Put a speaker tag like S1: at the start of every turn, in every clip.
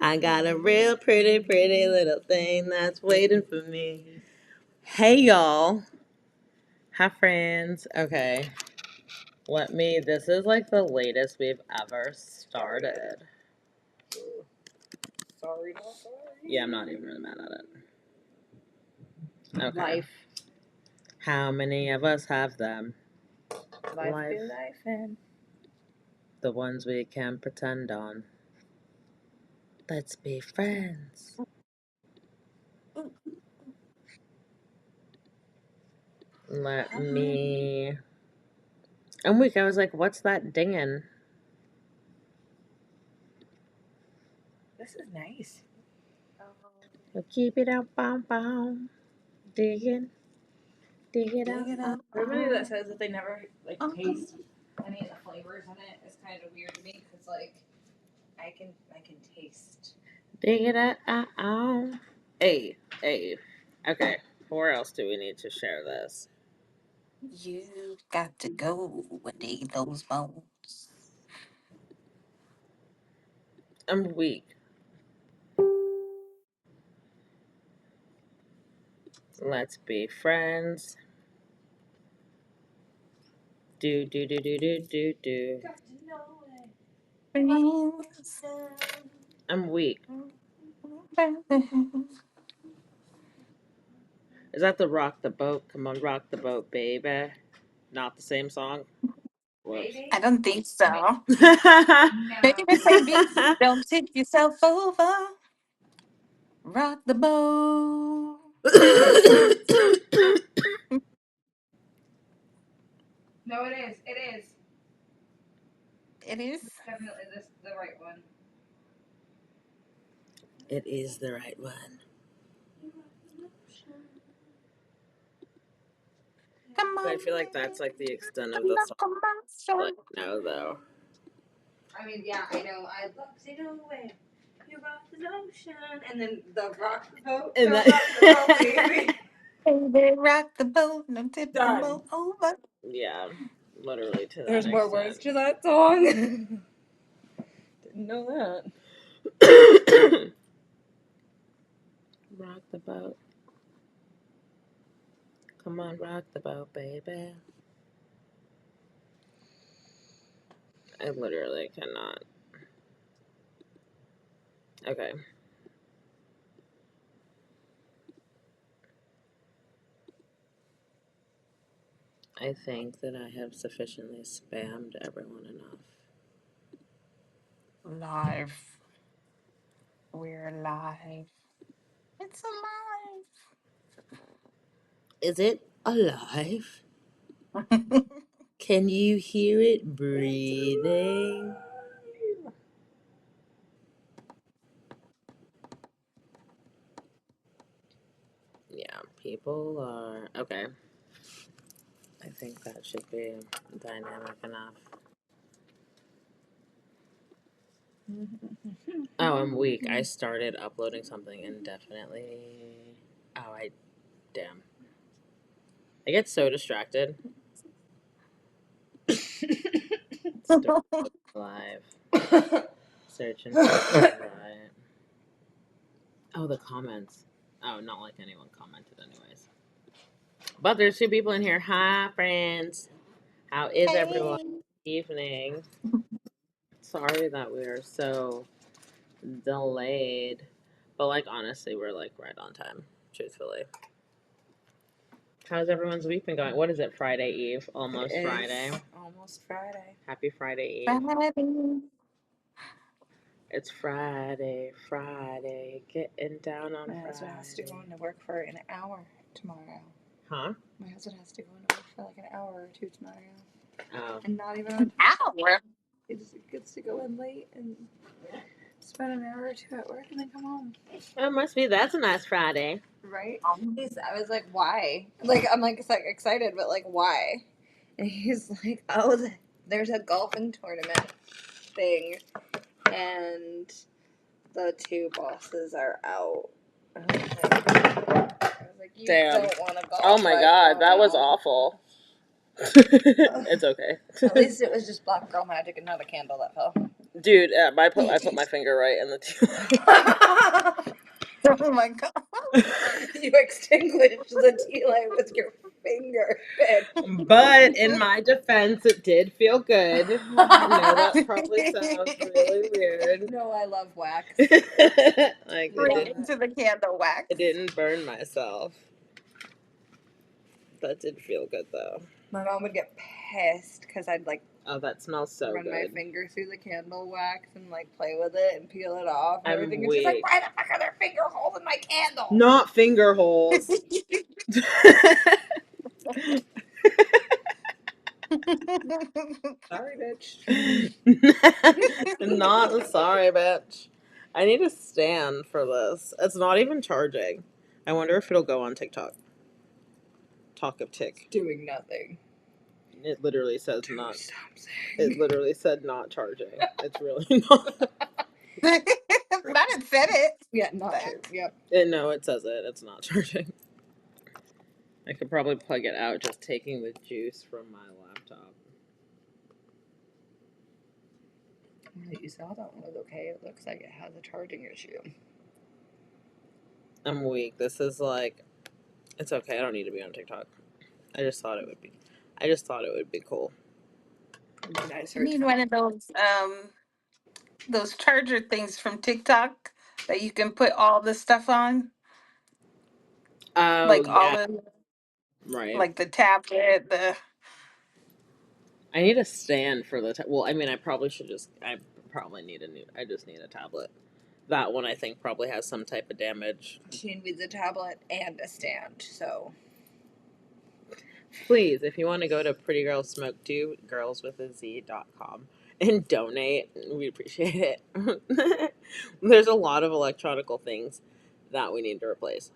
S1: I got a real pretty, pretty little thing that's waiting for me. Hey, y'all. Hi, friends. Okay. This is like the latest we've ever started.
S2: Sorry, not sorry.
S1: Yeah, I'm not even really mad at it. Okay.
S2: Life.
S1: How many of us have them?
S2: Life be life and
S1: The ones we can pretend on. Let's be friends. Let me. I'm weak. I was like, what's that dinging?
S2: this is nice.
S1: We'll keep it up, boom. Digging. Dig it up.
S2: Everybody that says that they never taste any of the flavors in it is kind of weird to me because I can taste.
S1: Dig it up. Hey. Okay. Where else do we need to share this?
S3: You got to go and dig those bones.
S1: I'm weak. Let's be friends. Do.
S2: Got to know it.
S3: Friends.
S1: I'm weak. Is that the Rock the Boat? Come on, rock the boat, baby. Not the same song? Whoops.
S3: I don't think so.
S2: No.
S3: Baby, don't tip yourself over. Rock the boat.
S2: No, it is. It is
S3: It is.
S2: definitely the right one.
S1: It is the right one.
S3: Come on.
S1: I feel like that's like the extent of the song. Like, no, though.
S2: I mean, yeah, I know. I love to know where you rock the ocean, and then the rock the boat.
S1: And
S2: Don't
S1: that-
S2: rock the boat, baby.
S3: Baby, rock the boat. Don't tip the
S2: Done.
S3: boat over.
S1: Yeah, literally to that
S2: There's more
S1: extent.
S2: words to that song. Didn't know that.
S1: Rock the boat. Come on, rock the boat, baby. I literally cannot. Okay. I think that I have sufficiently spammed everyone enough.
S3: Live. We're live. It's
S1: Is it alive?
S3: alive.
S1: Can you hear it breathing? Yeah, people are. Okay. I think that should be dynamic enough. Oh, I'm weak. I started uploading something indefinitely. Oh, damn. I get so distracted. Start live. Searching for right. Oh, the comments. Oh, not like anyone commented, anyways. But there's two people in here. Hi, friends. How is everyone?
S3: Hey.
S1: Evening. Sorry that we are so delayed. But, like, honestly, we're, like, right on time, truthfully. How's everyone's week been going? What is it, Friday Eve? Almost Friday.
S2: Almost Friday.
S1: Happy Friday Eve.
S3: Friday.
S1: It's Friday. Getting down on
S2: My
S1: Friday.
S2: husband has to go into work for an hour tomorrow.
S1: Huh?
S2: My husband has to go into work for like an hour or two tomorrow.
S1: Oh.
S2: And not even
S3: Hour.
S2: he just gets to go in late and spend an hour or two at work and then come home.
S1: Oh, must be that's a nice Friday.
S2: Right? I was like, why? Like, I'm like excited, but like, why? And he's like, oh, there's a golfing tournament thing, and the two bosses are out. I was like, you
S1: Damn.
S2: don't want to golf.
S1: Oh my god, that was awful. It's okay.
S2: At least it was just black girl magic and not a candle that fell.
S1: Dude, I put my finger right in the
S3: Oh my god.
S2: You extinguished the tea light with your finger, bitch.
S1: But in my defense, it did feel good. I know that probably sounds really weird.
S2: No, I love wax.
S1: Like
S2: We love
S3: Right
S2: it.
S3: into the candle wax.
S1: I didn't burn myself. That did feel good though.
S2: My mom would get pissed because I'd like
S1: Oh, that smells so
S2: run my
S1: good.
S2: finger through the candle wax and like play with it and peel it off and
S1: I'm
S2: everything. And she's like,
S1: weak.
S2: "Why the fuck are there finger holes in my candle?"
S1: Not finger holes.
S2: Sorry, bitch.
S1: Not sorry, bitch. I need a stand for this. It's not even charging. I wonder if it'll go on TikTok. Talk of tick.
S2: Doing nothing.
S1: It literally says
S2: Do
S1: not.
S2: something.
S1: It literally said not charging. It's really not.
S3: That it said it.
S2: Yeah, not true. Yep.
S1: No, it says it. It's not charging. I could probably plug it out just taking the juice from my laptop.
S2: You saw that one was okay. It looks like it has a charging issue.
S1: I'm weak. This is like, it's okay. I don't need to be on TikTok. I just thought it would be cool.
S3: You need one of those charger things from TikTok that you can put all the stuff on.
S1: Oh
S3: Like all
S1: yeah,
S3: the
S1: right.
S3: like the tablet, the
S1: I need a stand for the. Well, I mean, I probably should just. I probably need a new. I just need a tablet. That one I think probably has some type of damage.
S2: She needs a tablet and a stand, so.
S1: Please, if you want to go to Pretty Girls Smoke Too, girlswithaz.com, and donate, we appreciate it. There's a lot of electronical things that we need to replace.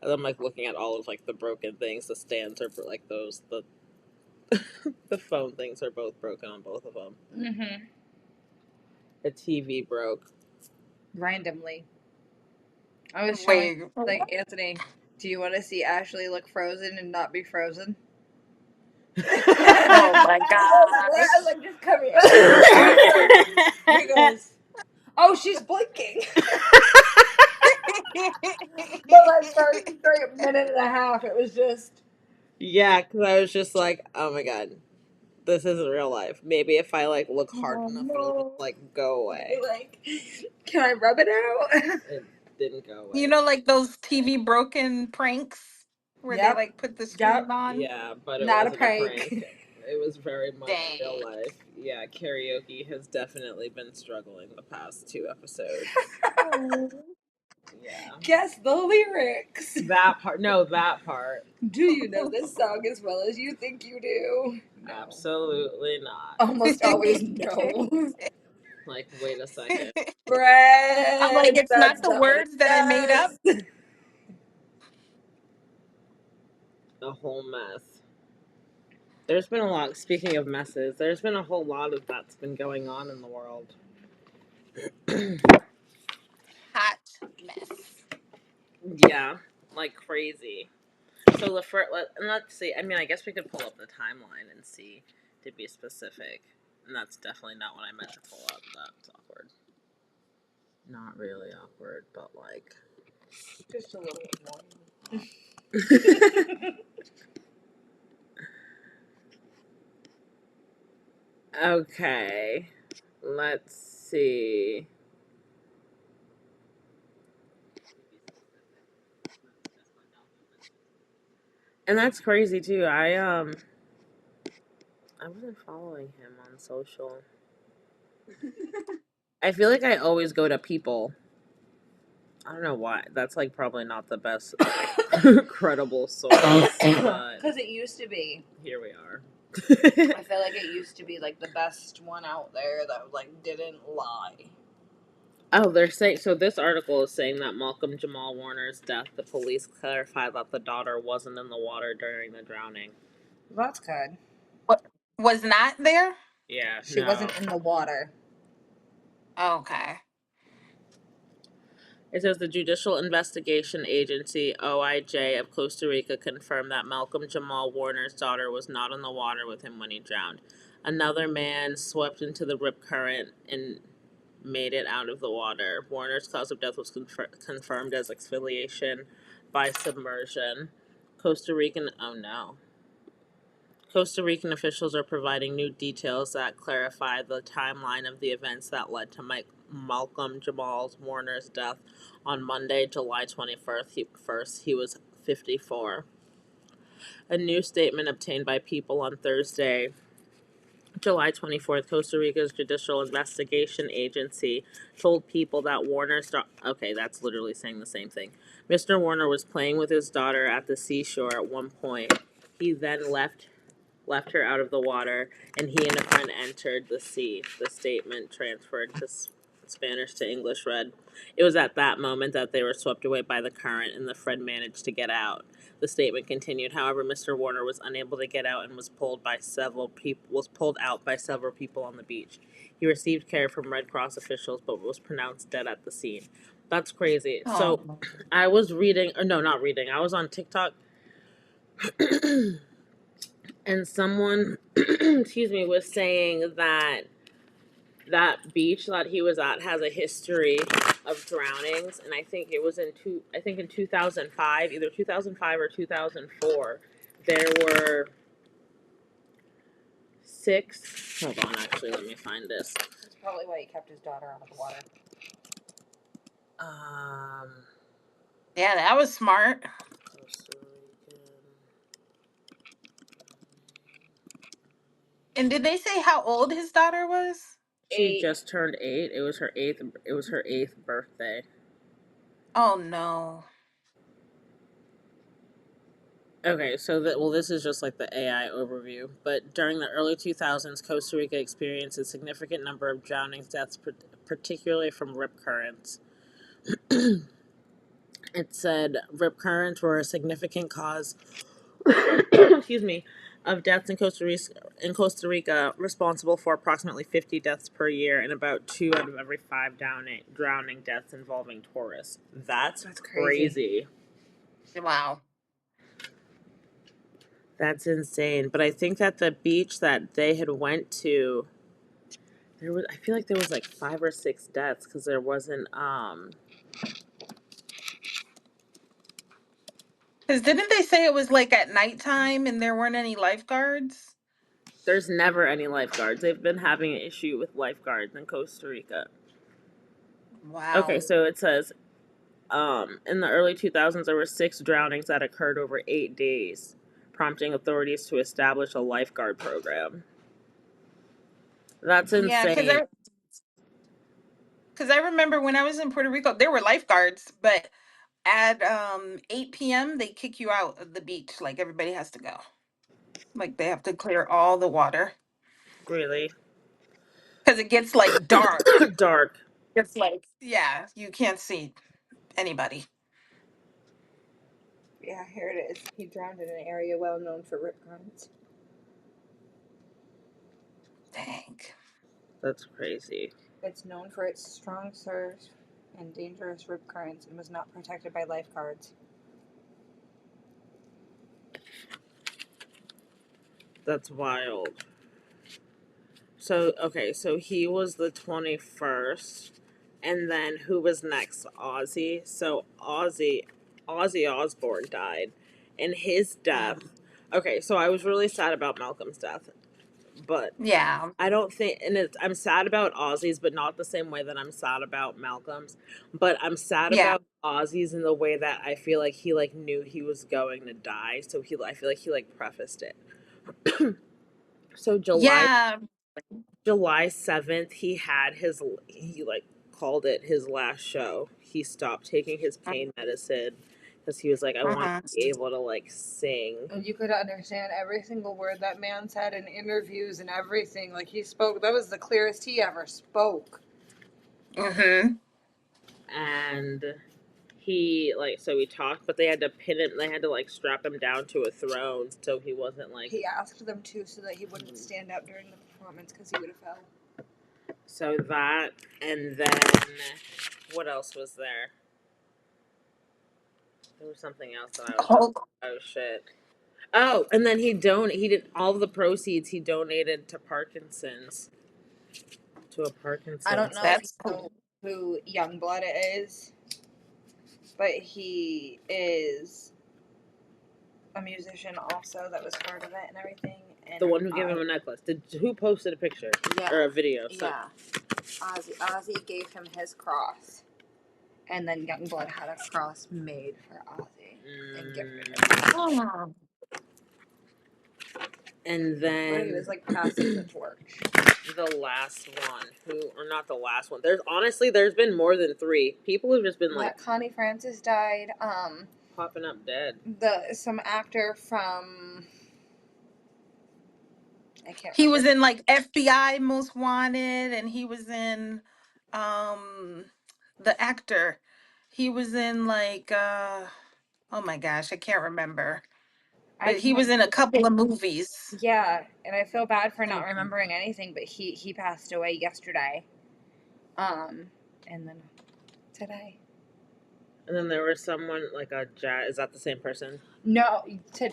S1: And I'm like looking at all of like the broken things. The stands are like those. The phone things are both broken on both of them.
S2: Mm-hmm.
S1: The TV broke.
S2: Randomly. I was
S3: wait.
S2: showing, like, Anthony, do you want to see Ashley look frozen and not be frozen?
S3: Oh my
S2: I
S3: gosh.
S2: was like, just come here. He goes, oh, she's blinking. But like for a minute and a half, it was just.
S1: Yeah, because I was just like, oh my god, this isn't real life. Maybe if I like look hard
S2: Oh
S1: enough, it'll
S2: no.
S1: just like go away.
S2: Like, can I rub it out?
S1: It didn't go away.
S3: You know, like those TV broken pranks where they
S2: Yep.
S3: like put the
S2: Yep.
S3: screen on.
S1: Yeah, but it
S2: Not a
S1: wasn't a
S2: prank.
S1: prank. It was very much real
S3: Dang.
S1: life. Yeah, karaoke has definitely been struggling the past 2 episodes.
S3: Oh.
S1: Yeah.
S2: Guess the lyrics.
S1: That part. No, that part.
S2: Do you know this song as well as you think you do? No.
S1: Absolutely not.
S2: Almost always no.
S1: Like, wait a second.
S3: I'm like,
S2: Bread.
S3: it's
S2: That's
S3: not the
S2: not what it
S3: words that I made up.
S2: says.
S1: A whole mess. There's been a lot, speaking of messes, there's been a whole lot of that's been going on in the world.
S3: Hot mess.
S1: Yeah, like crazy. So the first, let's see. I mean, I guess we could pull up the timeline and see to be specific. And that's definitely not what I meant to pull up. That's awkward. Not really awkward, but like.
S2: Just a little annoying.
S1: Okay. Let's see. And that's crazy too. I wasn't following him on social. I feel like I always go to people. I don't know why. That's like probably not the best credible source, but
S2: Because it used to be.
S1: here we are.
S2: I feel like it used to be like the best one out there that like didn't lie.
S1: Oh, they're saying so. This article is saying that Malcolm Jamal Warner's death, the police clarified that the daughter wasn't in the water during the drowning.
S2: That's good.
S3: What was not there?
S1: Yeah,
S2: She
S1: no.
S2: wasn't in the water.
S3: Okay.
S1: It says the Judicial Investigation Agency, OIJ, of Costa Rica confirmed that Malcolm Jamal Warner's daughter was not in the water with him when he drowned. Another man swept into the rip current and made it out of the water. Warner's cause of death was confirmed as asphyxiation by submersion. Costa Rican, oh no. Costa Rican officials are providing new details that clarify the timeline of the events that led to Malcolm Jamal Warner's death on Monday, July 21st. He was 54. A new statement obtained by People on Thursday, July 24th, Costa Rica's Judicial Investigation Agency told People that okay, that's literally saying the same thing. Mr. Warner was playing with his daughter at the seashore at one point. He then left her out of the water, and he and a friend entered the sea. The statement transferred to Spanish to English read, "It was at that moment that they were swept away by the current, and the friend managed to get out." The statement continued, however, Mr. Warner was unable to get out and was pulled out by several people on the beach. He received care from Red Cross officials, but was pronounced dead at the scene. That's crazy. So,
S3: Oh,
S1: I was reading, or no, not reading. I was on TikTok, and someone, excuse me, was saying that that beach that he was at has a history of drownings, and I think in 2005, either 2005 or 2004, there were six. Hold on, actually, let me find this.
S2: That's probably why he kept his daughter out of the water.
S1: Um,
S3: yeah, that was smart.
S1: Costa Rican.
S3: And did they say how old his daughter was?
S1: She
S2: 8.
S1: just turned 8. It was her eighth. It was her 8th birthday.
S3: Oh no.
S1: Okay, so this is just like the AI overview. But during the early 2000s, Costa Rica experienced a significant number of drownings deaths, particularly from rip currents. It said rip currents were a significant cause, excuse me, of deaths in Costa Rica, responsible for approximately 50 deaths per year and about 2 out of every 5 drowning deaths involving tourists. That's crazy.
S3: Wow.
S1: That's insane. But I think that the beach that they had went to, I feel like there was like 5 or 6 deaths because there wasn't
S3: Because didn't they say it was like at nighttime and there weren't any lifeguards?
S1: there's never any lifeguards. They've been having an issue with lifeguards in Costa Rica. Okay,
S3: Wow.
S1: so it says in the early 2000s there were 6 drownings that occurred over 8 days, prompting authorities to establish a lifeguard program. That's
S3: Yeah,
S1: insane.
S3: because I remember when I was in Puerto Rico, there were lifeguards, but at 8 p.m. they kick you out of the beach. Like everybody has to go. Like they have to clear all the water
S1: Really
S3: because it gets like dark.
S1: dark.
S3: It's like, yeah, you can't see anybody.
S2: Yeah, here it is. He drowned in an area well known for rip currents.
S3: Dang.
S1: That's crazy.
S2: It's known for its strong surf and dangerous rip currents and was not protected by lifeguards.
S1: That's wild. So, okay, so he was the 21st. And then who was next? Ozzy. So, Ozzy Osbourne died. And his death.
S3: Mm.
S1: Okay, so I was really sad about Malcolm's death. But
S3: Yeah.
S1: I don't think, and I'm sad about Ozzy's, but not the same way that I'm sad about Malcolm's. But I'm sad
S3: Yeah.
S1: about Ozzy's in the way that I feel like he like knew he was going to die. So I feel like he like prefaced it. So
S3: Yeah.
S1: July 7th, he like called it his last show. He stopped taking his pain medicine because he was like, I want
S3: Uh-huh.
S1: to be able to like sing.
S2: And you could understand every single word that man said in interviews and everything. Like he spoke, that was the clearest he ever spoke.
S3: Mm-hmm.
S1: And he like so he talked, but they had to pin him. They had to like strap him down to a throne so he wasn't like.
S2: He asked them to so that he wouldn't stand up during the performance because he would have fell.
S1: So that, and then what else was there? There was something else that I was.
S3: Hulk.
S1: Oh shit. Oh, and then he did all of the proceeds he donated to Parkinson's. To a Parkinson's.
S2: I don't know if you
S3: That's
S2: know
S3: cool.
S2: who Youngblood is, but he is a musician also that was part of it and everything. And
S1: The one who gave him a necklace. Who posted a picture or a video?
S2: Yeah, Ozzy gave him his cross, and then Youngblood had a cross made for Ozzy and gifted it.
S3: Oh.
S1: And
S2: But he
S1: then
S2: was like passing the torch.
S1: the last one, or not the last one. There's been more than 3. People have just been like
S2: Connie Francis died.
S1: popping up dead.
S2: Some actor from I can't
S3: He
S2: remember.
S3: was in like FBI Most Wanted, and he was in the actor. He was in like oh my gosh, I can't remember.
S2: I
S3: But he was
S2: can't.
S3: in a couple of movies.
S2: Yeah, and I feel bad for not remembering anything, but he passed away yesterday. And then today.
S1: And then there was someone like a jazz. Is that the same person?
S2: No,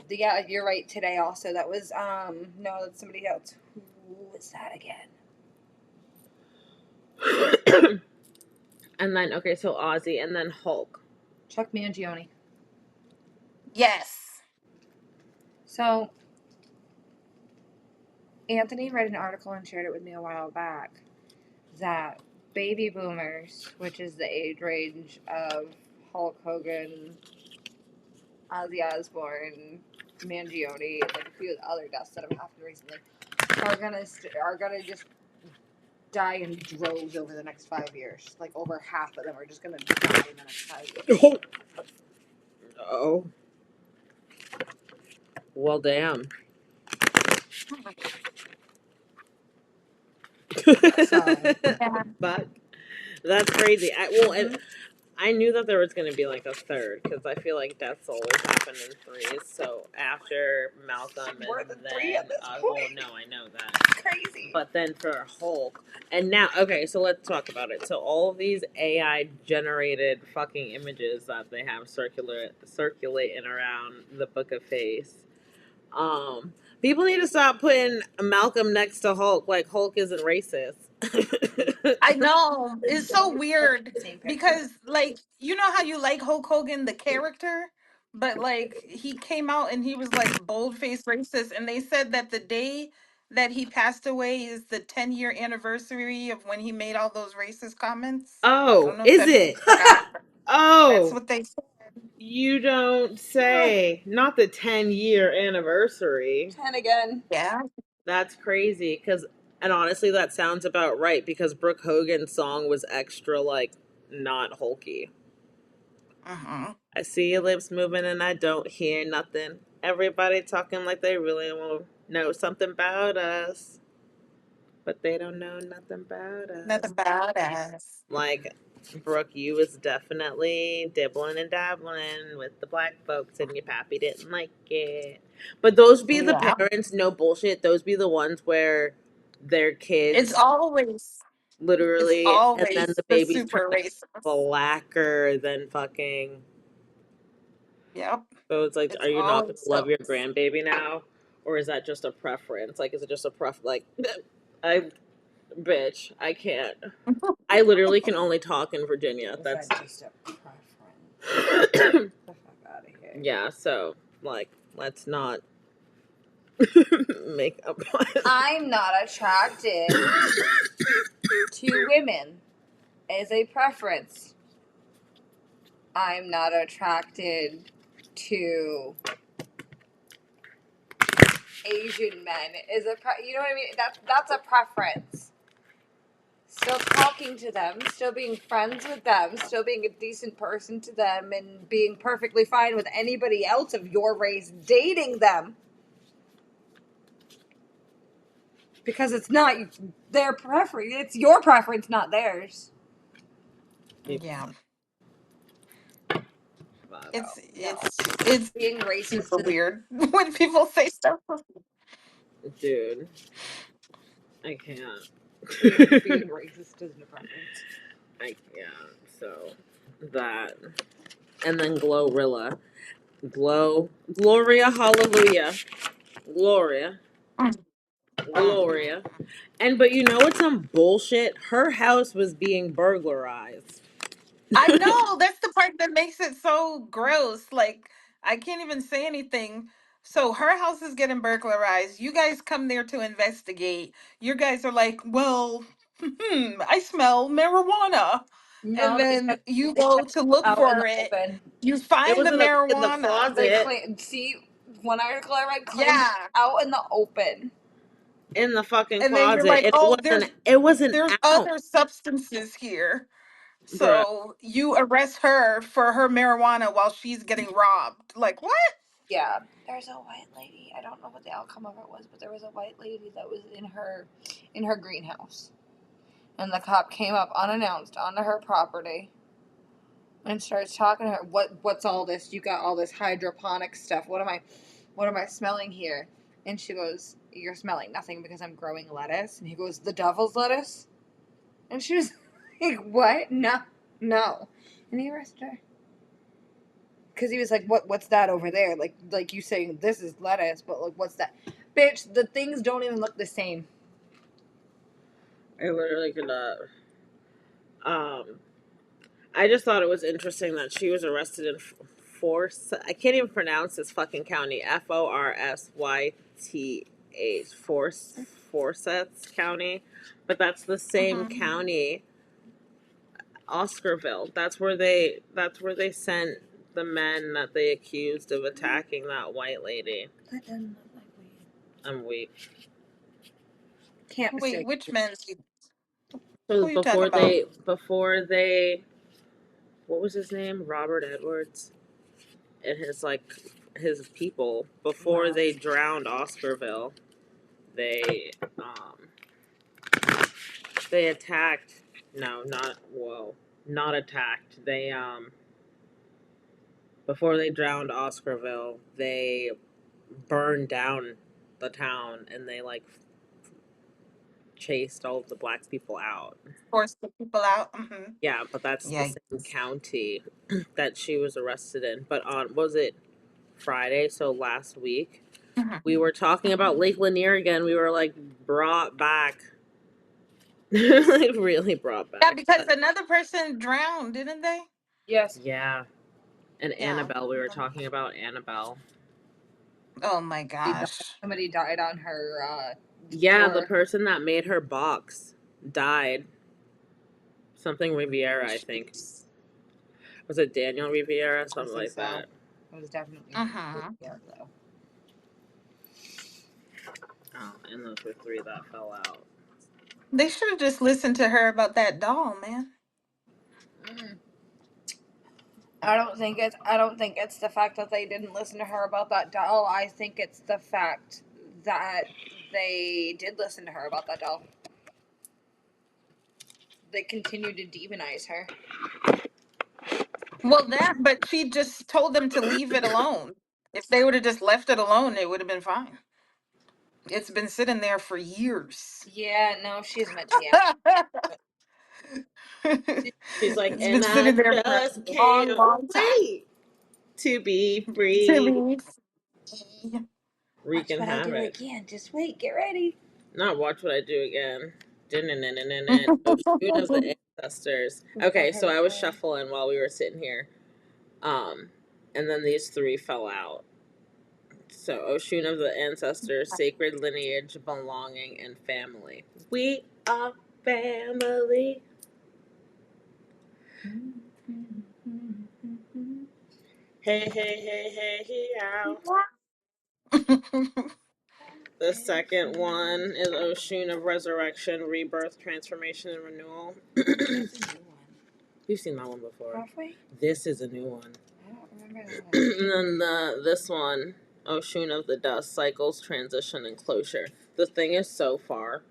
S2: yeah, you're right. Today also, that was no, that's somebody else. Who was that again?
S1: And then so Ozzy, and then Hulk.
S2: Chuck Mangione.
S3: Yes.
S2: So Anthony read an article and shared it with me a while back that baby boomers, which is the age range of Hulk Hogan, Ozzy Osbourne, Mangione, and like a few other deaths that have happened recently, are gonna just die in droves over the next 5 years. Like over half of them are just gonna die in the next 5 years.
S1: Oh. Well, damn.
S3: Yeah.
S1: But that's crazy. I knew that there was going to be like a third because I feel like deaths always happen in 3s. So after Malcolm
S2: More
S1: and
S2: than
S1: then
S2: 3 at this
S1: well,
S2: point.
S1: no, I know that.
S2: Crazy.
S1: But then for Hulk, and now so let's talk about it. So all of these AI generated fucking images that they have circulating around the Book of Face. People need to stop putting Malcolm next to Hulk. Like Hulk isn't racist.
S3: I know. It's so weird
S2: Same picture.
S3: because like you know how you like Hulk Hogan the character, but like he came out and he was like bold-faced racist, and they said that the day that he passed away is the 10-year anniversary of when he made all those racist comments. I
S1: Oh,
S3: don't know if
S1: is
S3: that
S1: it?
S3: forgot. That's
S1: Oh,
S3: what they said.
S1: you don't say. Not the 10-year anniversary.
S2: 10 again.
S3: Yeah.
S1: That's crazy. And honestly, that sounds about right because Brooke Hogan's song was extra, like, not hulky.
S3: Uh-huh.
S1: I see your lips moving and I don't hear nothing. Everybody talking like they really want to know something about us, but they don't know nothing about
S3: That's
S1: us.
S3: about us.
S1: Like, Brooke, you was definitely dibbling and dabbling with the black folks, and your pappy didn't like it. But those be the
S3: Yeah.
S1: parents, no bullshit. Those be the ones where their
S3: It's
S1: kids
S3: always it's
S1: literally, and then
S3: always
S1: the
S3: the
S1: babies turn
S3: super
S1: out
S3: racist.
S1: blacker than fucking.
S3: Yep.
S1: So it's like,
S3: It's
S1: are you not gonna
S3: always
S1: love your
S3: those.
S1: grandbaby now, or is that just a preference? Like, is it just a like, I, bitch, I can't. I literally can only talk in Virginia. That's
S2: just a preference. Get the fuck out of here.
S1: yeah. So like, let's not make a plan.
S2: I'm not attracted to women as a preference. I'm not attracted to Asian men as you know what I mean? That's a preference. Still talking to them, still being friends with them, still being a decent person to them, and being perfectly fine with anybody else of your race dating them. Because it's not their preference, it's your preference, not theirs.
S3: Yeah.
S2: No.
S3: It's
S2: Being racist
S3: super
S2: is
S3: weird when people say stuff.
S1: Dude, I can't.
S2: being racist isn't a preference.
S1: I can't. So that, and then Glorilla. Gloria, hallelujah. Gloria. Gloria. And but you know what's some bullshit? Her house was being burglarized.
S3: I know that's the part that makes it so gross. Like I can't even say anything. So her house is getting burglarized. You guys come there to investigate. You guys are like, well, I smell marijuana. And
S2: No,
S3: then you
S2: they
S3: go
S2: kept
S3: to look
S2: out in
S3: for
S2: the
S3: it.
S2: open.
S3: You
S1: It
S3: find
S1: was
S3: the
S1: in the
S3: marijuana.
S2: They
S1: closet.
S2: claim. See, one article I read claimed
S3: Yeah.
S2: out in the open.
S1: In the fucking
S3: And then you're
S1: closet.
S3: like,
S1: And
S3: oh,
S1: it wasn't
S3: there's
S1: out.
S3: other substances here.
S1: Bruh.
S3: So you arrest her for her marijuana while she's getting robbed. Like what?
S2: Yeah, there's a white lady. I don't know what the outcome of it was, but there was a white lady that was in her greenhouse, and the cop came up unannounced onto her property and starts talking to her. What's all this? You got all this hydroponic stuff. What am I smelling here? And she goes, "You're smelling nothing because I'm growing lettuce." And he goes, "The devil's lettuce?" And she was like, "What? No, no." And he arrested her. Because he was like, what's that over there? Like you saying this is lettuce, but like what's that? Bitch, the things don't even look the same.
S1: I literally could not. Um, I just thought it was interesting that she was arrested in Force. I can't even pronounce this fucking county. Forsyth County, but that's the same
S3: Mhm.
S1: county, Oscarville. That's where they sent the men that they accused of attacking that white lady.
S2: That doesn't look like weed.
S1: I'm weak.
S2: Can't
S3: Wait,
S2: mistake.
S3: which men?
S1: So
S3: Who you talking about?
S1: before they what was his name? Robert Edwards and his people before they drowned Oscarville. They they attacked. No, not whoa, not attacked. They before they drowned Oscarville, they burned down the town and they like chased all of the black people out.
S3: Force the people out. Hmm.
S1: Yeah, but that's the
S3: Yeah.
S1: same county that she was arrested in. But on was it Friday? So last week
S3: Hmm.
S1: we were talking about Lake Lanier again. We were like brought back, like really brought
S3: Yeah,
S1: back.
S3: because
S1: But
S3: another person drowned, didn't they?
S2: Yes.
S1: yeah, and
S3: Yeah.
S1: Annabelle. We were talking about Annabelle.
S3: Oh my gosh.
S2: Somebody died on her
S1: Yeah, the
S2: tour.
S1: person that made her box died. Something Riviera, I think. Was it Daniel Riviera?
S2: I
S1: Something
S2: think
S1: like
S2: so.
S1: that.
S2: It was definitely
S3: Uh-huh.
S2: yeah, though.
S1: Oh, and those were three that fell out.
S3: They should have just listened to her about that doll, man.
S2: Mm. I don't think it's the fact that they didn't listen to her about that doll. I think it's the fact that they did listen to her about that doll. They continue to demonize her.
S3: Well, that, but she just told them to leave it alone. If they would have just left it alone, it would have been fine. It's been sitting there for years.
S2: Yeah, no, she's meant to be out.
S1: She's like,
S3: It's
S1: and
S3: been
S1: I
S3: sitting there for
S1: just
S3: a long,
S1: can't
S3: long time.
S1: wait to be
S3: To
S1: free.
S3: be
S2: Watch
S1: Wreaking
S2: what I do
S1: havoc.
S2: again. Just wait, get ready.
S1: Not watch what I do again. Oh, shoot of the ancestors.
S2: I
S1: Okay,
S2: heard
S1: so
S2: it
S1: I was
S2: coming.
S1: shuffling while we were sitting here. And then these three fell out. So Oshun of the ancestors, sacred lineage, belonging, and family. We are family. Hey, hey, hey, hey, hey, ow. The second one is Oshun of resurrection, rebirth, transformation, and renewal. You've seen that one before.
S2: Halfway?
S1: This is a new one.
S2: I don't remember that
S1: And
S2: one.
S1: then this one, Oshun of the dust, cycles, transition, and closure. The thing is so far.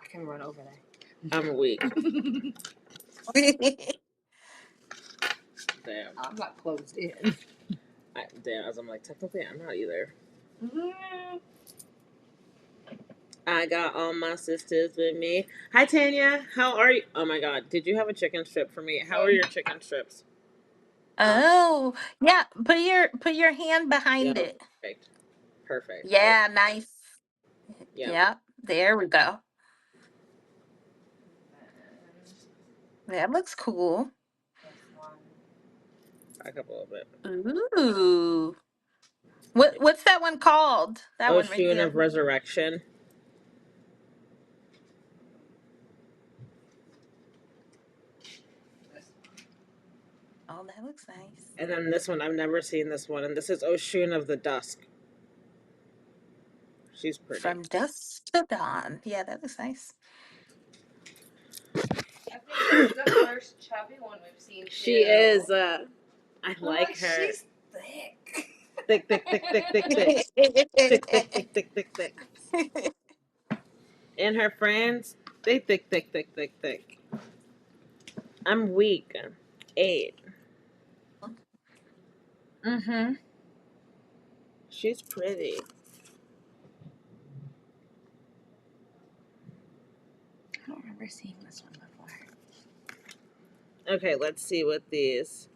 S2: I can run over there.
S1: I'm weak. Damn.
S2: I'm not closed in.
S1: Damn, as I'm like, technically, I'm not either. I got all my sisters with me. Hi, Tanya. How are you? Oh my god, did you have a chicken strip for me? How are your chicken strips? Uh,
S3: Oh, yeah. Put your hand
S1: yeah,
S3: behind it.
S1: perfect. Perfect. There.
S3: Yeah, nice.
S1: Yep.
S3: Yep. There we go. That looks cool.
S1: Back up a little bit.
S3: Ooh. What's that one called? That
S1: Oh,
S3: one right
S1: Shun
S3: there.
S1: of Resurrection.
S3: Oh, that looks nice.
S1: And then this one, I've never seen this one. And this is Oshun of the Dusk. She's pretty.
S3: From dusk to dawn. Yeah, that looks nice.
S2: I think that's the first chubby one we've seen too.
S1: She is, I
S2: I'm
S1: like her.
S2: she's thick.
S1: Thick, thick, thick, thick, thick, thick. Thick, thick, thick, thick, thick, thick. And her friends, they thick, thick, thick, thick, thick. I'm weak. 8. Mm-hmm. She's pretty.
S2: I don't remember seeing this one before.
S1: Okay, let's see what these.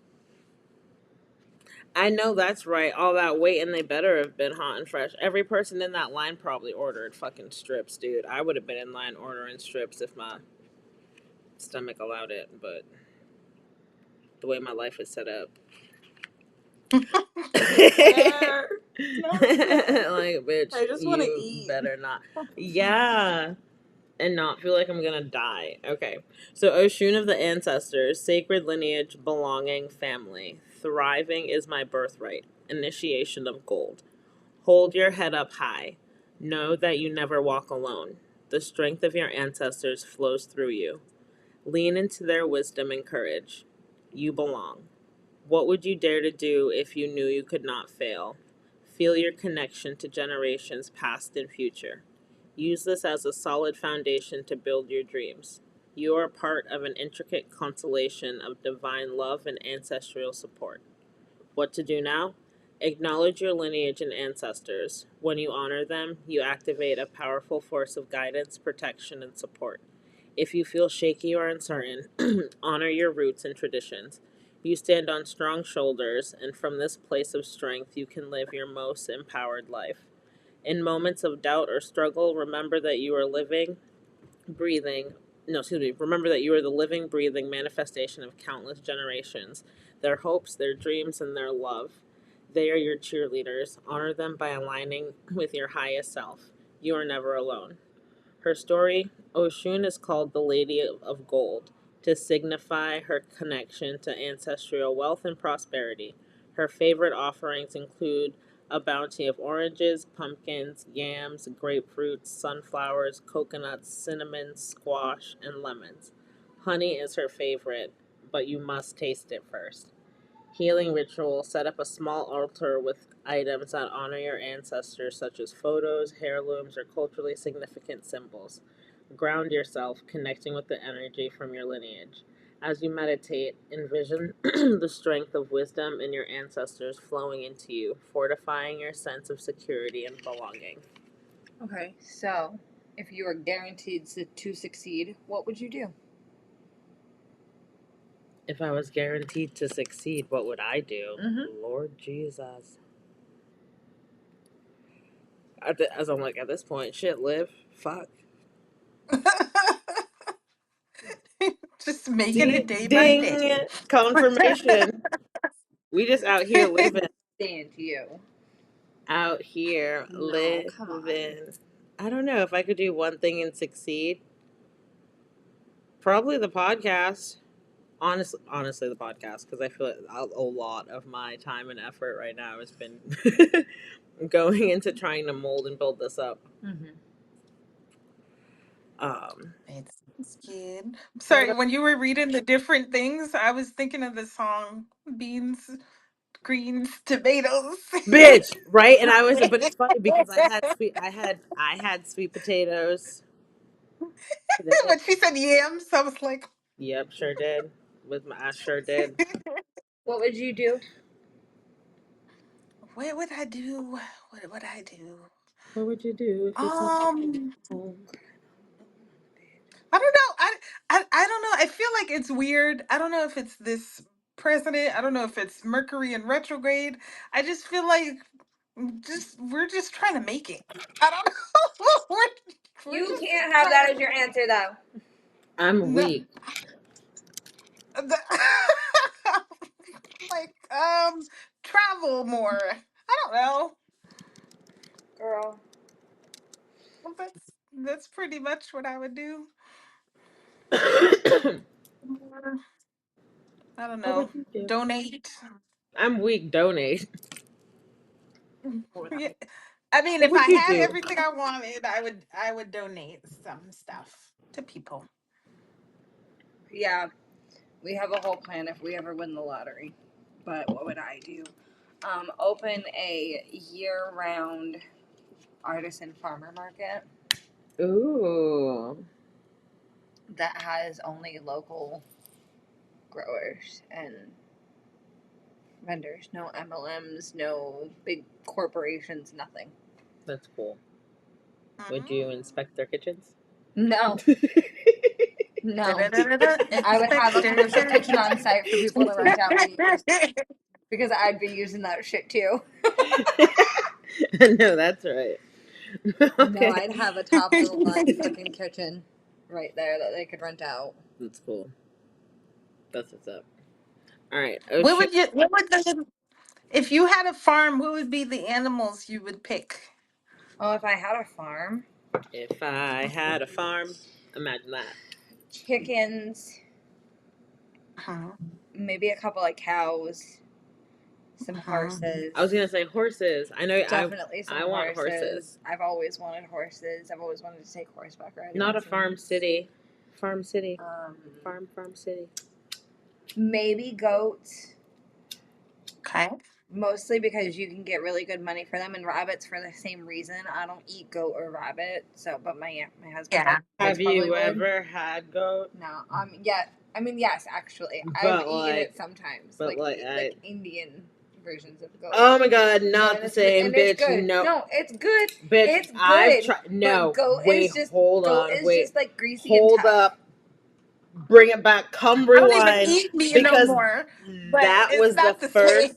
S1: I know that's right. All that weight, and they better have been hot and fresh. Every person in that line probably ordered fucking strips, dude. I would have been in line ordering strips if my stomach allowed it, but the way my life is set up.
S2: Fair. Not fair.
S1: Like, bitch,
S2: I just want to
S1: you
S2: eat.
S1: better not. Yeah. And not feel like I'm gonna die. Okay. So, Oshun of the ancestors, sacred lineage, belonging, family. Thriving is my birthright. Initiation of gold. Hold your head up high. Know that you never walk alone. The strength of your ancestors flows through you. Lean into their wisdom and courage. You belong. What would you dare to do if you knew you could not fail? Feel your connection to generations past and future. Use this as a solid foundation to build your dreams. You are part of an intricate constellation of divine love and ancestral support. What to do now? Acknowledge your lineage and ancestors. When you honor them, you activate a powerful force of guidance, protection, and support. If you feel shaky or uncertain, honor your roots and traditions. You stand on strong shoulders, and from this place of strength, you can live your most empowered life. In moments of doubt or struggle, remember that you are living, breathing, no, excuse me, remember that you are the living, breathing manifestation of countless generations, their hopes, their dreams, and their love. They are your cheerleaders. Honor them by aligning with your highest self. You are never alone. Her story, Oshun, is called the Lady of Gold to signify her connection to ancestral wealth and prosperity. Her favorite offerings include a bounty of oranges, pumpkins, yams, grapefruits, sunflowers, coconuts, cinnamon, squash, and lemons. Honey is her favorite, but you must taste it first. Healing ritual, set up a small altar with items that honor your ancestors, such as photos, heirlooms, or culturally significant symbols. Ground yourself, connecting with the energy from your lineage. As you meditate, envision the strength of wisdom in your ancestors flowing into you, fortifying your sense of security and belonging.
S2: Okay, so if you were guaranteed to succeed, what would you do?
S1: If I was guaranteed to succeed, what would I do?
S2: Mm-hmm.
S1: Lord Jesus. As I'm like, at this point, shit, live, fuck.
S3: Just making it
S1: See,
S3: day by day.
S1: ding, confirmation. We just out here living.
S2: Stand you.
S1: Out here
S2: No, come on.
S1: living. I don't know if I could do one thing and succeed. Probably the podcast. Honestly, the podcast, because I feel like a lot of my time and effort right now has been going into trying to mold and build this up.
S2: Mm-hmm.
S3: It's good.
S1: What
S3: Sorry,
S1: about
S3: when you were reading the different things, I was thinking of the song Beans, Greens, Tomatoes.
S1: bitch? Right, and I was, but it's funny because I had sweet potatoes today.
S3: But she said yams. I was like,
S1: Yep, sure did. I sure did.
S2: What would you do?
S3: what would I do? What would I do?
S1: What would you do if you saw
S3: Um,
S1: home?
S3: I don't know. I don't know. I feel like it's weird. I don't know if it's this. president. I don't know if it's Mercury in retrograde. I just feel like we're just trying to make it. I don't know. we're
S2: You
S3: just
S2: can't have
S3: trying
S2: that
S3: to
S2: as your answer, though.
S1: I'm
S3: no,
S1: weak.
S3: the, like travel more. I don't know.
S2: Girl.
S3: Well, that's pretty much what I would do.
S1: What
S3: Or, I don't
S1: would
S3: know.
S1: you do?
S3: Donate.
S1: I'm weak. Donate.
S3: Yeah. I mean,
S1: What
S3: if
S1: would
S3: I
S1: you
S3: had
S1: do?
S3: everything I wanted, I would donate some stuff to people.
S2: Yeah, we have a whole plan if we ever win the lottery. But what would I do? Open a year-round artisan farmer market
S1: Ooh,
S2: that has only local growers and vendors. No MLMs, no big corporations, nothing.
S1: that's cool. Would you
S3: Mm.
S1: inspect their kitchens?
S2: No, no.
S3: Da-da-da-da-da.
S2: I would have a
S3: Inspector.
S2: commercial kitchen on site for people to rent out and use because I'd be using that shit too.
S1: No, that's right.
S2: No,
S1: Okay,
S2: I'd have a top of the line fucking kitchen right there that they could rent out.
S1: that's cool. That's what's up. All right,
S3: What
S1: ocean.
S3: would you? What would the? If you had a farm, what would be the animals you would pick?
S2: Oh, if I had a farm,
S1: If I had a farm, imagine that.
S2: chickens,
S3: Uh-huh.
S2: maybe a couple of cows, some
S3: Uh-huh.
S2: horses.
S1: I was gonna say horses. I know.
S2: Definitely some
S1: I want horses.
S2: I've always wanted horses. I've always wanted to take horseback riding
S1: Not a
S2: lessons.
S1: farm city. Farm city.
S2: Um,
S1: Farm city.
S2: maybe goats,
S3: Okay.
S2: mostly because you can get really good money for them, and rabbits for the same reason. I don't eat goat or rabbit, so but my husband
S3: Yeah.
S2: kids
S1: Have you
S2: probably would.
S1: ever had goat?
S2: No, yeah, I mean yes, actually, I've
S1: But
S2: eaten
S1: like,
S2: it sometimes,
S1: but like,
S2: like Indian versions of goat.
S1: oh my god, not
S2: And
S1: the
S2: it's good,
S1: same,
S2: and it's
S1: bitch.
S2: good.
S1: No,
S2: No, it's good.
S1: bitch.
S2: It's
S1: I've
S2: good.
S1: tried.
S2: But
S1: No,
S2: goat
S1: wait,
S2: is just
S1: hold
S2: goat
S1: on,
S2: is
S1: wait,
S2: just like greasy
S1: hold
S2: and tough.
S1: up. Bring it back. Come
S3: I don't even
S1: rewind,
S3: eat meat no
S1: because
S3: more, but
S1: that
S3: it's
S1: was the
S3: not the same.
S1: first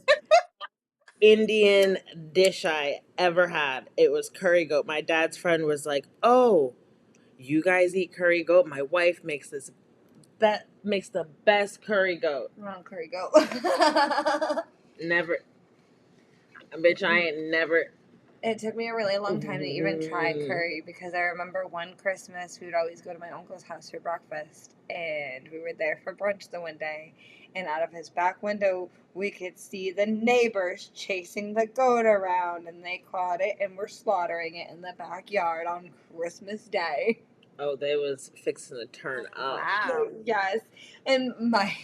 S1: Indian dish I ever had. It was curry goat. My dad's friend was like, "Oh, you guys eat curry goat? My wife makes this makes the best curry goat."
S2: Wrong curry goat.
S1: Never, bitch. I ain't never.
S2: It took me a really long time to even try curry because I remember one Christmas we would always go to my uncle's house for breakfast, and we were there for brunch the one day, and out of his back window we could see the neighbors chasing the goat around, and they caught it and were slaughtering it in the backyard on Christmas Day.
S1: Oh, they was fixing to turn up.
S3: Wow.
S2: Yes, and my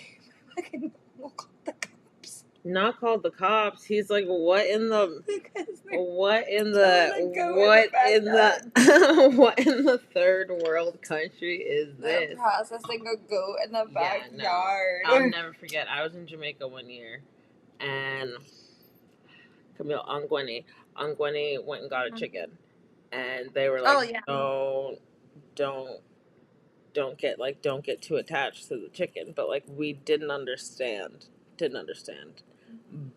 S2: fucking uncle called the cops
S1: Not called the cops. He's like, what in the,
S2: because they
S1: what in
S2: killing
S1: the,
S2: a goat
S1: what
S2: in
S1: in
S2: the backyard.
S1: the, what in the third world country is
S2: They're
S1: this?
S2: processing a goat in the
S1: Yeah, no.
S2: backyard.
S1: I'll never forget. I was in Jamaica one year, and Camille Angwani went and got a chicken, and they were like,
S3: Oh yeah.
S1: don't don't get too attached to the chicken. But like, we didn't understand.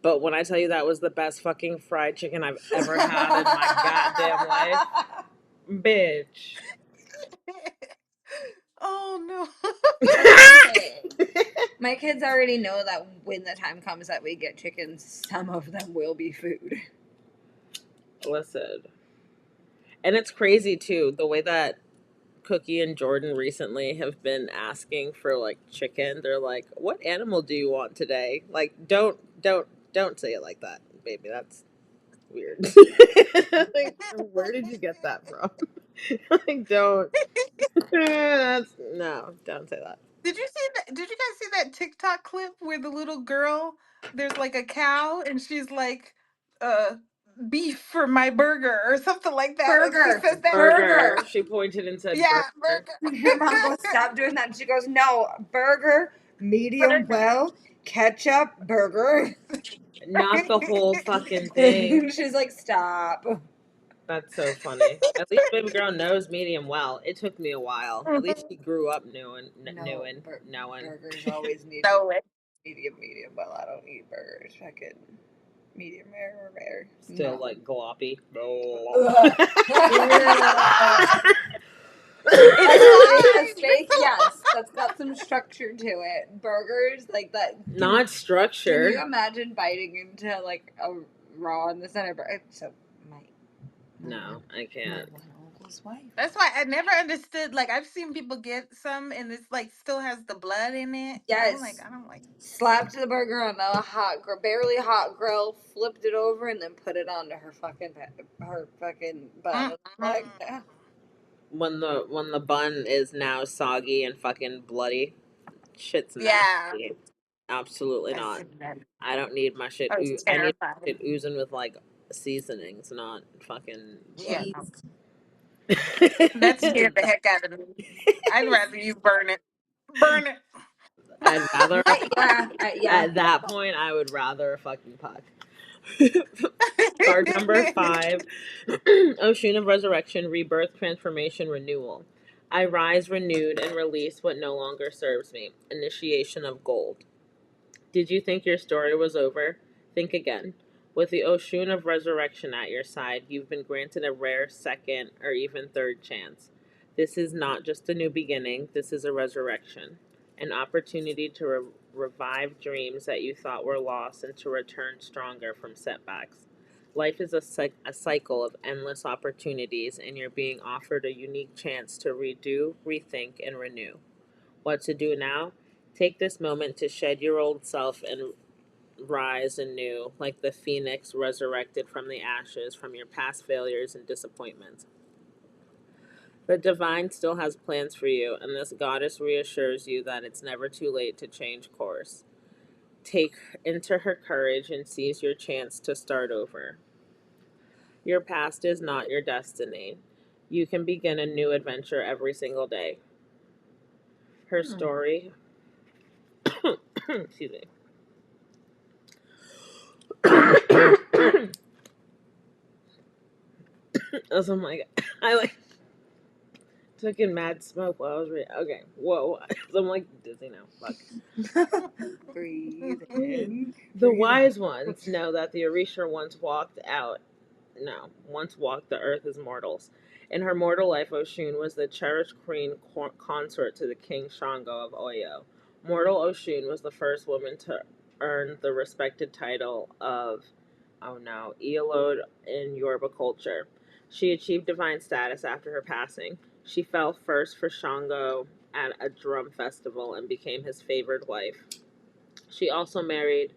S1: But when I tell you that was the best fucking fried chicken I've ever had in my goddamn life, bitch.
S3: Oh no.
S2: My kids already know that when the time comes that we get chickens, some of them will be food.
S1: Listen, and it's crazy too the way that Cookie and Jordan recently have been asking for like chicken. They're like, "What animal do you want today?" Like, don't say it like that, baby. That's weird. Like, where did you get that from? Like, don't. That's no, don't say that.
S3: Did you see that? Did you guys see that TikTok clip where the little girl, there's like a cow, and she's like, uh, beef for my burger or something like that. And she
S2: Burger.
S3: says that.
S1: Burger.
S2: Burger.
S1: She pointed and said
S3: Yeah,
S1: burger.
S2: Your mom goes, stop doing that. And she goes, no, burger, medium
S3: burger.
S2: well, ketchup, burger.
S1: Not the whole fucking thing.
S2: She's like, stop.
S1: That's so funny. At least baby girl knows medium well. It took me a while. At least she grew up knowing.
S2: No,
S1: Knowing.
S2: burgers always need
S3: No way.
S2: medium. Well, I don't eat burgers. Fucking medium rare.
S1: Still
S2: No.
S1: like gloppy.
S2: A
S3: It's
S2: steak, yes, that's got some structure to it. Burgers, like that.
S1: Not
S2: Can
S1: structure.
S2: you imagine biting into like a raw in the center? So my
S1: No, I can't.
S2: one uncle's wife.
S3: That's why I never understood. Like I've seen people get some, and it's like still has the blood in it.
S2: Yes.
S3: I'm like, I don't like.
S2: Slapped the burger on a barely hot grill, flipped it over, and then put it onto her fucking bun. Like,
S1: When the bun is now soggy and fucking bloody, shit's
S3: Yeah,
S1: nasty. Absolutely
S3: I
S1: not.
S3: said that.
S1: I don't need my shit.
S3: I was
S1: I need
S3: terrified.
S1: shit oozing with like seasonings, not fucking
S3: Yeah,
S1: blood.
S2: cheese.
S3: that scared the heck out of me. I'd rather you burn it. Burn it.
S1: I'd rather
S2: Yeah.
S1: at that point I would rather fucking fuck. Card number 5. Ocean of Resurrection, Rebirth, Transformation, Renewal. I rise renewed and release what no longer serves me. Initiation of Gold. Did you think your story was over? Think again. With the Ocean of Resurrection at your side, you've been granted a rare second or even third chance. This is not just a new beginning, this is a resurrection. An opportunity to revive dreams that you thought were lost and to return stronger from setbacks. Life is a cycle of endless opportunities, and you're being offered a unique chance to redo, rethink, and renew. What to do now? Take this moment to shed your old self and rise anew, like the phoenix resurrected from the ashes from your past failures and disappointments. The divine still has plans for you, and this goddess reassures you that it's never too late to change course. Take into her courage and seize your chance to start over. Your past is not your destiny. You can begin a new adventure every single day. Her story, excuse me. As I'm like, I like took in mad smoke while I was reading. Okay, whoa. I'm like dizzy now. Fuck.
S2: Breathe in.
S1: The wise ones know that the Orisha once walked out. No, once walked the earth as mortals. In her mortal life, Oshun was the cherished queen consort to the king Shango of Oyo. Mortal Oshun was the first woman to earn the respected title of, oh no, Eolode in Yoruba culture. She achieved divine status after her passing. She fell first for Shango at a drum festival and became his favored wife. She also married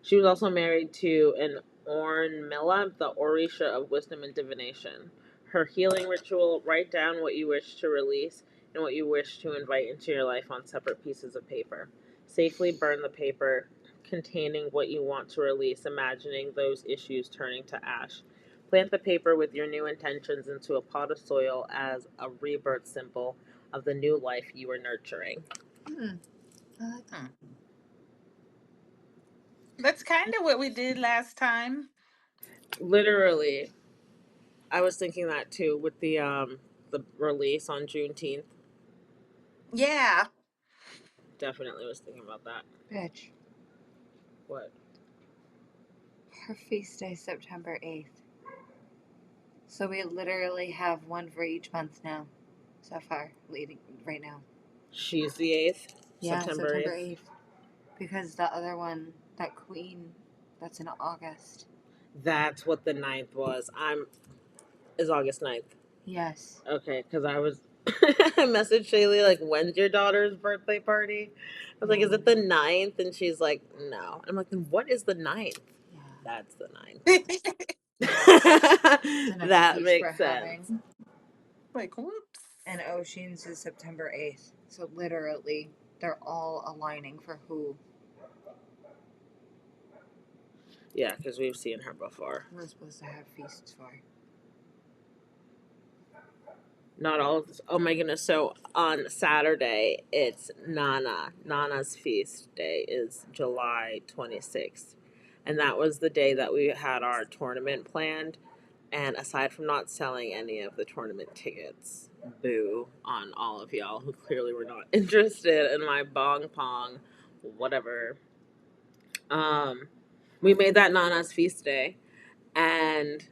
S1: she was also married to an Ornmila, the Orisha of wisdom and divination. Her healing ritual: write down what you wish to release and what you wish to invite into your life on separate pieces of paper. Safely burn the paper containing what you want to release, imagining those issues turning to ash. Plant the paper with your new intentions into a pot of soil as a rebirth symbol of the new life you are nurturing.
S3: That's kind of what we did last time.
S1: Literally, I was thinking that too with the release on Juneteenth.
S3: Yeah.
S1: Definitely was thinking about that.
S2: Bitch.
S1: What?
S2: Her feast day, September 8th. So we literally have one for each month now. So far, leading right now.
S1: She's the 8th.
S2: Yeah,
S1: September 8th.
S2: Because the other one, that queen, that's in August.
S1: That's what the 9th was. Is August 9th.
S2: Yes.
S1: Okay, because I was I messaged Shaylee like, when's your daughter's birthday party? I was like, is it the 9th? And she's like, no. I'm like, then what is the 9th?
S2: Yeah.
S1: That's the 9th.
S2: The next
S1: That
S2: feast
S1: makes
S2: we're
S1: sense.
S2: having.
S3: Like, whoops.
S2: And Ocean's is September 8th. So literally, they're all aligning for who
S1: Yeah, because we've seen her before.
S2: we're supposed to have feasts for.
S1: Not all of this. Oh my goodness. So on Saturday, it's Nana. Nana's feast day is July 26th. And that was the day that we had our tournament planned. And aside from not selling any of the tournament tickets, boo on all of y'all who clearly were not interested in my bong pong, whatever. Um, we made that Nana's feast day, and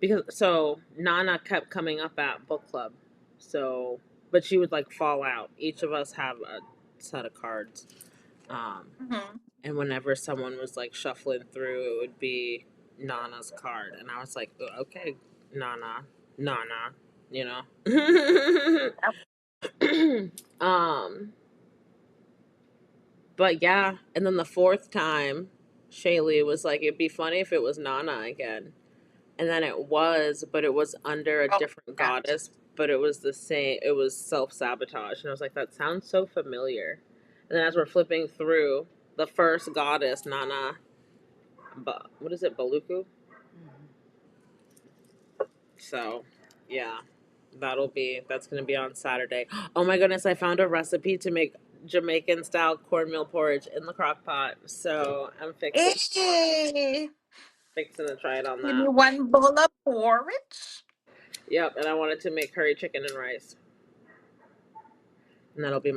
S1: because so Nana kept coming up at book club, so but she would like fall out. Each of us have a set of cards,
S3: Mhm.
S1: and whenever someone was like shuffling through, it would be Nana's card, and I was like, "Oh, okay, Nana, Nana, you know." um, but yeah, and then the fourth time, Shaylee was like, "It'd be funny if it was Nana again." And then it was, but it was under a
S3: Oh,
S1: different
S3: gosh.
S1: goddess, but it was the same. It was self sabotage, and I was like, that sounds so familiar. And then as we're flipping through, the first goddess, Nana, what is it, Baluku? So, yeah, that's gonna be on Saturday. Oh my goodness, I found a recipe to make Jamaican style cornmeal porridge in the crock pot. So I'm
S3: Hey,
S1: fixing to try it on
S3: give me
S1: that.
S3: one bowl of porridge.
S1: Yep, and I wanted to make curry chicken and rice. And that'll be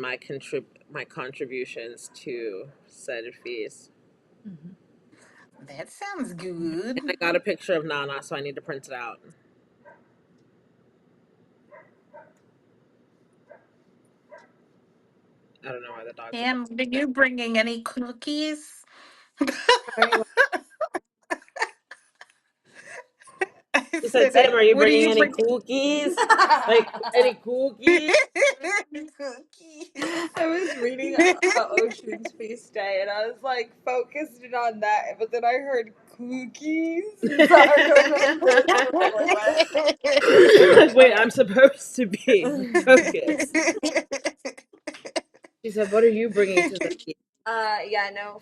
S1: my contributions to said feast.
S3: That sounds
S1: And
S3: good.
S1: I got a picture of Nana, so I need to print it out. I don't know why the dogs are
S3: Am, are you bringing any cookies?
S2: Sorry,
S3: I
S1: She said,
S3: said,
S1: Tim, are you
S3: what are
S1: bringing
S3: you
S1: any
S3: bringing?
S1: cookies? Like, any cookies?
S3: Cookies.
S2: I was reading about Ocean's Feast Day and I was like focused in on that, but then I heard cookies and saw her going to the fridge. I was like, wait, what?
S1: Like, wait,
S2: Okay.
S1: I'm supposed to be focused. She said, what are you bringing to the feast?
S2: Yeah, no,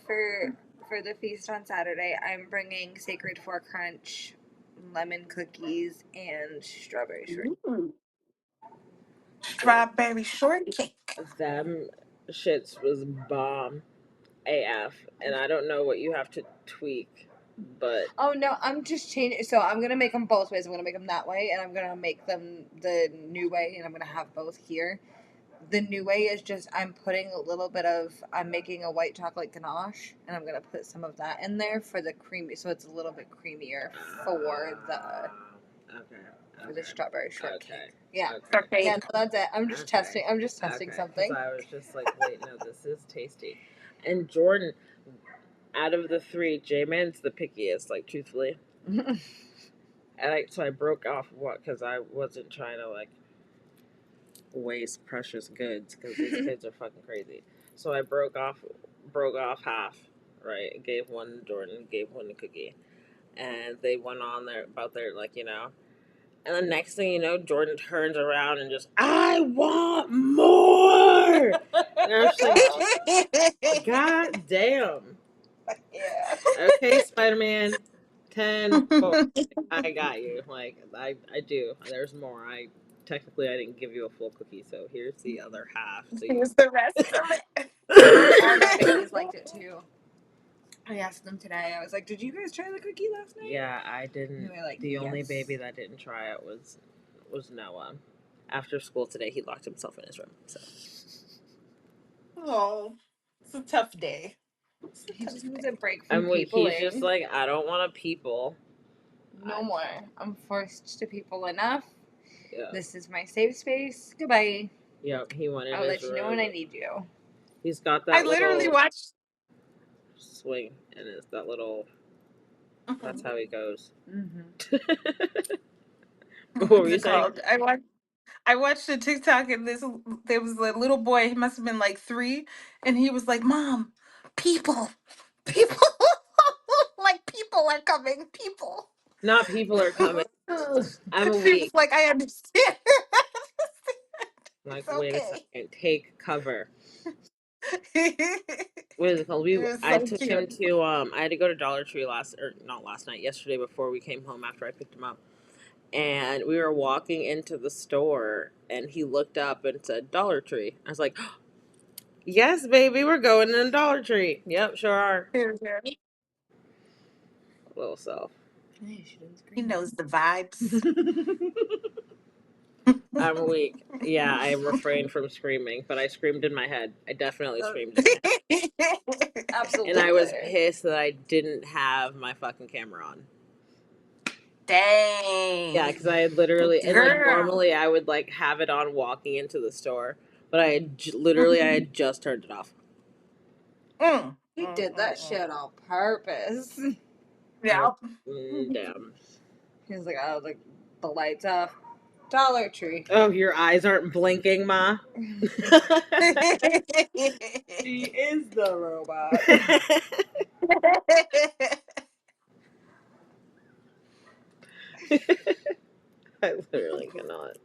S2: for the feast on Saturday, I'm bringing Sacred Four Crunch, lemon cookies, and strawberry shortcake.
S3: Ooh, strawberry shortcake.
S1: Them shits was bomb AF. And I don't know what you have to tweak, but
S2: Oh no, I'm just changing. So I'm gonna make them both ways. I'm gonna make them that way, and I'm gonna make them the new way, and I'm gonna have both here. The new way is just I'm putting a little bit of I'm making a white chocolate ganache, and I'm gonna put some of that in there for the creamy, so it's a little bit creamier
S1: okay,
S2: for the strawberry shortcake.
S1: okay,
S2: Yeah,
S1: okay,
S2: yeah.
S3: Shortcake.
S2: No, that's it. I'm just
S1: okay,
S2: testing. I'm just testing
S1: okay. Because
S2: something.
S1: I was just like, wait, no, this is tasty. And Jordan, out of the three, J-Man's the pickiest, like truthfully. And so I broke off what because I wasn't trying to like waste precious goods because these kids are fucking crazy. So I broke off half. Right, gave one to Jordan, gave one to Cookie, and they went on their about their like And the next thing you know, Jordan turns around and just, I want more. And I was just like, God damn.
S2: Yeah.
S1: Okay, Spider Man, 10, 4. I got you. Like, I do. There's more. I didn't give you a full cookie, so here's the other half. So you.
S3: Here's the rest of
S2: All my
S3: it.
S2: babies liked it too. I asked them today. I was like, "Did you guys try the cookie last night?"
S1: Yeah, I
S2: And
S1: didn't.
S2: they were like,
S1: The only
S2: "Yes."
S1: baby that didn't try it was Noah. After school today, he locked himself in his room. So
S3: Oh, it's a tough day. It's a
S2: He
S3: tough
S2: just needs a
S3: day.
S2: break from
S1: he's just
S2: peopling.
S1: like, I don't want to people.
S2: No more. I'm forced to people enough.
S1: Yeah.
S2: This is my safe space. Goodbye.
S1: Yep, he went in
S2: I'll
S1: his
S2: let you know when
S1: room.
S2: I need you.
S1: He's got
S3: I
S1: that
S3: literally
S1: little
S3: watched.
S1: swing, and it's that little. That's
S3: Mhm.
S1: how he goes.
S2: Mm-hmm.
S1: What were
S3: What's
S1: you
S3: it
S1: saying?
S3: called? I watched a TikTok and there was a little boy. He must have been like 3, and he was like, "Mom, people, like people are coming, people."
S1: Not people are coming. I'm
S3: And she was
S1: weak.
S3: like, "I understand."
S1: Like,
S3: It's
S1: wait a
S3: okay.
S1: second. Take cover.
S3: It
S1: What is it called?
S3: was
S1: I
S3: so
S1: took him
S3: cute.
S1: to I had to go to Dollar Tree or not last night, yesterday before we came home after I picked him up. And we were walking into the store and he looked up and said Dollar Tree. I was like, yes, baby, we're going in a Dollar Tree. Yep, sure are. Little self.
S2: Hey, she didn't
S3: He
S2: scream.
S3: knows the vibes.
S1: I'm weak. Yeah, I refrained from screaming, but I screamed in my head. I definitely screamed in my head.
S2: Absolutely.
S1: And I was pissed that I didn't have my fucking camera on.
S3: Dang.
S1: Yeah, because I had literally, and like
S3: Girl.
S1: normally I would like have it on walking into the store, but I had literally I had just turned it off.
S2: He did that shit on purpose.
S3: Yeah.
S1: Damn.
S2: He was like, oh, the lights off. Dollar Tree.
S1: Oh, your eyes aren't blinking, Ma?
S2: She is the robot.
S1: I literally cannot.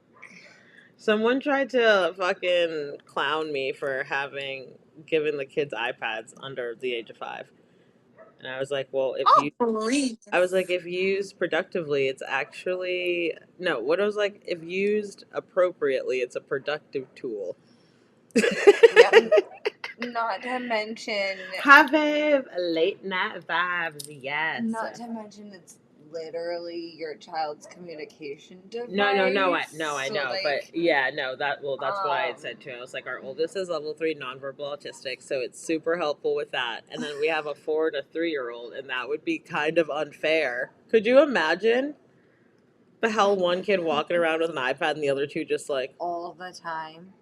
S1: Someone tried to fucking clown me for having given the kids iPads under the age of 5. And I was like, well,
S3: Oh, please.
S1: if used productively, it's actually no. What I was like, if used appropriately, it's a productive tool.
S3: Yep.
S2: Not to mention.
S1: Have late night vibes, yes.
S2: Not to mention it's literally your child's communication device.
S1: No, I know,
S2: like,
S1: but yeah, no, that's what I had said too. I was like, our oldest is level 3 nonverbal autistic, so it's super helpful with that. And then we have a 4 and a 3-year-old, and that would be kind of unfair. Could you imagine the hell one kid walking around with an iPad and the other two just like
S2: all the time?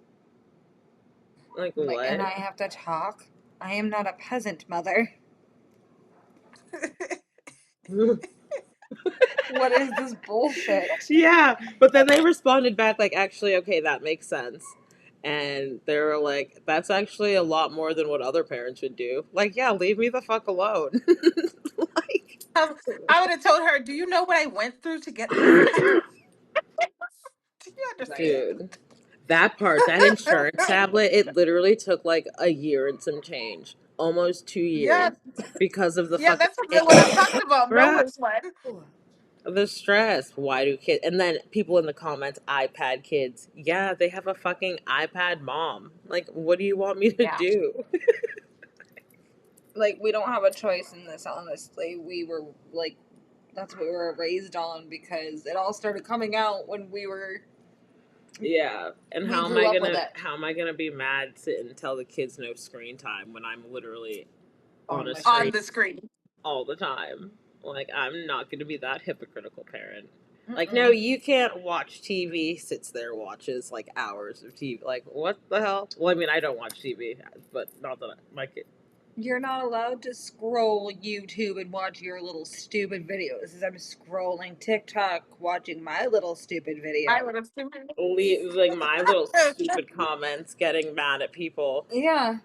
S1: Like what?
S2: And I have to talk. I am not a peasant, mother. What is this bullshit?
S1: Yeah, but then they responded back like, actually, okay, that makes sense. And they were like, that's actually a lot more than what other parents would do. Like, yeah, leave me the fuck alone. Like,
S3: I would have told her, do you know what I went through to get this? Do you understand?
S1: dude, that part, that insurance tablet, it literally took like a year and some change. Almost 2 years.
S3: Yeah.
S1: Because of the
S3: Yeah,
S1: fucking...
S3: that's what I'm talking about.
S1: Bruh.
S3: Miller's one.
S1: The stress. Why do kids... And then people in the comments, iPad kids. Yeah, they have a fucking iPad mom. Like, what do you want me to do?
S2: Like, we don't have a choice in this, honestly. We were, like, that's what we were raised on because it all started coming out when we were...
S1: Yeah. And how am I gonna be mad sit and tell the kids no screen time when I'm literally on
S3: the screen
S1: all the time? Like, I'm not gonna be that hypocritical parent. Like, no, you can't watch TV. Sits there, watches like hours of TV. Like, what the hell? Well, I mean, I don't watch TV, but not that my kid.
S2: You're not allowed to scroll YouTube and watch your little stupid videos. As I'm scrolling TikTok, watching my little stupid video.
S3: My little stupid.
S1: Like my little stupid comments, getting mad at people.
S2: Yeah.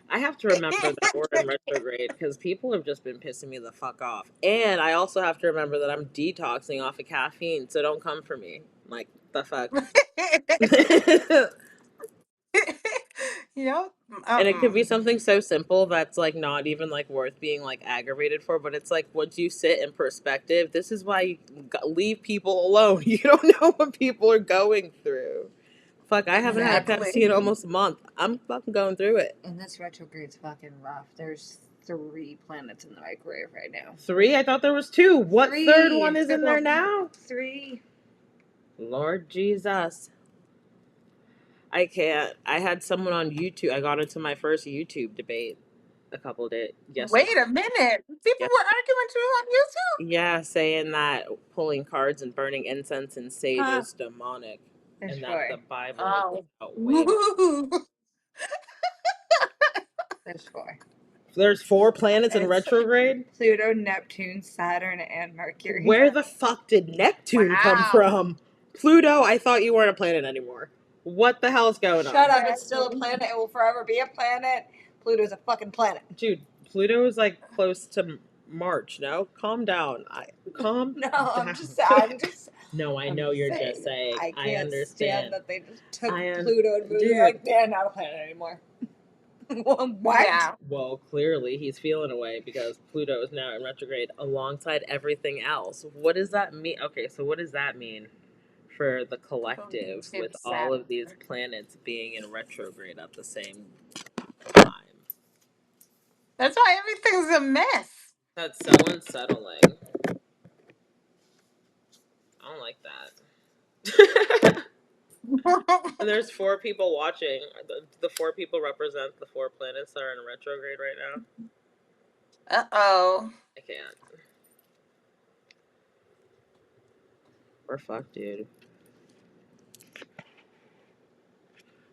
S1: I have to remember that we're in retrograde because people have just been pissing me the fuck off. And I also have to remember that I'm detoxing off of caffeine, so don't come for me. Like, the fuck.
S3: Yep.
S1: And it could be something so simple that's like not even like worth being like aggravated for, but it's like once you sit in perspective, this is why you leave people alone. You don't know what people are going through. Fuck, I haven't had Pepsi in almost a month. I'm fucking going through it.
S2: And this retrograde's fucking rough. There's 3 planets in the microwave right now.
S1: 3? I thought there was 2. What 3rd one is in there now?
S2: 3.
S1: Lord Jesus. I can't. I had someone on YouTube. I got into my first YouTube debate a couple of days yesterday.
S3: Wait a minute. People were arguing too on YouTube?
S1: Yeah, saying that pulling cards and burning incense and sage is demonic.
S2: There's
S1: and
S2: 4.
S1: that the Bible is about way.
S2: There's 4.
S1: There's 4 planets in retrograde?
S2: Pluto, Neptune, Saturn, and Mercury.
S1: Where the fuck did Neptune come from? Pluto, I thought you weren't a planet anymore. What the hell is going on?
S2: Shut up, it's still a planet. It will forever be a planet. Pluto's a fucking planet.
S1: Dude, Pluto is like close to March, no? Calm down. Calm down.
S2: I'm just
S1: No, I know you're
S2: saying,
S1: just saying.
S2: I
S1: I
S2: can't
S1: understand
S2: stand that they just took Pluto and moved it like, they're not a planet anymore. What?
S3: Yeah.
S1: Well, clearly he's feeling away because Pluto is now in retrograde alongside everything else. What does that mean? Okay, so what does that mean for the collective with all of these planets being in retrograde at the same time?
S3: That's why everything's a mess.
S1: That's so unsettling. I don't like that. And there's 4 people watching. The 4 people represent the 4 planets that are in retrograde right now.
S3: Uh-oh.
S1: I can't. We're fucked, dude.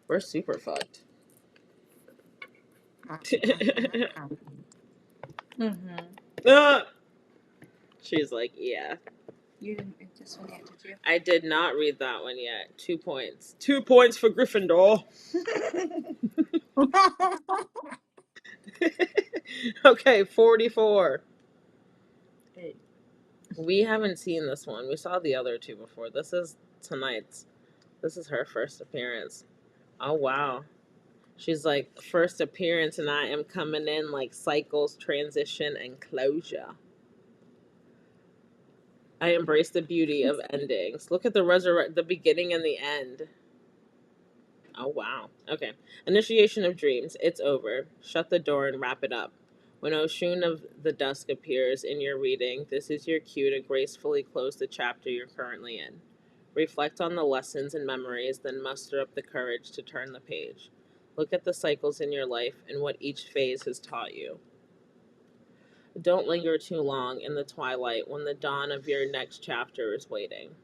S1: We're super fucked. Ah! She's like, yeah.
S2: You didn't read this one yet, did you?
S1: I did not read that one yet. 2 points. 2 points for Gryffindor. Okay, 44.
S2: Hey.
S1: We haven't seen this one. We saw the other 2 before. This is tonight's. This is her first appearance. Oh, wow. She's like, first appearance, and I am coming in like cycles, transition, and closure. I embrace the beauty of endings. Look at the beginning and the end. Oh, wow. Okay. Initiation of dreams. It's over. Shut the door and wrap it up. When Oshun of the Dusk appears in your reading, this is your cue to gracefully close the chapter you're currently in. Reflect on the lessons and memories, then muster up the courage to turn the page. Look at the cycles in your life and what each phase has taught you. Don't linger too long in the twilight when the dawn of your next chapter is waiting.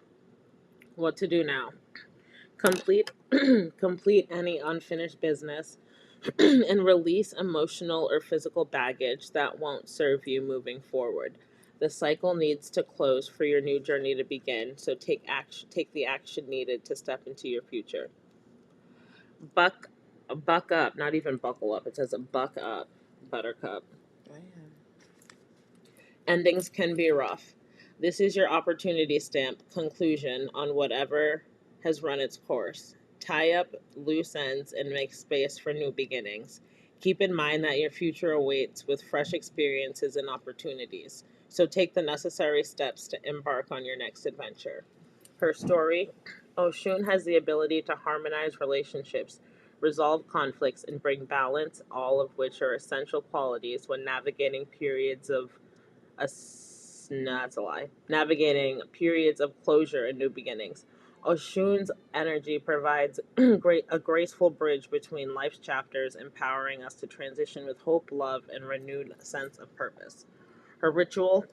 S1: What to do now? Complete complete any unfinished business and release emotional or physical baggage that won't serve you moving forward. The cycle needs to close for your new journey to begin, so take the action needed to step into your future. Buck buck up, not even buckle up. It says buck up, buttercup. Endings can be rough. This is your opportunity stamp conclusion on whatever has run its course. Tie up loose ends and make space for new beginnings. Keep in mind that your future awaits with fresh experiences and opportunities. So take the necessary steps to embark on your next adventure. Her story: Oshun has the ability to harmonize relationships, resolve conflicts, and bring balance, all of which are essential qualities when navigating periods of no, that's a lie. Navigating periods of closure and new beginnings. Oshun's energy provides a graceful bridge between life's chapters, empowering us to transition with hope, love, and renewed sense of purpose. Her ritual: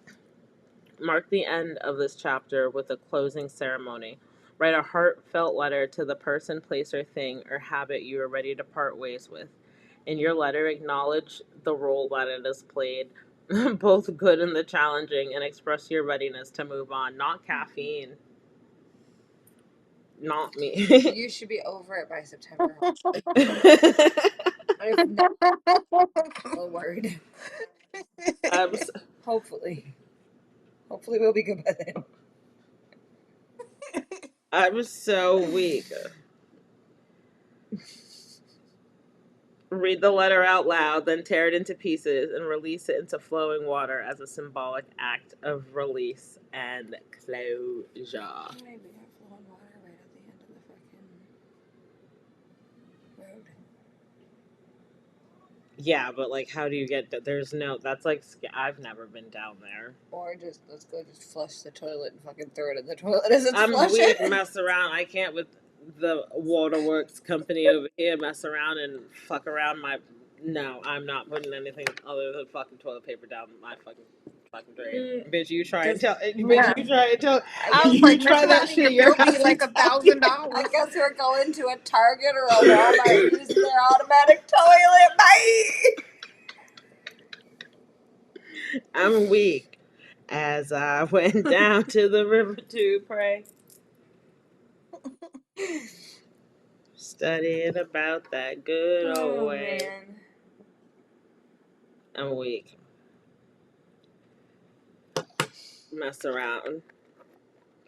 S1: mark the end of this chapter with a closing ceremony. Write a heartfelt letter to the person, place, or thing or habit you are ready to part ways with. In your letter, acknowledge the role that it has played, both good and the challenging, and express your readiness to move on. Not caffeine. Not me.
S2: You should be over it by September. If not, a word.
S1: I'm,
S2: Hopefully. Hopefully we'll be good by then.
S1: I'm so weak. Read the letter out loud, then tear it into pieces and release it into flowing water as a symbolic act of release and closure.
S2: Maybe have flowing water right at the end of the fucking road.
S1: Yeah, but like, how do you get? There's no. That's like I've never been down there.
S2: Or just let's go just flush the toilet and fucking throw it in the toilet as it's
S1: I'm
S2: flushing.
S1: weak. Mess around. I can't with the waterworks company over here. Mess around and fuck around my. No, I'm not putting anything other than fucking toilet paper down my fucking drain. Bitch, you try and tell. Bitch, you try and tell.
S3: I was
S1: You
S3: like,
S1: try that
S3: messing
S1: shit.
S3: around,
S1: Your
S3: your bill be
S1: ass
S3: like
S1: is
S3: $1,000.
S2: I guess we're going to a Target or a Walmart using their automatic toilet. Bye.
S1: I'm weak. As I went down to the river to pray, studying about that good old way.
S2: Man.
S1: I'm weak. Mess around.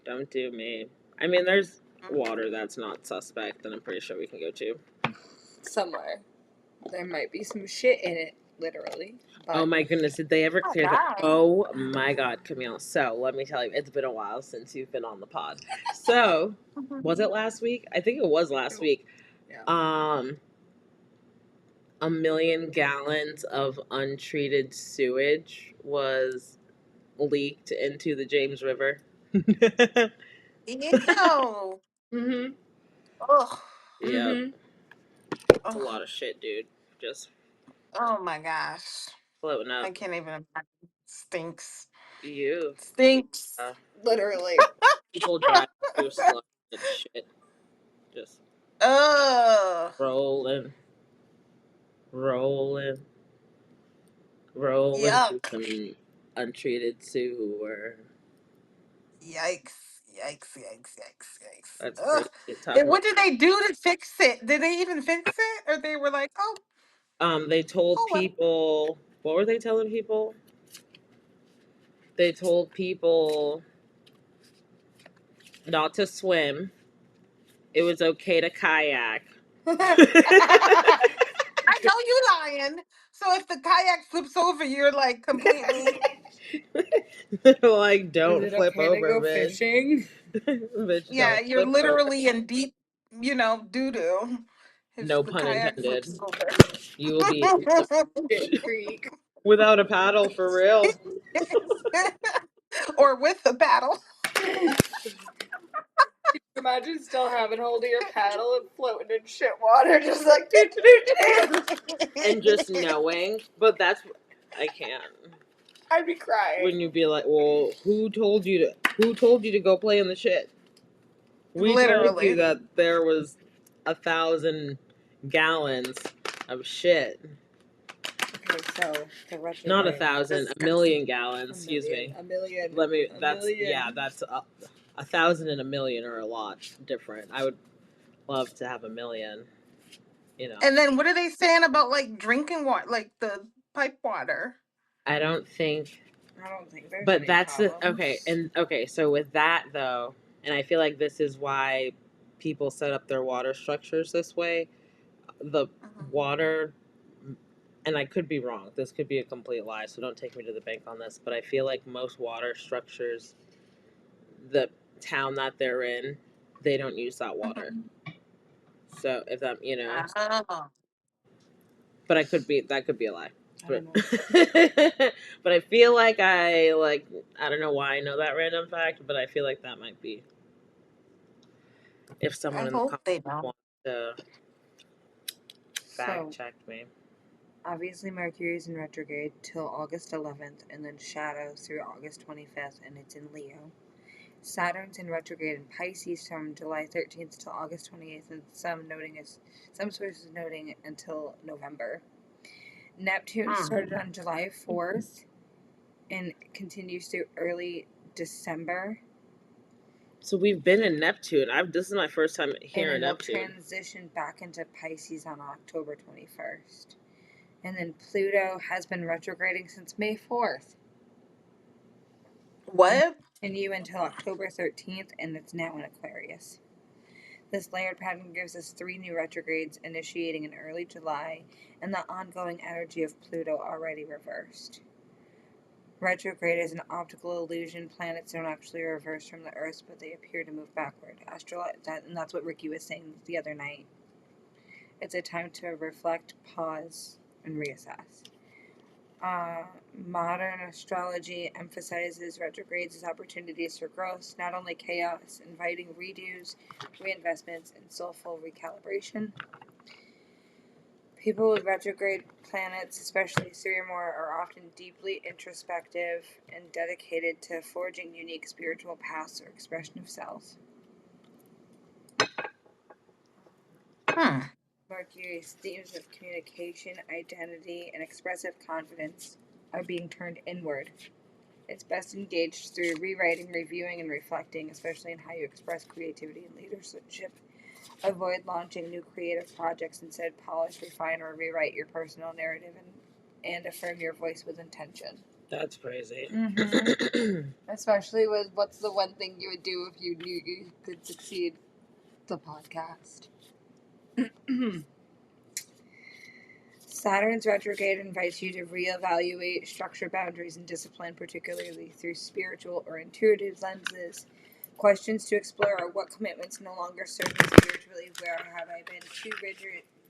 S1: Don't do me. I mean, there's water that's not suspect that I'm pretty sure we can go to.
S2: Somewhere. There might be some shit in it, literally. But
S1: Oh my goodness, did they ever clear that? Oh my god, Camille. So, let me tell you, it's been a while since you've been on the pod. So, was it last week? I think it was last week.
S2: Yeah.
S1: 1 million gallons of untreated sewage was leaked into the James River.
S3: Ew.
S1: Mm-hmm.
S3: Ugh.
S1: Yep.
S2: Mhm.
S1: It's a lot of shit, dude. Just
S3: Oh my gosh.
S1: floating
S3: I
S1: up.
S3: can't even imagine. Stinks.
S1: You.
S3: Stinks.
S2: Literally.
S1: People drive through slush and shit. Just
S3: Ugh.
S1: rolling, rolling, rolling through
S3: Yuck.
S1: some untreated sewer.
S3: Yikes. Yikes. Yikes. Yikes. Yikes.
S1: That's
S3: Ugh.
S1: crazy. Talking
S3: And
S1: about
S3: what did they do to fix it? Did they even fix it? Or they were like, oh,
S1: they told
S3: oh well.
S1: people, what were they telling people? They told people not to swim. It was okay to kayak.
S3: I know you lying. So if the kayak flips over, you're like completely.
S1: Like,
S2: Is
S1: don't
S2: it
S1: flip
S2: okay to
S1: over,
S2: go
S1: bitch.
S2: fishing?
S1: Bitch,
S3: Yeah,
S1: don't
S3: you're
S1: flip over.
S3: literally in deep, doo doo. If
S1: No
S3: the
S1: pun
S3: kayak
S1: intended.
S3: flips over.
S1: You will be in
S2: Shit Creek.
S1: without a paddle for real.
S3: Or with the paddle.
S2: Imagine still having hold of your paddle and floating in shit water, just like do do do.
S1: And just knowing, but that's I can't.
S2: I'd be crying.
S1: When you be like, well, who told you to go play in the shit? We told you
S3: Literally.
S1: that there was 1,000 gallons of shit.
S2: Okay, so the retrograde.
S1: Not 1,000, a million gallons. Excuse me.
S2: A million.
S1: Let me.
S2: A
S1: That's
S2: million.
S1: yeah. That's 1,000 and a million are a lot different. I would love to have a million. You know.
S3: And then what are they saying about like drinking water, like the pipe water?
S2: I don't think there's
S1: But
S2: any
S1: that's
S2: problems.
S1: okay. So with that though, and I feel like this is why people set up their water structures this way. The water, and I could be wrong. This could be a complete lie. So don't take me to the bank on this. But I feel like most water structures, the town that they're in, they don't use that water. So if that
S3: Oh.
S1: but that could be a lie.
S2: I
S1: But
S2: don't know.
S1: but I feel like I don't know why I know that random fact, but I feel like that might be if someone
S3: I
S1: in the
S3: hope they
S1: comments
S3: don't.
S1: wants to fact
S2: So
S1: check me.
S2: obviously Mercury's in retrograde till August 11th, and then shadows through August 25th, and it's in Leo. Saturn's in retrograde in Pisces from July 13th till August 28th, and some sources noting until November. Neptune started on July 4th and continues through early December.
S1: So we've been in Neptune. This is my first time hearing
S2: And it will
S1: Neptune.
S2: transition back into Pisces on October 21st. And then Pluto has been retrograding since May 4th.
S3: What?
S2: Continue until October 13th, and it's now in Aquarius. This layered pattern gives us 3 new retrogrades initiating in early July, and the ongoing energy of Pluto already reversed. Retrograde is an optical illusion. Planets don't actually reverse from the Earth, but they appear to move backward. And that's what Ricky was saying the other night. It's a time to reflect, pause, and reassess. Modern astrology emphasizes retrogrades as opportunities for growth, not only chaos, inviting redos, reinvestments, and soulful recalibration. People with retrograde planets, especially 3 or more, are often deeply introspective and dedicated to forging unique spiritual paths or expression of self. Mercury's themes of communication, identity, and expressive confidence are being turned inward. It's best engaged through rewriting, reviewing, and reflecting, especially in how you express creativity and leadership. Avoid launching new creative projects. Instead, polish, refine, or rewrite your personal narrative and affirm your voice with intention.
S1: That's crazy.
S2: Mm-hmm. Especially with what's the one thing you would do if you knew you could succeed? The podcast. Saturn's retrograde invites you to reevaluate structure, boundaries, and discipline, particularly through spiritual or intuitive lenses. Questions to explore are: what commitments no longer serve me spiritually? Where have I been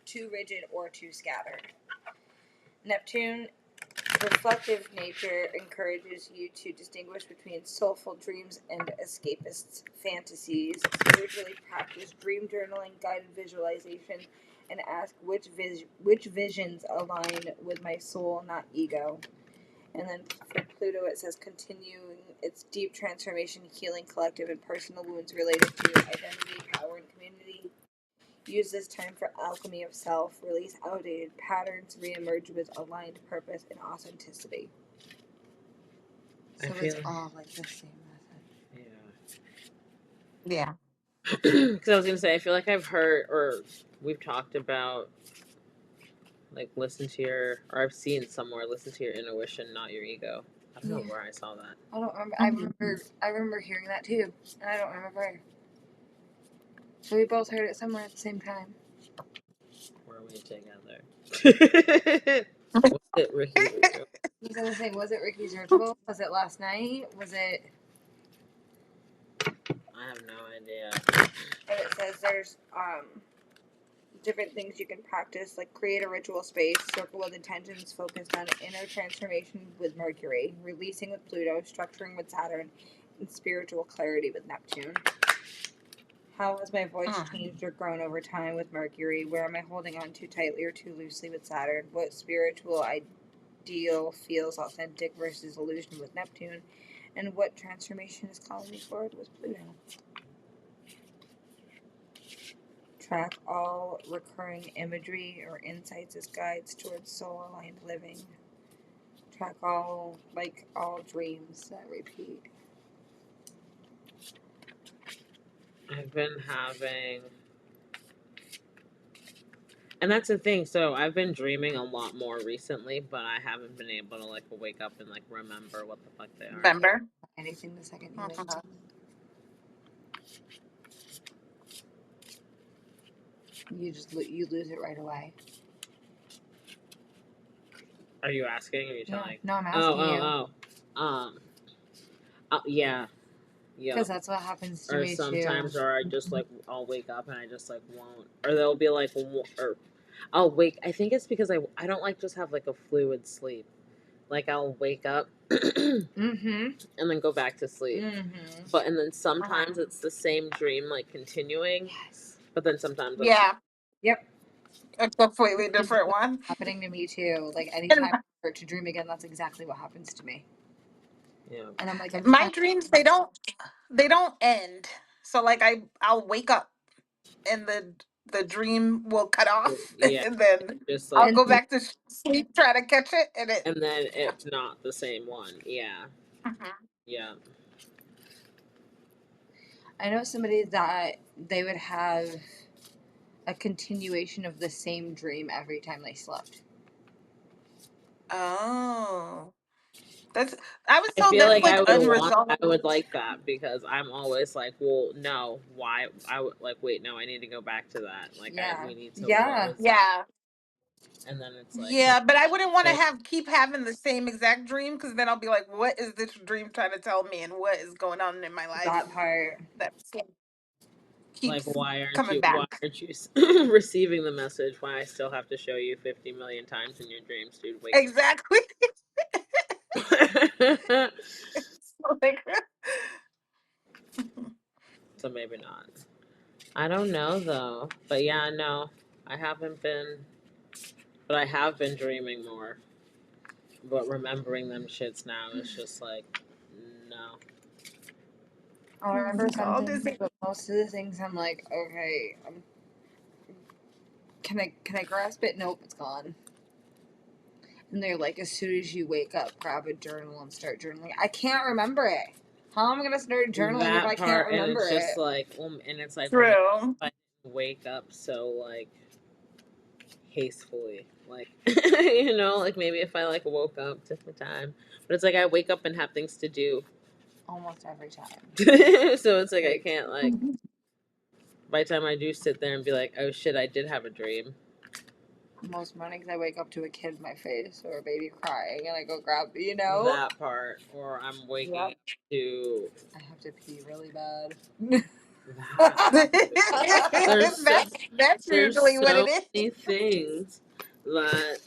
S2: too rigid, or too scattered? Neptune, reflective nature, encourages you to distinguish between soulful dreams and escapist fantasies. Spiritually practice dream dream journaling, guided visualization, and ask which visions align with my soul, not ego. And then for Pluto, it says continuing its deep transformation, healing collective and personal wounds related to identity, power, and community. Use this time for alchemy of self, release outdated patterns, reemerge with aligned purpose and authenticity. So it's all like the same method.
S1: Yeah.
S3: Yeah.
S1: Because I was gonna say, I feel like I've heard or we've talked about like listen to your, or I've seen somewhere, listen to your intuition, not your ego. I don't know where I saw that.
S2: I don't remember.
S3: Mhm.
S2: I remember hearing that too, and I don't remember where. So we both heard it somewhere at the same time.
S1: Were we together? Was it Ricky's ritual?
S2: I was gonna say, was it Ricky's ritual? Was it last night? Was it?
S1: I have no idea.
S2: And it says there's different things you can practice, like create a ritual space, circle with intentions focused on inner transformation with Mercury, releasing with Pluto, structuring with Saturn, and spiritual clarity with Neptune. How has my voice changed or grown over time with Mercury? Where am I holding on too tightly or too loosely with Saturn? What spiritual ideal feels authentic versus illusion with Neptune? And what transformation is calling me forward with Pluto? Track all recurring imagery or insights as guides towards soul aligned living. Track all dreams that repeat.
S1: I've been having, and that's the thing. So I've been dreaming a lot more recently, but I haven't been able to like wake up and like remember what the fuck they are.
S3: Remember?
S2: Anything the second you wake
S3: Mhm.
S2: up. You lose it right away.
S1: Are you asking? Or are you telling?
S2: No, I'm asking you.
S1: Yeah.
S2: Because that's what happens to
S1: Or
S2: me
S1: sometimes,
S2: too.
S1: or I just like I'll wake up and I just like won't, or they'll be like, or I'll wake. I think it's because I don't like just have like a fluid sleep. Like I'll wake up
S2: Mm-hmm.
S1: and then go back to sleep.
S2: Mm-hmm.
S1: But and then sometimes it's the same dream like continuing.
S2: Yes.
S1: But then sometimes it's,
S3: Yeah.
S2: Yep.
S3: A completely different one.
S2: Happening to me too. Like anytime I start to dream again, that's exactly what happens to me.
S1: yeah.
S2: And I'm like,
S3: My dreams, they don't end. So like I'll wake up and the dream will cut off
S1: Yeah.
S3: and then
S1: Just
S3: I'll
S1: like,
S3: go back to sleep, try to catch it, and it.
S1: and then it's not the same one. Yeah.
S3: Mhm.
S1: Yeah.
S2: I know somebody that they would have a continuation of the same dream every time they slept.
S3: Oh, that's. I was
S1: I
S3: told
S1: feel
S3: that's
S1: like
S3: like
S1: I would
S3: unresolved.
S1: like that because I'm always like, well, no, why? I would like, wait, no, I need to go back to that. Like,
S2: Yeah.
S1: we need to
S2: Yeah.
S1: close that.
S3: Yeah,
S1: And then it's like,
S3: yeah, but I wouldn't want to
S1: okay,
S3: keep having the same exact dream because then I'll be like, what is this dream trying to tell me, and what is going on in my life
S2: That part.
S3: that
S1: like,
S3: keeps
S1: why
S3: coming
S1: why
S3: back?
S1: aren't you receiving the message? Why I still have to show you 50 million times in your dreams, dude? Wake
S3: Exactly.
S1: up.
S3: So, like,
S1: So maybe not. I don't know though. But yeah, no, I haven't been. But I have been dreaming more. But remembering them shits now is just like, no.
S2: I'll remember
S3: it's all
S2: some
S3: this.
S2: things, but most of the things I'm like, okay, can I grasp it? Nope, it's gone. And they're like, as soon as you wake up, grab a journal and start journaling. I can't remember it. How am I gonna start journaling if I
S1: That
S2: can't
S1: part, and
S2: remember
S1: it's just
S2: it?
S1: like, and it's like, well,
S3: True.
S1: I didn't wake up so like hastily, like you know, like maybe if I like woke up different time, but it's like I wake up and have things to do,
S2: Almost every time.
S1: so it's like I can't like. By the time I do sit there and be like, oh shit, I did have a dream.
S2: Most mornings I wake up to a kid in my face or a baby crying, and I go grab,
S1: That part, or I'm waking
S3: Yep.
S1: up to
S2: I have to pee really bad.
S1: that. There's so,
S3: that's
S1: there's
S3: usually what it
S1: so
S3: is.
S1: many things that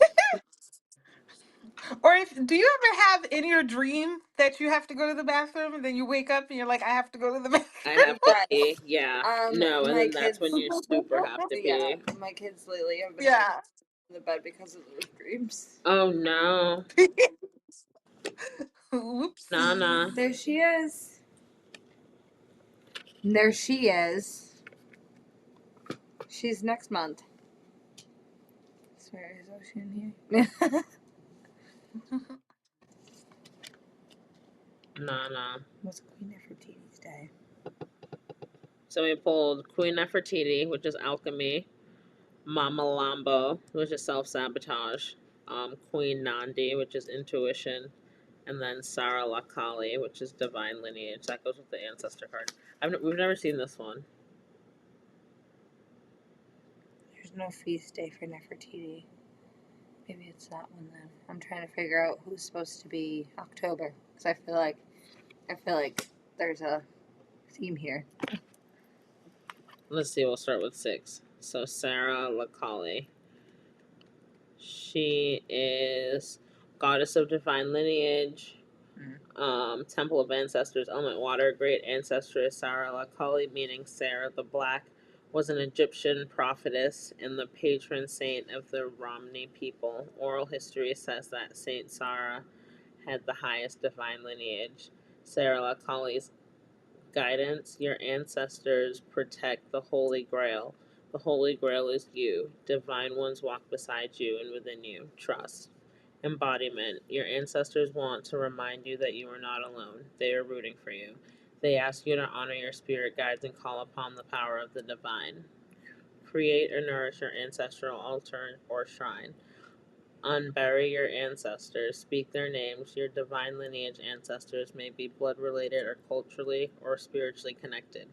S3: Or if do you ever have in your dream that you have to go to the bathroom and then you wake up and you're like, I have to go to the bathroom?
S1: I have to
S2: Yes.
S1: pee. Yeah. No, and
S2: My
S1: then that's
S2: kids.
S1: when you super have to
S2: Yeah,
S1: pee.
S2: my kids lately have been
S3: Yeah.
S2: in the bed because of those dreams.
S1: Oh no.
S3: Oopsie.
S1: Nana.
S2: There she is. There she is. She's next month. Sorry, is Ocean here?
S1: Nana.
S2: What's Queen Nefertiti's day?
S1: So we pulled Queen Nefertiti, which is alchemy. Mama Lambo, which is self sabotage. Queen Nandi, which is intuition. And then Sarah Lakali, which is divine lineage. That goes with the ancestor card. We've never seen this one.
S2: There's no feast day for Nefertiti. Maybe it's that one then. I'm trying to figure out who's supposed to be October because I feel like there's a theme here.
S1: Let's see, we'll start with 6. So Sarah Lakali. She is goddess of divine lineage, temple of ancestors, element water, great ancestress Sarah Lakali, meaning Sarah the Black, was an Egyptian prophetess and the patron saint of the Romney people. Oral history says that Saint Sarah had the highest divine lineage. Sarah Lakali's guidance, your ancestors protect the Holy Grail. The Holy Grail is you. Divine ones walk beside you and within you. Trust. Embodiment. Your ancestors want to remind you that you are not alone. They are rooting for you. They ask you to honor your spirit guides and call upon the power of the divine. Create or nourish your ancestral altar or shrine. Unbury your ancestors, speak their names. Your divine lineage ancestors may be blood related or culturally or spiritually connected.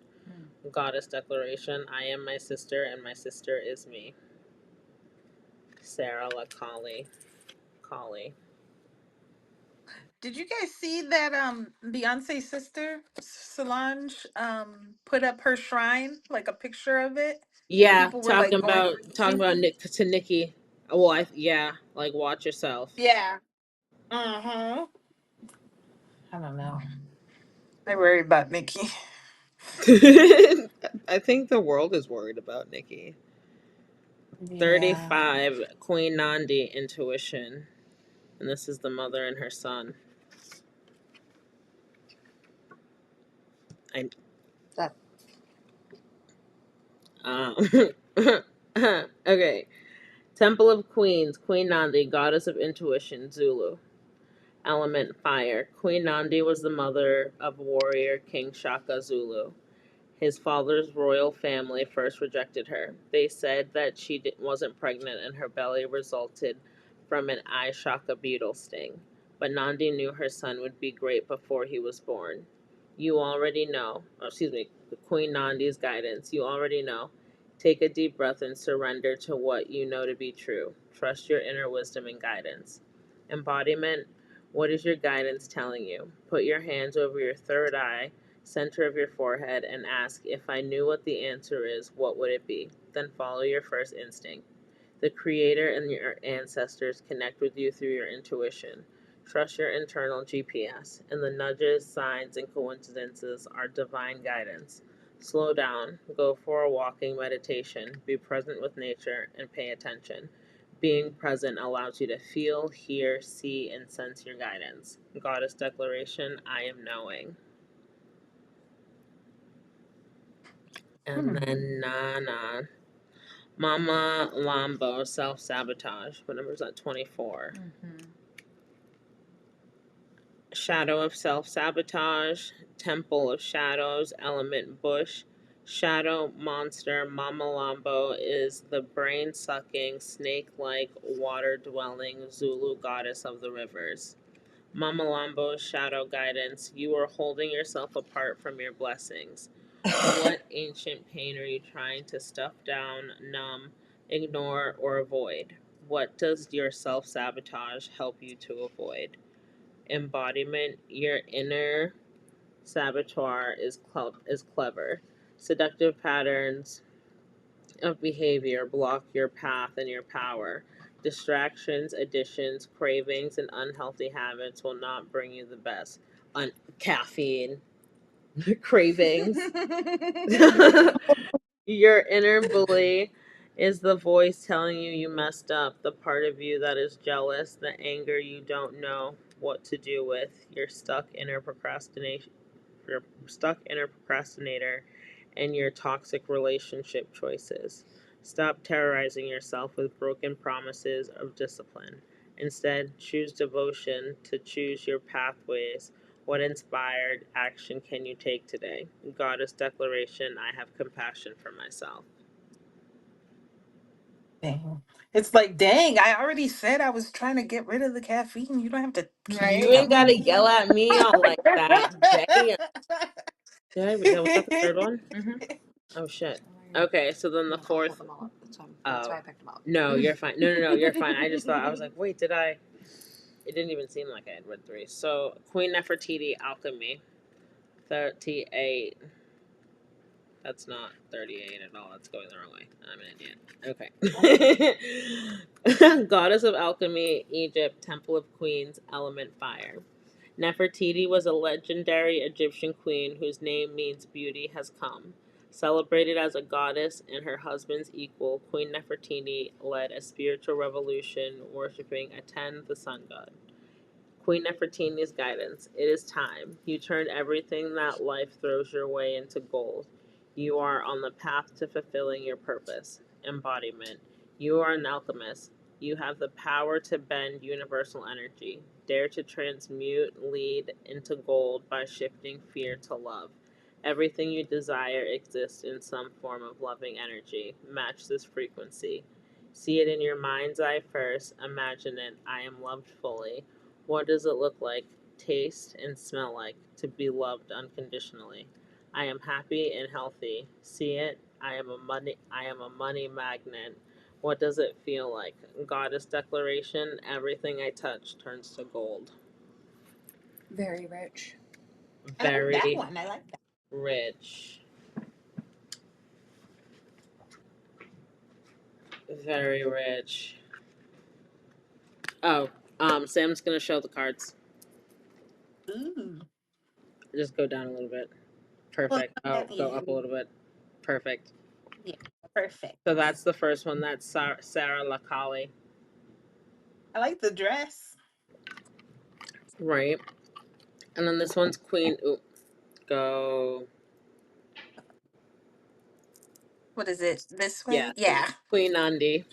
S1: Goddess declaration, I am my sister and my sister is me. Sarah Lakali. Kali.
S3: Did you guys see that Beyonce's sister Solange put up her shrine, like a picture of it, and
S1: Yeah,
S3: people were like going
S1: talking
S3: crazy?
S1: about Nick to Nikki. Well, yeah, like watch yourself.
S3: Yeah. Uh-huh. I don't know. I worry about Nikki.
S1: I think the world is worried about Nikki.
S3: Yeah.
S1: 35, Queen Nandi, intuition. And this is the mother and her son. I
S2: That
S1: um okay. Temple of Queens, Queen Nandi, goddess of intuition, Zulu. Element fire. Queen Nandi was the mother of warrior King Shaka Zulu. His father's royal family first rejected her. They said that she wasn't pregnant and her belly resulted from an eye shaka beetle sting. But Nandi knew her son would be great before he was born. You already know, Queen Nandi's guidance. You already know. Take a deep breath and surrender to what you know to be true. Trust your inner wisdom and guidance. Embodiment. What is your guidance telling you? Put your hands over your third eye, center of your forehead, and ask, if I knew what the answer is, what would it be? Then follow your first instinct. The Creator and your ancestors connect with you through your intuition. Trust your internal GPS, and the nudges, signs, and coincidences are divine guidance. Slow down, go for a walking meditation, be present with nature, and pay attention. Being present allows you to feel, hear, see, and sense your guidance. Goddess declaration, I am knowing. And then Nana. Mama Lambo, self sabotage. What number is that? 24. Shadow of self sabotage. Temple of shadows. Element bush. Shadow monster. Mama Lambo is the brain sucking, snake like, water dwelling Zulu goddess of the rivers. Mama Lambo's shadow guidance. You are holding yourself apart from your blessings. What ancient pain are you trying to stuff down, numb, ignore, or avoid? What does your self sabotage help you to avoid? Embodiment. Your inner saboteur is clever. Seductive patterns of behavior block your path and your power. Distractions, additions, cravings, and unhealthy habits will not bring you the best. Caffeine, cravings. Your inner bully is the voice telling you you messed up, the part of you that is jealous, the anger you don't know what to do with, your stuck inner procrastination, your stuck inner procrastinator, and your toxic relationship choices. Stop terrorizing yourself with broken promises of discipline. Instead, choose devotion to choose your pathways. What inspired action can you take today? Goddess declaration, I have compassion for myself.
S3: Dang. It's like, dang, I already said I was trying to get rid of the caffeine. You don't have to keep
S2: Right?
S1: You ain't
S3: telling
S1: gotta
S3: me.
S1: yell at me all like that. Damn. Was that the third one?
S2: Mm-hmm.
S1: Oh shit. Okay, so then the fourth.
S2: Them all up.
S1: That's why
S2: I picked them up.
S1: No, you're fine. No, you're fine. I just thought I was like, wait, did I? It didn't even seem like I had read three. So Queen Nefertiti, Alchemy, 38. That's not 38 at all. That's going the wrong way. I'm an idiot. Okay. Goddess of Alchemy, Egypt, Temple of Queens, Element Fire. Nefertiti was a legendary Egyptian queen whose name means beauty has come. Celebrated as a goddess and her husband's equal, Queen Nefertiti led a spiritual revolution worshipping Aten, the sun god. Queen Nefertiti's guidance. It is time. You turn everything that life throws your way into gold. You are on the path to fulfilling your purpose. Embodiment. You are an alchemist. You have the power to bend universal energy. Dare to transmute lead into gold by shifting fear to love. Everything you desire exists in some form of loving energy. Match this frequency. See it in your mind's eye first. Imagine it. I am loved fully. What does it look like, taste, and smell like to be loved unconditionally? I am happy and healthy. See it? I am a money magnet. What does it feel like? Goddess declaration, everything I touch turns to gold.
S2: Very rich.
S3: I like that
S1: Very
S3: one. I like that.
S1: rich. Very rich. Oh, Sam's gonna show the cards.
S3: Ooh.
S1: Just go down a little bit.
S3: Well,
S1: Perfect.
S3: I'm
S1: Oh, go
S3: happy.
S1: up a little bit. Perfect.
S3: Yeah, perfect.
S1: So that's the first one. That's Sarah Lacali.
S3: I like the dress.
S1: Right. And then this one's Queen. Ooh, go.
S3: What is it? This
S1: Yeah.
S3: way? Yeah.
S1: Queen Nandi.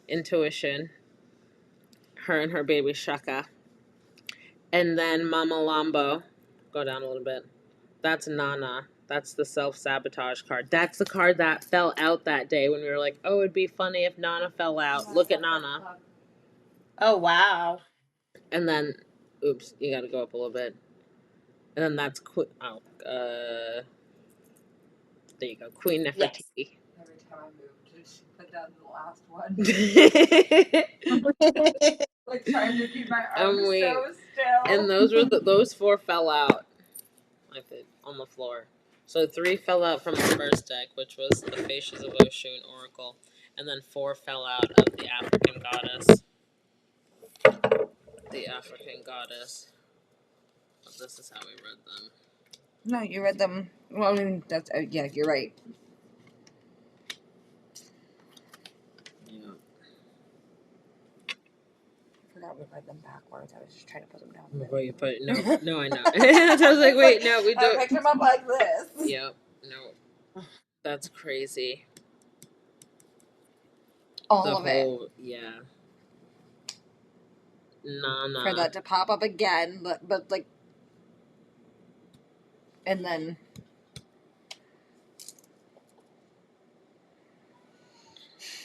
S1: Intuition. Her and her baby Shaka. And then Mama Lambo. Go down a little bit. That's Nana. That's the self sabotage card. That's the card that fell out that day when we were like, oh, it'd be funny if Nana fell out. Look at Nana.
S3: Oh, wow.
S1: And then, oops, you gotta go up a little bit. And then that's there you go, Queen
S3: Yes.
S1: Nefertiti.
S2: Every time I moved, she put down the last one. Like trying to keep my arms so still.
S1: And those four fell out, like on the floor. So 3 fell out from the first deck, which was the Faces of Oshun Oracle, and then 4 fell out of the African Goddess. The African Goddess. But this is how we read them.
S2: No, you read them. Well, I mean, that's yeah, you're right.
S1: Yeah.
S2: I forgot we read them backwards. I was just trying to put them down.
S1: Before you put no, I know. So I was like, wait, no, we do.
S2: I picked them up like this.
S1: Yep, no, that's crazy.
S2: All of it.
S1: Yeah. Nana.
S2: For that to pop up again, but like, and then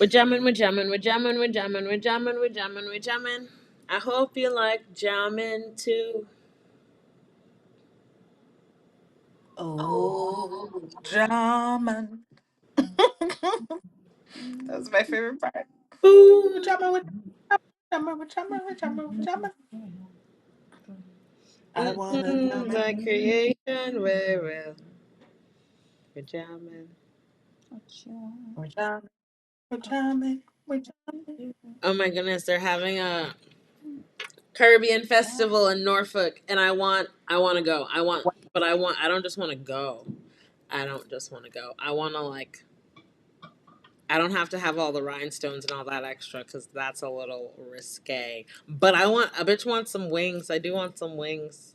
S1: We're jamming, we're jamming, we're jamming, we're jamming, we're jamming, we're jamming, we're jamming. I hope you like jamming too.
S3: Oh, German. That was my favorite part.
S1: Boom.
S3: German, German, German, German, German. I wanna
S1: The
S3: German.
S1: creation, we're jamming.
S3: We're German. We're German. Which
S1: Oh my goodness, they're having a Caribbean festival in Norfolk, and I want to go. I don't just want to go. I don't just want to go. I want to like. I don't have to have all the rhinestones and all that extra because that's a little risque. But a bitch wants some wings. I do want some wings.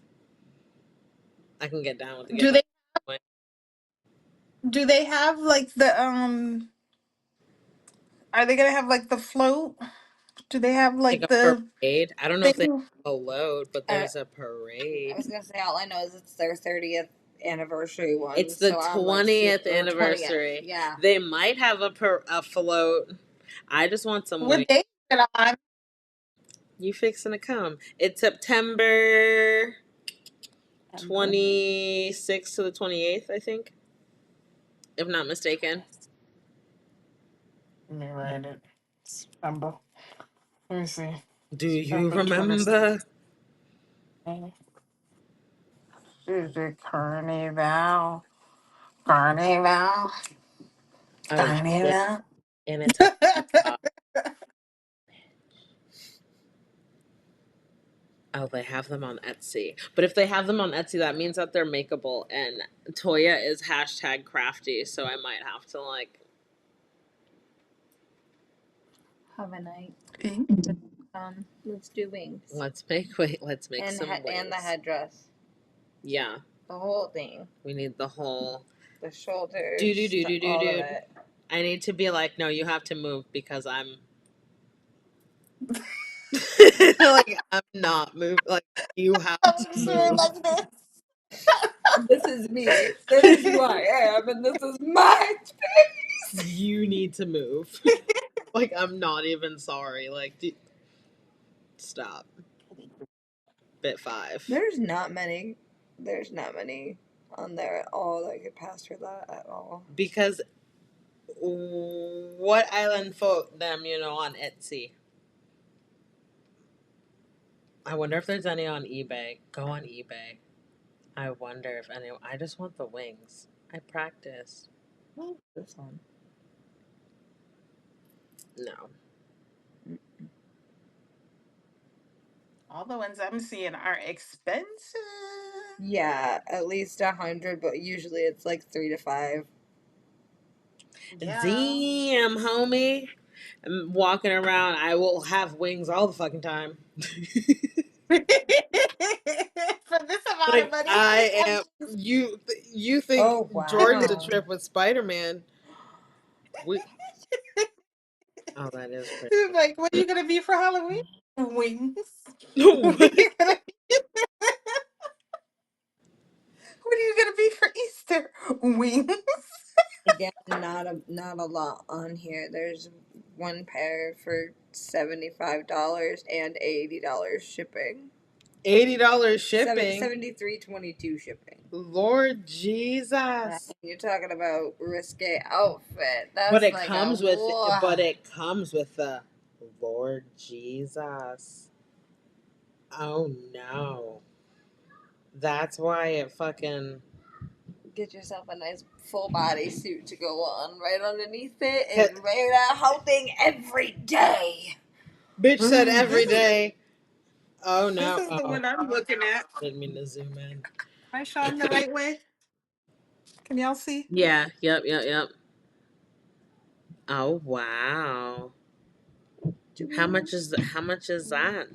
S1: I can get down with the
S3: do
S1: getting
S3: they
S1: wings.
S3: do they have like the are they gonna have like the float? Do they have
S1: Like
S3: like
S1: a
S3: the
S1: parade. I don't know if they
S3: thing
S1: have a load, but
S2: I,
S1: there's a
S2: I
S1: parade.
S2: was gonna say all I know is it's their 30th anniversary one.
S1: It's the
S2: So I'm like, super,
S1: 20th
S2: or 20th.
S1: anniversary.
S2: Yeah.
S1: They might have a float. I just want some wings.
S3: what day is it on?
S1: You fixing to come. It's September 26th to the 28th, I think, if not mistaken.
S3: Let me write it. September. Let me see.
S1: Do you
S3: September 26th.
S1: remember?
S3: Is it Carnival? Carnival?
S1: Oh, shit.
S3: Carnival?
S1: And it's a Oh, they have them on Etsy. But if they have them on Etsy, that means that they're makeable. And Toya is hashtag crafty, so I might have to like.
S2: Have a night.
S3: Mm.
S2: Let's do wings.
S1: Let's make some
S2: And the
S1: wings.
S2: headdress.
S1: Yeah,
S2: The whole thing.
S1: we need the whole.
S2: The
S1: Do do
S2: shoulders.
S1: do do do
S2: All of
S1: do.
S2: it.
S1: I need to be like, no, you have to move because I'm like I'm not moving. Like you have
S3: I'm
S1: to
S3: sure
S1: move.
S3: like this.
S2: This is me. This is who I am, and this is my space.
S1: You need to move. Like I'm not even sorry. Like stop. Bit 5.
S2: There's not many. There's not many on there at all that could pass for that at all.
S1: Because what island folk them, on Etsy? I wonder if there's any on eBay. Go on eBay. I wonder if any. I just want the wings. I practice.
S2: This one.
S1: No.
S3: All the ones I'm seeing are expensive.
S2: Yeah, at least 100, but usually it's like 3 to 5.
S3: Yeah.
S1: Damn, homie. I'm walking around. I will have wings all the fucking time.
S3: For this amount of
S1: Like
S3: money,
S1: I
S3: I'm
S1: am. You think
S2: Oh
S1: Jordan's a
S2: wow!
S1: trip with Spider Man? We. Oh, that is pretty.
S3: like, what are you gonna be for Halloween? Wings. What are
S1: What?
S3: you gonna What are you gonna be for Easter? Wings.
S2: Again, not a lot on here. There's one pair for $75 and $80 shipping.
S1: $80 shipping.
S2: 73.22 shipping.
S1: Lord Jesus.
S2: You're talking about risque outfit.
S1: But
S2: That's
S1: it
S2: like
S1: comes with the Lord Jesus. Oh no. That's why it fucking
S2: get yourself a nice full body suit to go on right underneath it and wear that whole thing every day.
S1: bitch said every
S3: This is
S1: day. Oh
S3: this
S1: no.
S3: is the
S1: Oh,
S3: one I'm looking at.
S1: didn't mean to zoom in.
S3: Am I showing the right way? Can y'all see?
S1: Yeah, yep. Oh wow. How much is that?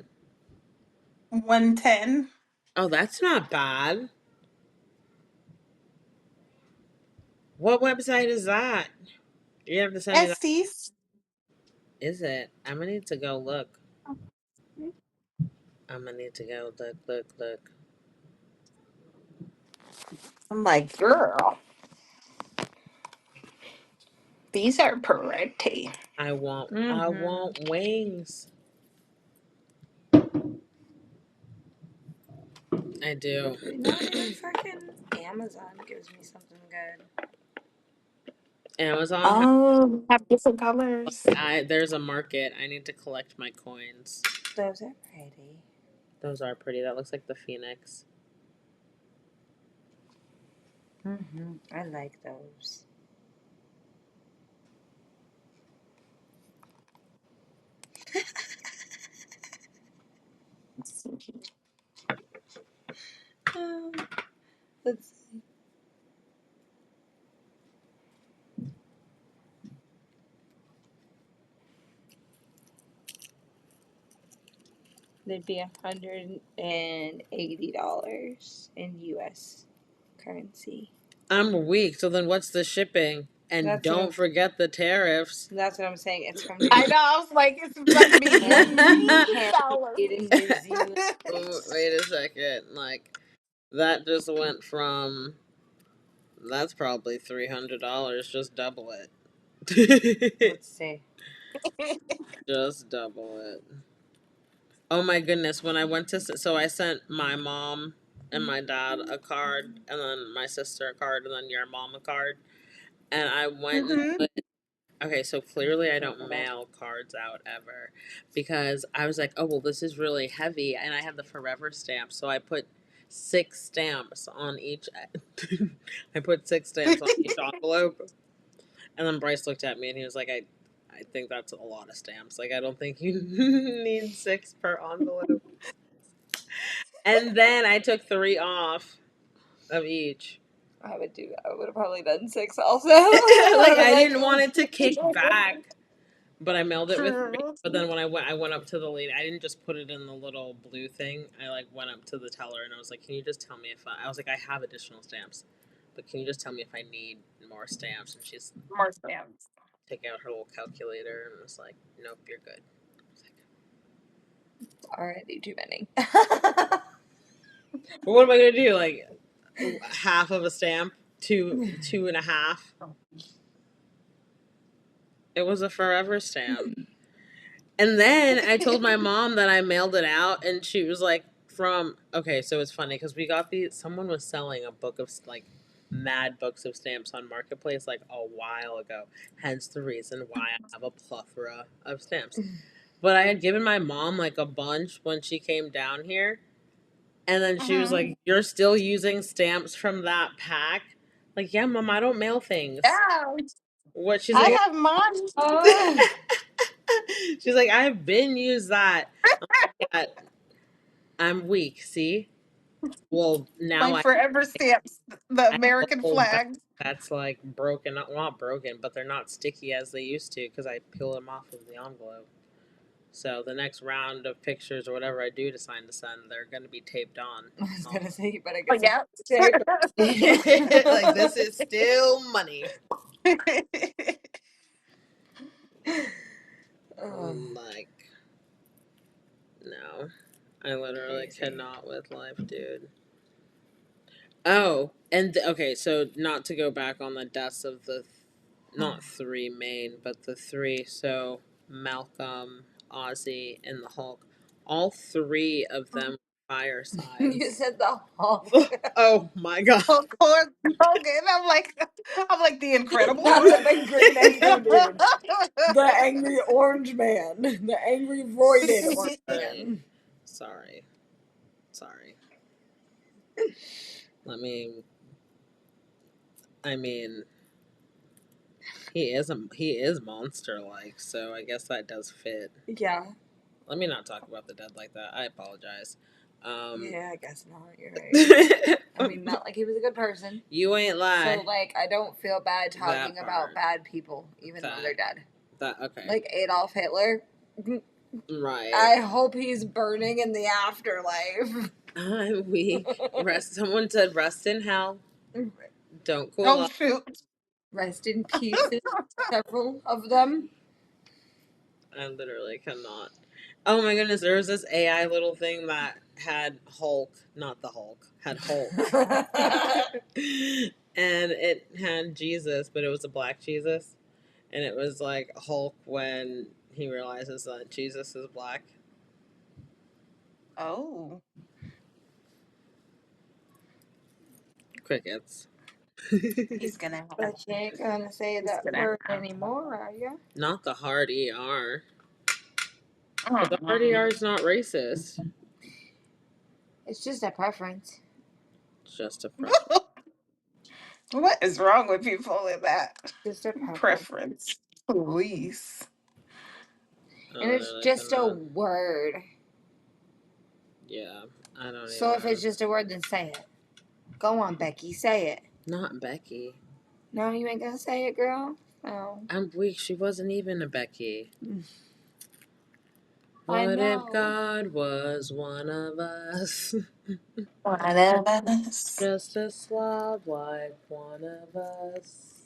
S3: 110.
S1: Oh, that's not bad. What website is that? You have to send me that.
S3: Estes.
S1: Is it? I'm gonna need to go look. I'm gonna need to go look.
S3: I'm like, girl, these are pretty.
S1: I
S2: Mm-hmm.
S1: want wings. I do.
S2: Not even freaking Amazon gives me something good.
S1: Amazon has
S3: Oh, they have different colors.
S1: there's a market. I need to collect my coins.
S2: Those are pretty.
S1: Those are pretty. That looks like the phoenix.
S2: Mm-hmm. I like those. Um, let's see. It'd be $180 in U.S. currency.
S1: I'm weak. So then, what's the shipping? And
S2: That's
S1: don't forget the tariffs.
S2: That's what I'm saying. It's from
S3: I know. I was like, it's about to be $180.
S2: handmade in New Zealand.
S1: Oh, wait a second. Like, that just went from. That's probably $300. Just double it.
S2: Let's see.
S1: Just double it. Oh my goodness! When I went to, so I sent my mom and my dad a card, and then my sister a card, and then your mom a card, and I went and
S3: Hmm.
S1: put. Okay, so clearly I don't mail cards out ever, because I was like, oh well, this is really heavy, and I had the forever stamp, so I put 6 stamps on each. I put 6 stamps on each envelope, and then Bryce looked at me and he was like, I think that's a lot of stamps. Like, I don't think you need 6 per envelope. And then I took 3 off of each.
S2: I would have probably done 6 also.
S1: Like, I didn't want it to kick back, but I mailed it with 3.
S3: True.
S1: But then when I went up to the lady. I didn't just put it in the little blue thing. I like went up to the teller and I was like, "Can you just tell me if I was like, I have additional stamps, but can you just tell me if I need more stamps?" And she's
S3: More stamps.
S1: took out her little calculator and was like, "Nope, you're good." I was like,
S2: Already too many.
S1: "But what am I gonna do? Like half of a stamp, two and a half." It was a forever stamp. And then I told my mom that I mailed it out, and she was like, okay, so it's funny because we got someone was selling a book of like mad books of stamps on Marketplace like a while ago, hence the reason why I have a plethora of stamps. But I had given my mom like a bunch when she came down here, and then she was
S3: Hmm.
S1: like, "You're still using stamps from that pack?" Like, yeah, mom, I don't mail things.
S3: Yeah,
S1: What she's
S3: I
S1: like,
S3: have mine.
S2: Oh,
S1: she's like, I've been used that. Yeah, I'm weak. See, well now
S3: My forever stamps, the
S1: I have a
S3: American
S1: whole bag
S3: flag.
S1: that's like broken, not broken, but they're not sticky as they used to because I peel them off of the envelope. So the next round of pictures or whatever I do decide to send, they're going to be taped on.
S2: I was gonna say you better
S3: Oh,
S2: get some
S3: yeah.
S2: tape.
S1: Like this is still money.
S2: Oh,
S1: Like no, I literally
S2: crazy.
S1: cannot with life, dude. Oh, and okay, so not to go back on the deaths of the not 3 main, but the 3. So Malcolm, Ozzy, and the Hulk. All 3 of them fire
S2: You
S1: signs.
S2: said the Hulk.
S1: Oh my god.
S3: Of course, Hogan. I'm like the Incredible.
S2: Not the big green angry dude. The angry orange man. The angry voided orange
S1: Sorry.
S2: man.
S1: Sorry. Sorry. Let me I mean he is monster like, so I guess that does fit.
S2: Yeah.
S1: Let me not talk about the dead like that. I apologize.
S2: Yeah, I guess not. You're right. I mean, not like he was a good person.
S1: You ain't lie.
S2: So, like, I don't feel bad talking
S1: That
S2: about
S1: part.
S2: bad people, even though they're dead.
S1: That okay.
S2: Like Adolf Hitler.
S1: Right.
S2: I hope he's burning in the afterlife.
S1: I'm weak. Someone said rest in hell. Don't cool
S3: Oh
S1: off.
S3: shoot.
S2: Rest in pieces, several of them.
S1: I literally cannot. Oh my goodness, there was this AI little thing that had Hulk, not the Hulk, had Hulk. And it had Jesus, but it was a black Jesus. And it was like Hulk when he realizes that Jesus is black.
S3: Oh.
S1: Crickets.
S3: He's gonna have.
S2: But you ain't gonna say
S3: He's
S2: that
S3: gonna
S2: word
S3: have.
S2: anymore, are you?
S1: Not the hard ER. But the hard
S3: Mm-mm.
S1: ER is not racist.
S2: It's just a preference.
S1: It's just a preference.
S3: What is wrong with people with that
S2: Just a preference.
S3: preference? Please.
S2: And it's just a word.
S1: Yeah, I don't
S2: So if
S1: even.
S2: it's just a word, then say it. Go on, Becky, say it.
S1: Not Becky.
S2: No, you ain't gonna say it, girl? Oh.
S1: I'm weak. She wasn't even a Becky.
S2: I
S1: What if
S2: know.
S1: God was one of us?
S3: One of us
S1: Just a slob like one of us.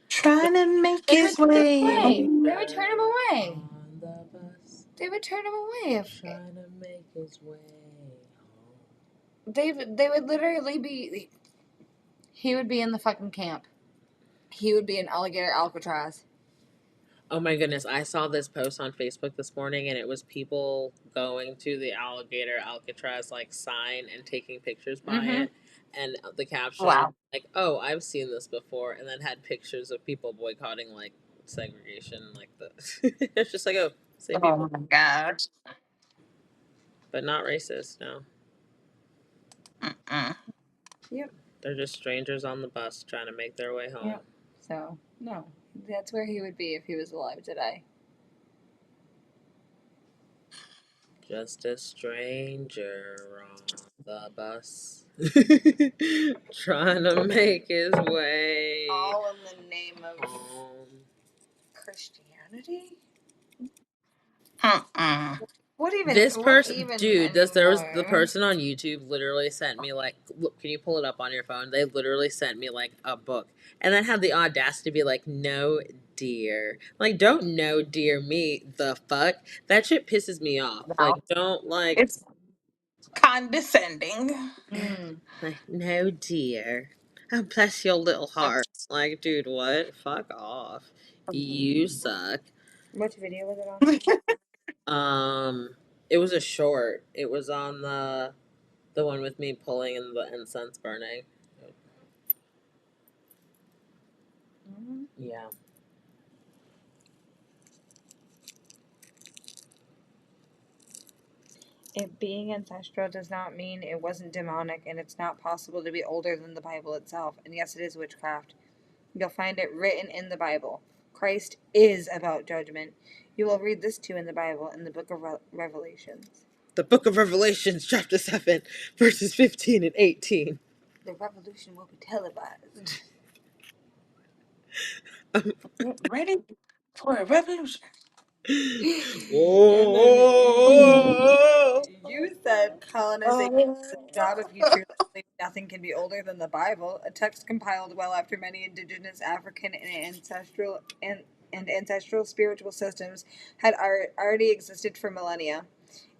S3: trying to make
S2: They would
S3: his
S2: turn him
S3: way.
S2: away. They would turn him away.
S1: On the bus,
S2: They would turn him away if
S1: trying to make his way home.
S2: they would literally be. He would be in the fucking camp. He would be in alligator Alcatraz.
S1: Oh my goodness, I saw this post on Facebook this morning and it was people going to the alligator Alcatraz like sign and taking pictures by
S2: Mm-hmm.
S1: it. And the caption was
S3: Wow.
S1: like, "Oh, I've seen this before," and then had pictures of people boycotting like segregation, like the. It's just like, oh, same
S3: Oh
S1: people,
S3: my gosh.
S1: but not racist. No,
S3: Mm-mm.
S2: Yep.
S1: they're just strangers on the bus trying to make their way home.
S2: Yep. So no, that's where he would be if he was alive today.
S1: Just a stranger on the bus, trying to make his way
S2: All in the name of
S1: home.
S2: Christianity.
S3: Mm-mm.
S2: What even?
S1: This
S2: What
S1: person,
S2: even
S1: dude, there was the
S2: anymore?
S1: person on YouTube literally sent me like, look, can you pull it up on your phone? They literally sent me like a book, and then had the audacity to be like, "No, dear, like don't no dear me, the fuck." That shit pisses me off. Like,
S3: Wow.
S1: don't like,
S3: It's condescending.
S2: Mm.
S1: like no dear. Oh, bless your little heart. Like, dude, what? Fuck off. You suck.
S2: Which video was it on?
S1: It was a short. It was on the one with me pulling and the incense burning.
S2: Mm-hmm.
S1: Yeah.
S2: It being ancestral does not mean it wasn't demonic, and it's not possible to be older than the Bible itself. And yes, it is witchcraft. You'll find it written in the Bible. Christ is about judgment. You will read this too in the Bible, in the book of Revelations.
S1: The book of Revelations, chapter 7, verses 15 and 18.
S2: The revolution will be televised.
S3: Get ready for a revolution.
S2: And then
S1: Whoa.
S2: you said colonization is a job if you truly believe nothing can be older than the Bible, a text compiled well after many indigenous African and ancestral spiritual systems had already existed for millennia.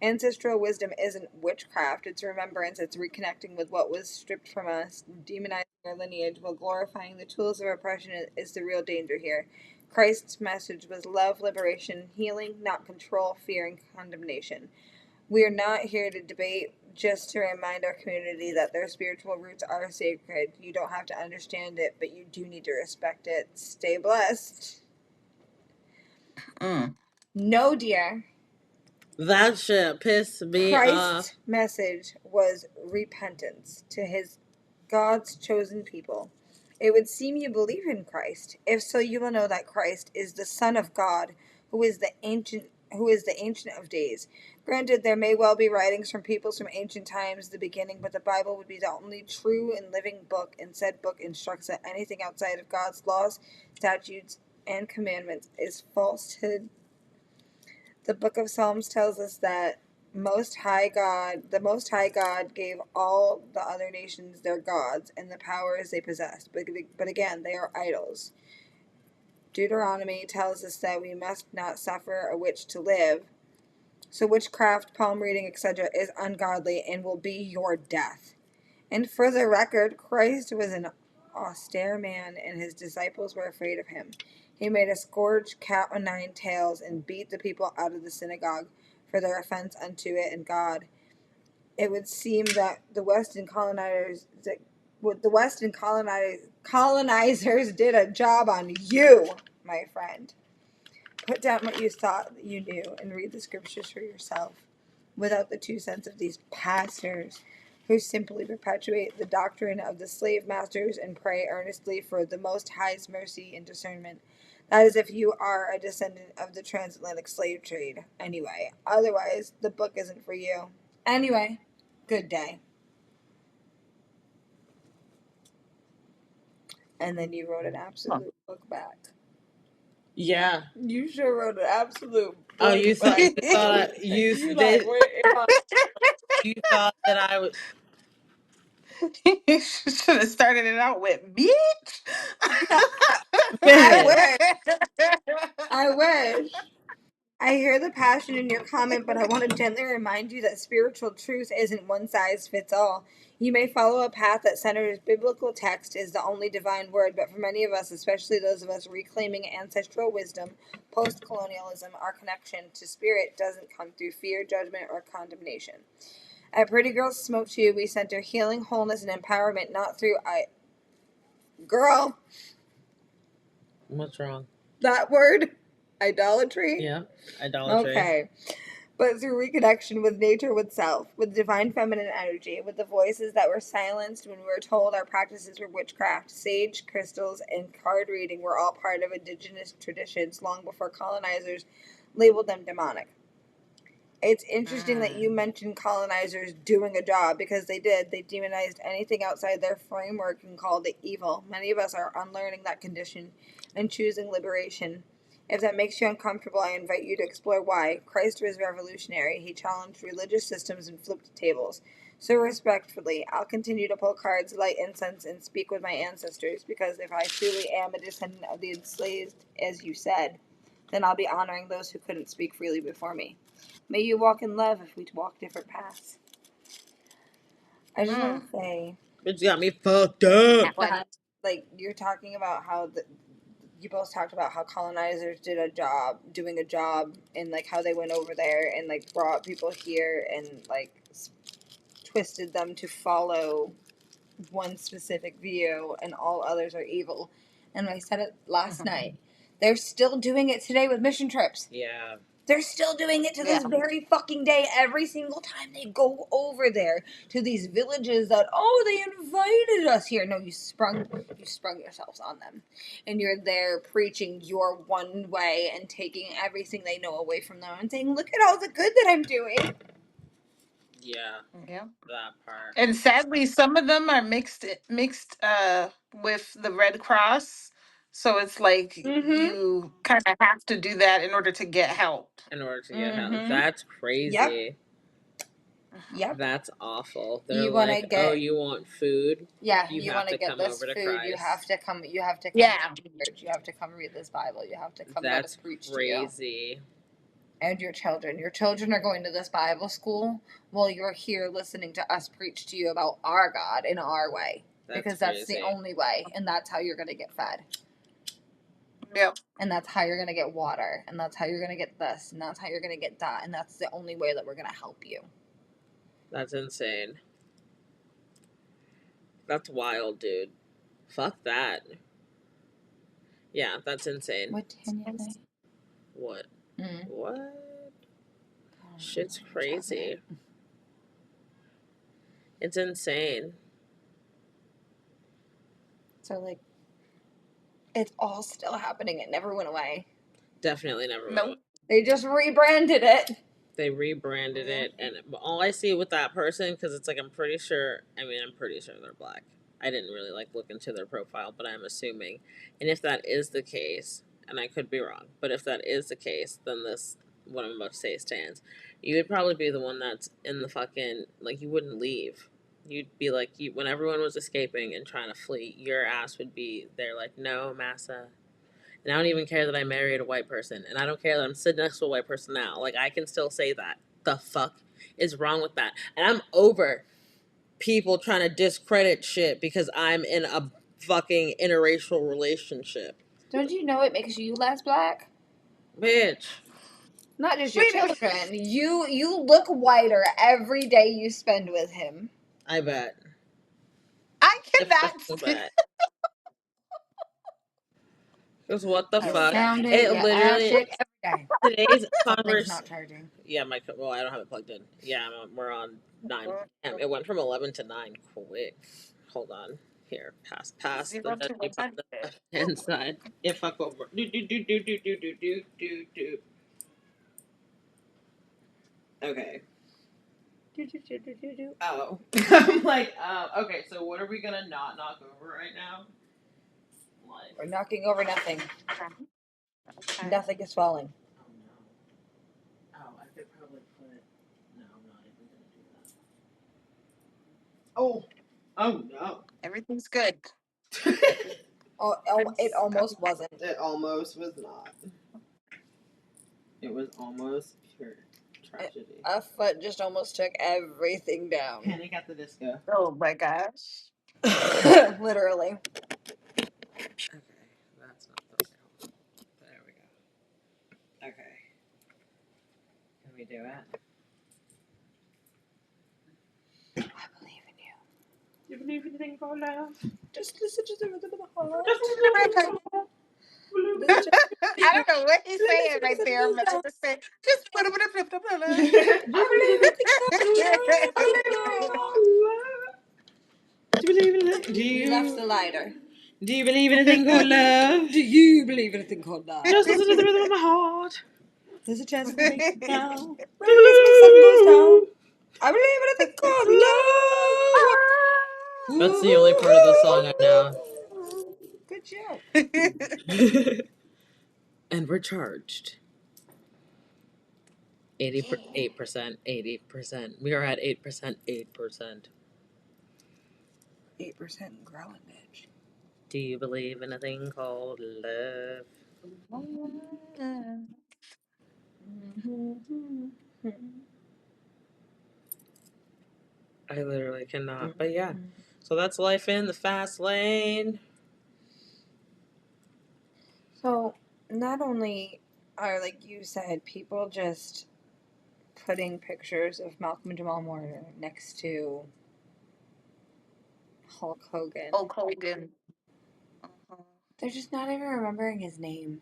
S2: Ancestral wisdom isn't witchcraft, it's remembrance, it's reconnecting with what was stripped from us, demonizing our lineage while glorifying the tools of oppression is the real danger here. Christ's message was love, liberation, healing, not control, fear, and condemnation. We are not here to debate, just to remind our community that their spiritual roots are sacred. You don't have to understand it, but you do need to respect it. Stay blessed.
S3: Mm.
S2: No, dear.
S1: That shit pissed me off.
S2: Christ's message was repentance to his God's chosen people. It would seem you believe in Christ. If so, you will know that Christ is the Son of God, who is the ancient of days. Granted, there may well be writings from peoples from ancient times, the beginning, but the Bible would be the only true and living book, and said book instructs that anything outside of God's laws, statutes, and commandments is falsehood. The book of Psalms tells us that the Most High God gave all the other nations their gods and the powers they possessed, but again, they are idols. Deuteronomy tells us that we must not suffer a witch to live. So witchcraft, palm reading, etc. is ungodly and will be your death. And for the record, Christ was an austere man, and his disciples were afraid of him. He made a scourge cat o' nine tails and beat the people out of the synagogue for their offense unto it and God. It would seem that the Western colonizers did a job on you, my friend. Put down what you thought you knew and read the scriptures for yourself without the 2 cents of these pastors who simply perpetuate the doctrine of the slave masters and pray earnestly for the Most High's mercy and discernment. That is, if you are a descendant of the transatlantic slave trade. Anyway, otherwise, the book isn't for you. Anyway, good day. And then you wrote an absolute book back.
S1: Yeah.
S2: You sure wrote an absolute book
S1: Oh, you thought
S2: back.
S1: you thought you
S2: You
S1: they
S2: like, wait,
S1: you thought that I was.
S3: You should have started it out with bitch.
S2: I
S1: Man.
S2: wish. I wish. I hear the passion in your comment, but I want to gently remind you that spiritual truth isn't one size fits all. You may follow a path that centers biblical text is the only divine word, but for many of us, especially those of us reclaiming ancestral wisdom, post colonialism, our connection to spirit doesn't come through fear, judgment, or condemnation. At Pretty Girls Smoke to You, we center healing, wholeness, and empowerment not through girl,
S1: What's wrong?
S2: that word, idolatry.
S1: Yeah. Idolatry.
S2: Okay. But through reconnection with nature, with self, with divine feminine energy, with the voices that were silenced when we were told our practices were witchcraft. Sage, crystals, and card reading were all part of indigenous traditions long before colonizers labeled them demonic. It's interesting that you mentioned colonizers doing a job, because they did. They demonized anything outside their framework and called it evil. Many of us are unlearning that condition and choosing liberation. If that makes you uncomfortable, I invite you to explore why. Christ was revolutionary. He challenged religious systems and flipped tables. So respectfully, I'll continue to pull cards, light incense, and speak with my ancestors, because if I truly am a descendant of the enslaved, as you said, then I'll be honoring those who couldn't speak freely before me. May you walk in love if we walk different paths. I just want to say,
S1: It's got me fucked up.
S2: that, like, you're talking about how you both talked about how colonizers doing a job, and like how they went over there and like brought people here and like twisted them to follow one specific view, and all others are evil. And I said it last night. They're still doing it today with mission trips.
S1: Yeah.
S2: They're still doing it to this very fucking day. Every single time they go over there to these villages that, oh, they invited us here. No, you sprung yourselves on them, and you're there preaching your one way and taking everything they know away from them and saying, "Look at all the good that I'm doing."
S1: Yeah.
S3: Yeah.
S1: That part.
S3: And sadly, some of them are mixed with the Red Cross. So it's like you kind of have to do that in order to get help.
S1: In order to get help. That's crazy.
S2: Yep. Yep.
S1: That's awful. They're
S2: You want to
S1: like, oh,
S2: get,
S1: you want food?
S2: yeah,
S1: You
S2: you
S1: have
S2: want to
S1: to
S2: get
S1: come
S2: this
S1: over to
S2: food. You
S1: Christ.
S2: have to come. You have to come
S3: Yeah.
S2: to church. You have to come read this Bible. You have to come let us
S1: That's
S2: preach to you.
S1: crazy.
S2: And your children. Your children are going to this Bible school while you're here listening to us preach to you about our God in our way. Because that's the only way, and that's how you're going to get fed.
S3: Yep.
S2: And that's how you're going to get water, and that's how you're going to get this, and that's how you're going to get that, and that's the only way that we're going to help you.
S1: That's insane. That's wild, dude. Fuck that. Yeah, that's insane.
S2: What can you say?
S1: What?
S2: Mm.
S1: What? Shit's crazy. It's insane.
S2: So, like, it's all still happening. It never went away.
S1: Definitely never.
S3: Nope.
S2: They just rebranded it.
S1: They rebranded it, and all I see with that person, because it's like I'm pretty sure they're black. I didn't really like look into their profile, but I'm assuming. And if that is the case, and I could be wrong, but if that is the case, then this what I'm about to say stands. You would probably be the one that's in the fucking, like, you wouldn't leave. You'd be like, when everyone was escaping and trying to flee, your ass would be there like, no, massa. And I don't even care that I married a white person. And I don't care that I'm sitting next to a white person now. Like, I can still say that. The fuck is wrong with that? And I'm over people trying to discredit shit because I'm in a fucking interracial relationship.
S2: Don't you know it makes you less black?
S1: Bitch.
S2: Not just your children. You look whiter every day you spend with him.
S1: I bet.
S3: I
S1: I
S3: cannot.
S1: bet. Because what the
S2: You
S1: fuck?
S2: sound it,
S1: It
S2: you ash
S1: literally,
S2: it every day.
S1: today's
S2: Something's
S1: converse.
S2: not charging.
S1: Yeah, well, I don't have it plugged in. Yeah, we're on 9. Damn, it went from 11 to 9 quick. Hold on. Here, pass
S3: 0
S1: the
S3: to
S1: deadly on
S3: 100.
S1: the left hand side. It fuck over. Do. Okay. Oh. I'm like, okay, so what are we gonna not knock over right now? Life.
S2: We're knocking over nothing.
S3: Okay.
S2: Nothing is falling.
S1: Oh no. Oh, I could probably put. No, I'm not even gonna do that. Oh. Oh no.
S3: Everything's good.
S2: Oh, it almost wasn't.
S1: It almost was not. It was almost pure tragedy.
S2: A foot just almost took everything down.
S1: Panic at the Disco.
S3: Oh my gosh.
S2: Literally.
S1: Okay, that's not the sound. There we go. Okay. Can we do it?
S2: I believe in you.
S1: You believe in anything for love?
S2: Just listen to the rhythm of the heart.
S3: I don't know what he's saying right there, but I just say, just put him in a flip.
S1: Do you believe in it?
S2: He left the lighter.
S1: Do you believe in a thing called love?
S2: Do you believe in a thing called love?
S1: Just listen to the rhythm of my heart.
S2: There's a chance we make it now. When the sun goes down. I believe in a thing called love.
S1: That's the only part of the song I know.
S2: Good joke.
S1: And we're charged. 8%, 80%. We are at 8%, 8%.
S2: 8% growing, bitch.
S1: Do you believe in a thing called love? I literally cannot. But yeah. So that's life in the fast lane.
S2: So, not only are, like you said, people just putting pictures of Malcolm Jamal Warner next to Hulk Hogan.
S3: Hulk Hogan.
S2: They're just not even remembering his name.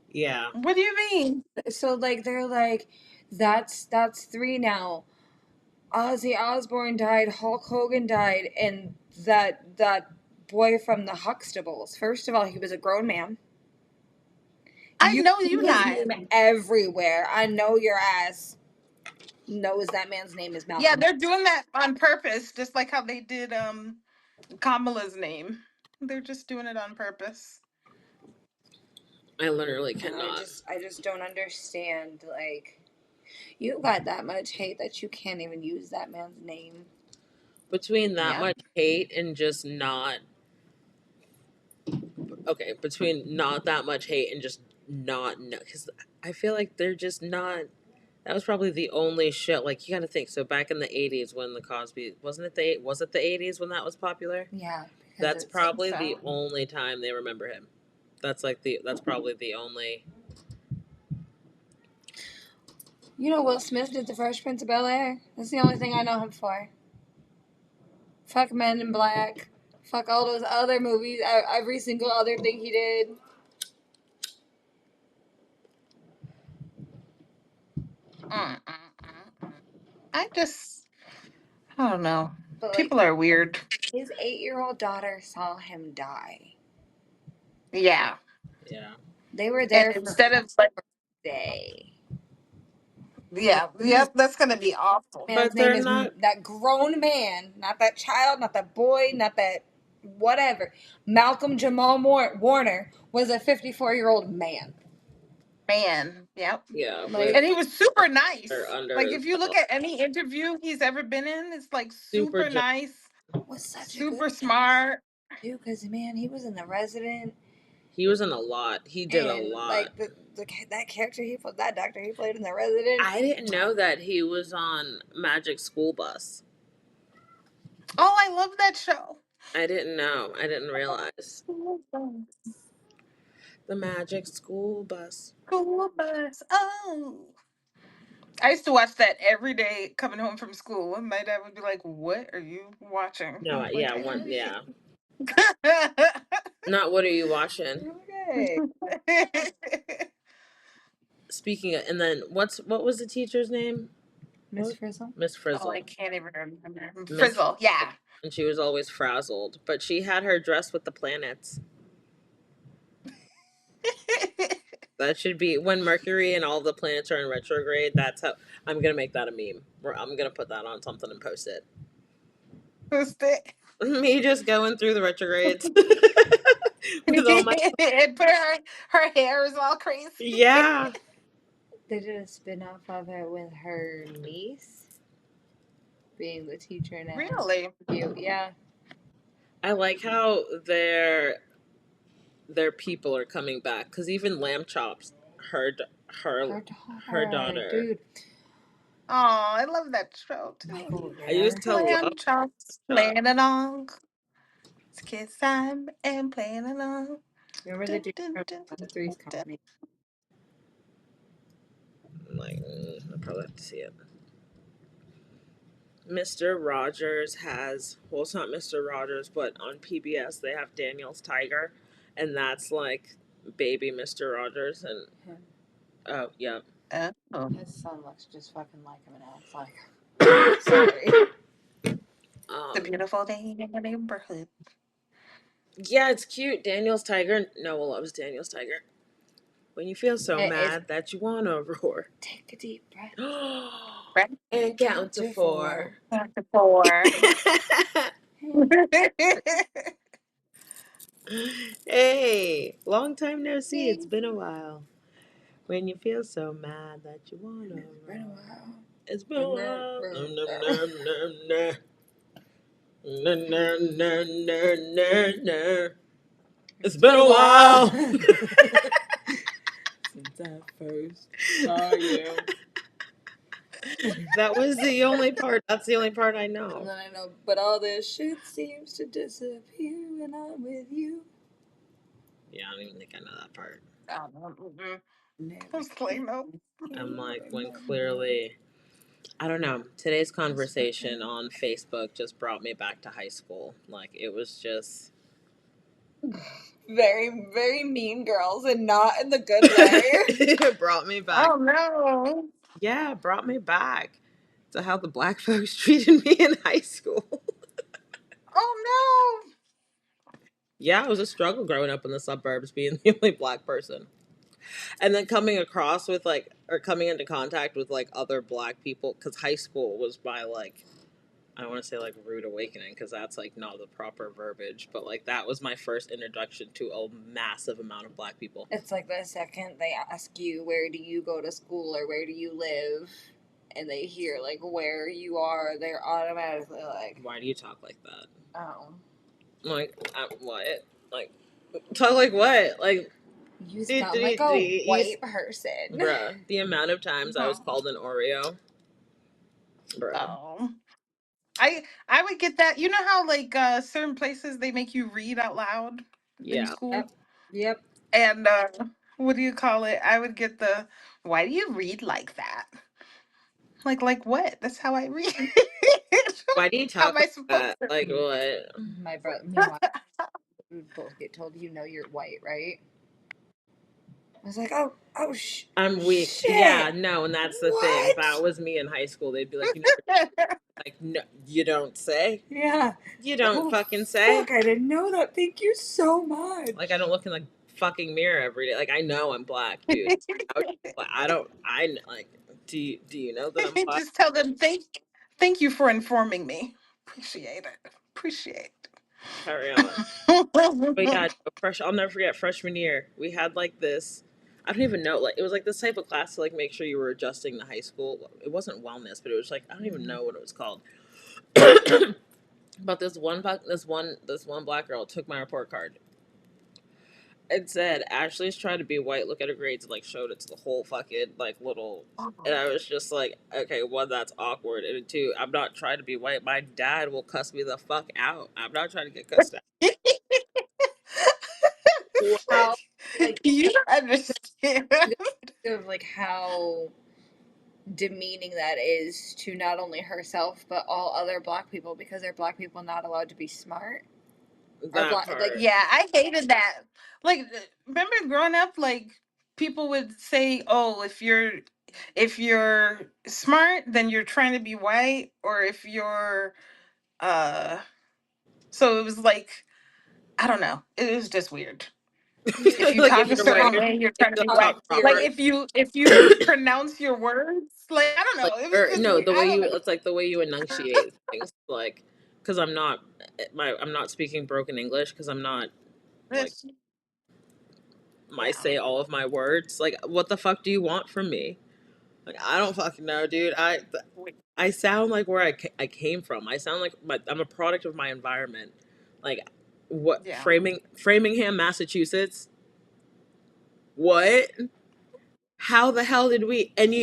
S1: Yeah.
S3: What do you mean?
S2: So, like, they're like, that's 3 now. Ozzy Osbourne died, Hulk Hogan died, and that boy from the Huxtables. First of all, he was a grown man.
S3: I know
S2: see
S3: you
S2: his
S3: not.
S2: name everywhere. I know your ass knows that man's name is Malcolm.
S3: Yeah, they're doing that on purpose, just like how they did Kamala's name. They're just doing it on purpose.
S1: I literally
S2: And
S1: cannot.
S2: I just don't understand. Like, you got that much hate that you can't even use that man's name.
S1: Between that
S3: Yeah.
S1: much hate and just not. Okay, between not that much hate and just not. Because I feel like they're just not. That was probably the only show. Like, you gotta think. So back in the 80s when the Cosby. Was it the 80s when that was popular?
S2: Yeah.
S1: That's probably
S3: so.
S1: the only time they remember him. That's probably the only.
S2: You know, Will Smith did the Fresh Prince of Bel-Air. That's the only thing I know him for. Fuck Men in Black. Fuck all those other movies. Every single other thing he did.
S3: I don't know.
S2: But, like,
S3: People are weird.
S2: his 8-year-old daughter saw him die.
S3: Yeah.
S1: Yeah.
S2: They were
S3: And
S2: there for
S3: instead of like,
S2: day.
S3: yeah, yep, that's gonna be awful.
S2: Man's
S1: But
S2: name
S1: they're
S2: is
S1: not.
S2: that grown man, not that child, not that boy, not that whatever. Malcolm Jamal Warner was a 54-year-old man.
S3: Man, yep.
S1: Yeah.
S2: Like,
S3: And he was super nice.
S1: They're under
S3: Like
S1: his
S3: if you look
S1: belt.
S3: at any interview he's ever been in, it's like
S1: Super
S3: super nice,
S2: was such
S3: super
S2: a good
S3: smart.
S2: dude, because man, he was in The Resident.
S1: He was in a lot. He did a
S2: And
S1: lot.
S2: like that character he played, that doctor he played in The Resident.
S1: I didn't know that he was on Magic School Bus.
S3: Oh, I love that show.
S1: I didn't know. I didn't realize. The Magic School Bus.
S3: School bus. Oh. I used to watch that every day coming home from school, and my dad would be like, "What are you watching?"
S1: No,
S3: I'm
S1: yeah,
S3: like,
S1: yeah. Not what are you watching?
S2: Okay.
S1: Speaking of, and then what was the teacher's name?
S2: Miss Frizzle.
S1: Miss
S3: Oh,
S1: Frizzle.
S3: I can't even remember.
S1: Miss
S3: Frizzle, yeah.
S1: And she was always frazzled, but she had her dress with the planets. That should be when Mercury and all the planets are in retrograde. That's how I'm gonna make that a meme. Where I'm gonna put that on something and post it.
S3: Who's it?
S1: Me just going through the retrogrades with all my
S3: And put her hair is all crazy.
S1: yeah.
S2: They did a spin off of it with her niece being the teacher now.
S3: Really?
S2: Cute, yeah.
S1: I like how their people are coming back because even Lamb Chops, her her her daughter.
S2: Dude.
S3: Oh, I love that show too.
S2: Michael
S1: I used
S2: Rare.
S1: to love
S3: Lamb chops,
S1: Chop.
S3: playing along. It's kids time and playing along.
S2: Remember the
S3: Dun,
S2: dude
S3: dun,
S2: from
S3: dun,
S2: Three's
S3: dun, dun.
S2: Company?
S1: Like, I probably have to see it. Mr. Rogers has, well, it's not Mr. Rogers, but on PBS they have Daniel's Tiger, and that's like baby Mr. Rogers, and
S2: Him.
S1: oh yeah,
S3: Oh.
S2: His son looks just fucking like him, and I was like, sorry.
S3: It's a beautiful day in the neighborhood.
S1: yeah, it's cute. Daniel's Tiger. Noah loves Daniel's Tiger. When you feel so
S2: It is.
S1: mad that you wanna roar,
S2: Take a deep breath.
S3: Right?
S1: and count to four.
S3: After four.
S1: Hey, long time no see. It's been a while. When you feel so mad that you wanna
S2: It's been a
S1: roar.
S2: while.
S1: It's been a while. Num, num, num, num, num. Num, num, num, num, num, num. It's been a while
S2: since I first saw you.
S1: That was the only part. That's the only part I
S2: And
S1: know.
S2: then I know, but all this shit seems to disappear when I'm with you.
S1: Yeah, I don't even think I know that part.
S2: Never
S3: I was like, no.
S1: I'm like, when clearly, I don't know. Today's conversation on Facebook just brought me back to high school. Like, it was just.
S2: very, very mean girls, and not in the good way.
S1: It brought me back.
S3: Oh no.
S1: Yeah, it brought me back to how the black folks treated me in high school.
S3: Oh
S1: Yeah, it was a struggle growing up in the suburbs, being the only black person. And then coming across with like, or coming into contact with like other black people, because high school was my like, I don't want to say like rude awakening, because that's like not the proper verbiage, but like that was my first introduction to a massive amount of black people.
S2: It's like the second they ask you, where do you go to school or where do you live? And they hear like where you are, they're automatically like,
S1: Why do you talk like that?
S2: oh.
S1: Like, what? Like, talk like what? Like,
S2: You sound like a white person.
S1: bruh, the amount of times I was
S3: no.
S1: called an Oreo. Bruh.
S3: Oh. I would get that. You know how like certain places they make you read out loud in
S1: Yeah.
S3: school?
S2: Yep. Yep.
S3: And what do you call it? I would get the why do you read like that? Like what? That's how I read.
S1: Why do you
S3: How am
S1: talk
S3: I
S1: like
S3: supposed
S1: that?
S3: to
S1: Like,
S3: read?
S1: what?
S2: My brother, meanwhile, we both get told, you know, you're white, right? I was like, oh,
S1: I'm weak. Yeah,
S2: shit.
S1: no, and that's the thing.
S2: What?
S1: That was me in high school. They'd be like, you know, like, no, you don't say.
S2: Yeah.
S1: You don't
S2: Oh,
S1: fucking say.
S2: fuck, I didn't know that. Thank you so much.
S1: Like, I don't look in the fucking mirror every day. Like, I know I'm black, dude. I don't, like, do you know that I'm black?
S3: Just tell them thank you for informing me. Appreciate it. Appreciate
S1: Carry on. But yeah,
S3: it.
S1: no, I'll never forget freshman year. We had like this. I don't even know. Like it was like this type of class to like make sure you were adjusting to high school. It wasn't wellness, but it was like I don't even know what it was called. But this one black girl took my report card and said Ashley's trying to be white. Look at her grades. And, like showed it to the whole fucking like little. And I was just like, okay, one, that's awkward, and two, I'm not trying to be white. My dad will cuss me the fuck out. I'm not trying to get cussed out.
S2: How,
S1: What?
S2: like,
S3: You understand.
S2: of like how demeaning that is to not only herself but all other black people because they're black people not allowed to be smart or
S1: That
S2: black like
S1: part.
S3: Yeah, I hated that. Like, remember growing up, like people would say, "Oh, if you're smart, then you're trying to be white, or if you're uh." So it was like I don't know. It was just weird. If you
S1: Like
S3: talk a certain way, you're
S1: if
S3: trying to
S1: you
S3: be
S1: don't
S3: white.
S1: talk
S3: Like
S1: proper.
S3: if you mispronounce your words, like I don't
S1: Like
S3: know. It was
S1: or
S3: just
S1: no,
S3: weird.
S1: the
S3: I
S1: way
S3: don't
S1: you
S3: know.
S1: it's like the way you enunciate things, like because I'm not speaking broken English because I'm not like
S3: It's,
S1: I
S3: yeah.
S1: say all of my words. Like, what the fuck do you want from me? Like, I don't fucking know, dude. I sound like where I came from. I sound like I'm a product of my environment. Like, what
S3: Yeah.
S1: Framingham, Massachusetts? What? How the hell did we? And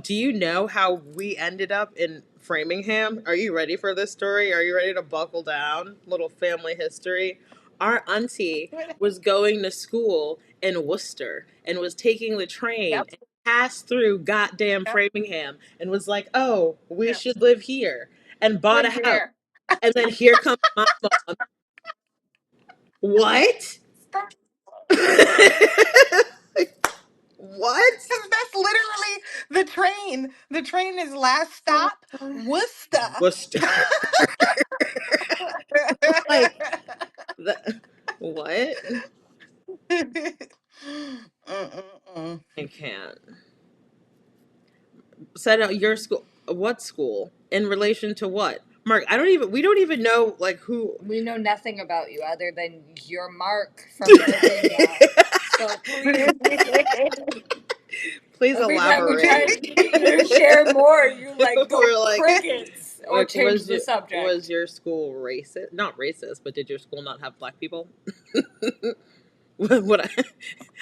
S1: do you know how we ended up in Framingham? Are you ready for this story? Are you ready to buckle down? Little family history. Our auntie was going to school in Worcester and was taking the train
S3: Yep.
S1: and passed through goddamn
S3: Yep.
S1: Framingham and was like, "Oh, we
S3: Yep.
S1: should live here," and bought a
S3: Live
S1: house.
S3: here.
S1: And then here comes my mom. What? What?
S3: Because that's literally the train. The train is last stop, Worcester.
S1: Worcester. Like the what?
S3: Mm-mm-mm.
S1: I can't. Set out your school. What school? In relation to what? Mark, I don't even. We don't even know like who.
S2: We know nothing about you other than your Mark from Virginia. So please,
S1: Please
S2: every time we try
S1: elaborate.
S2: to get you to share more, you like go
S1: We're like,
S2: crickets or change the
S1: was
S2: subject.
S1: your school racist? Not racist, but did your school not have black people? what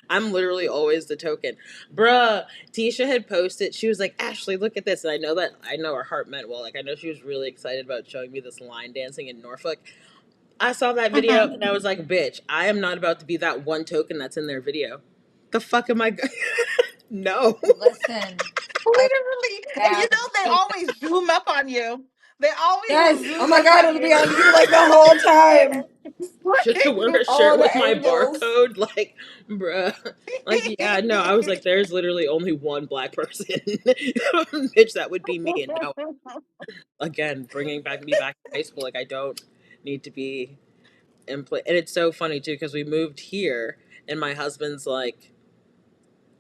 S1: I'm literally always the token. Bruh, Tisha had posted, she was like, Ashley, look at this. And I know her heart meant well. Like, I know she was really excited about showing me this line dancing in Norfolk. I saw that video and I was like, bitch, I am not about to be that one token that's in their video. The fuck am I? No.
S2: Listen, I
S3: Literally. And you
S2: have.
S3: know they always zoom up on you. They always will
S2: Yes. Oh
S3: zoom
S2: my
S3: up
S2: God,
S3: on
S2: it'll be
S3: you.
S2: on you like the whole time.
S1: Should I wear a
S2: All
S1: shirt
S2: the
S1: with my
S2: angles.
S1: barcode? Like, bruh. Like, yeah, no, I was like, there's literally only one black person. Bitch, that would be me. And no, again, bringing me back to high school. Like, I don't need to be in play. And it's so funny, too, because we moved here, and my husband's like,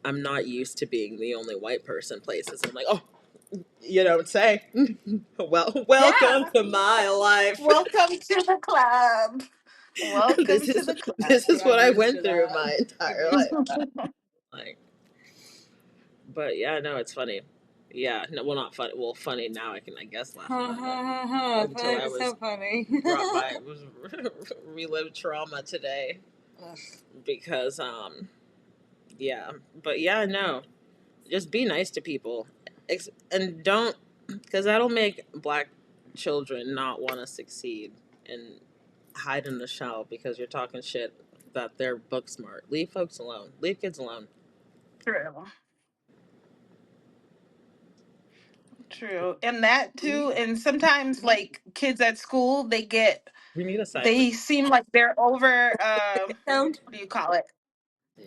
S1: I'm not used to being the only white person places. I'm like, oh, you don't say. Well, welcome
S3: Yeah.
S1: to my life.
S3: Welcome to the club.
S1: this
S3: Welcome to
S1: is
S3: the club.
S1: this is
S2: Yeah, I'm
S1: what I
S2: used
S1: went
S2: to
S1: through
S2: that.
S1: my
S2: I'm
S1: entire
S2: used
S1: life.
S2: to that.
S1: Like, but yeah, no, it's funny. Yeah, no, well, not funny. Well, funny now. I guess laugh
S2: Ha
S1: about it.
S2: ha ha ha.
S1: Until I
S2: That's
S1: was
S2: so funny.
S1: brought by was relived trauma today
S2: Ugh.
S1: because yeah, but yeah, no, just be nice to people, and don't because that'll make black children not want to succeed and hide in the shell because you're talking shit that they're book smart. Leave folks alone. Leave kids alone.
S3: True. True. And that too. And sometimes like kids at school,
S1: We need a side.
S3: they seem like they're over
S2: Sound.
S3: what do you call it?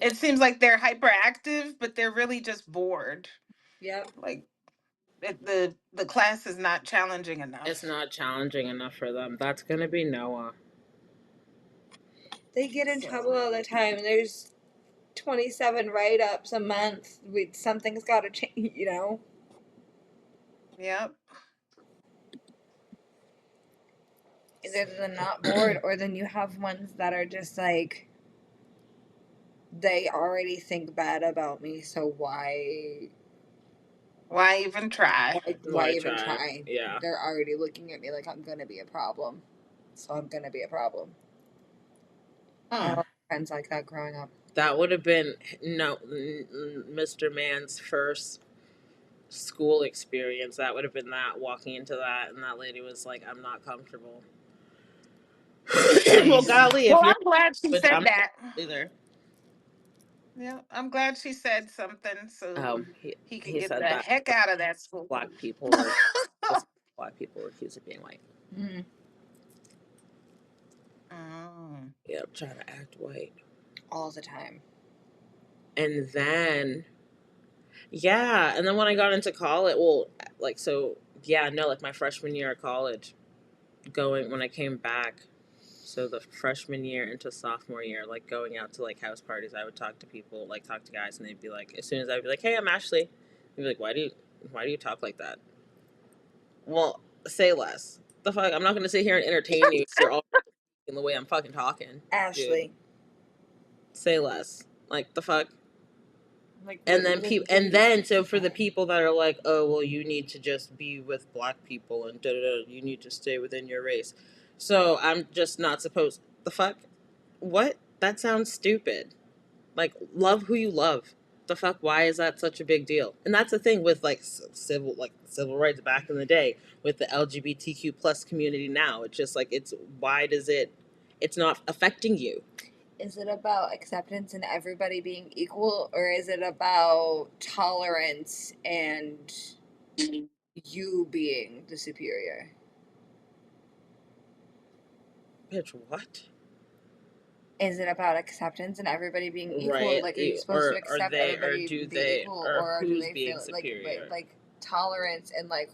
S3: It seems like they're hyperactive, but they're really just bored.
S2: Yep.
S3: Like the class is not challenging
S1: It's
S3: enough.
S1: not challenging enough for them. That's gonna be Noah.
S2: They get in trouble
S3: So
S2: all the time. There's 27 write ups a month. Something's got to change, you know?
S3: yep.
S2: Either they're not bored or then you have ones that are just like, they already think bad about me, so
S3: Why even try?
S2: why
S1: Why
S2: even
S1: try?
S2: try?
S1: Yeah.
S2: They're already looking at me like I'm gonna be a problem. So I'm gonna be a problem. I
S3: Hmm.
S2: had friends like that growing up.
S1: That would have been no Mr. Man's first school experience. That would have been that walking into that, and that lady was like, "I'm not comfortable." Well,
S3: Nice.
S1: golly, if
S3: Well,
S1: you're,
S3: I'm glad she
S1: but
S3: said
S1: I'm
S3: that.
S1: not either.
S3: Yeah, I'm glad she said something so he could
S1: He
S3: get
S1: said
S3: the
S1: that
S3: heck out of that school.
S1: black people were this black people were accused of being white.
S2: Mm,
S3: Mm.
S1: Yep, trying to act white,
S2: all the time.
S1: and then yeah, and then when I got into college, well, like so, yeah, no, like my freshman year of college, going when I came back, So the freshman year into sophomore year, like going out to like house parties, I would talk to people, like talk to guys, and they'd be like, as soon as I'd be like, "Hey, I'm Ashley," they'd be like, why do you talk like that?" Well, say less. The fuck, I'm not gonna sit here and entertain you. You're all in the way I'm fucking talking, dude.
S2: Ashley.
S1: Say less. Like the fuck.
S2: Like,
S1: And then
S2: what
S1: people,
S2: are
S1: and
S2: you
S1: then so
S2: talking
S1: for the
S2: about?
S1: people that are like, oh well, you need to just be with black people and da da da, you need to stay within your race. So I'm just not supposed. The fuck. What? That sounds stupid. Like, love who you love. The fuck? Why is that such a big deal? And that's the thing with like civil rights back in the day with the LGBTQ plus community now. It's just like it's why does it? It's not affecting you.
S2: Is it about acceptance and everybody being equal, or is it about tolerance and you being the superior?
S1: Bitch, what?
S2: Is it about acceptance and everybody being equal?
S1: Right?
S2: Like, are you supposed to
S1: Or
S2: accept
S1: they or
S2: everybody
S1: do
S2: be
S1: they
S2: equal,
S1: or
S2: or do
S1: who's
S2: they
S1: being
S2: feel
S1: superior?
S2: like tolerance and like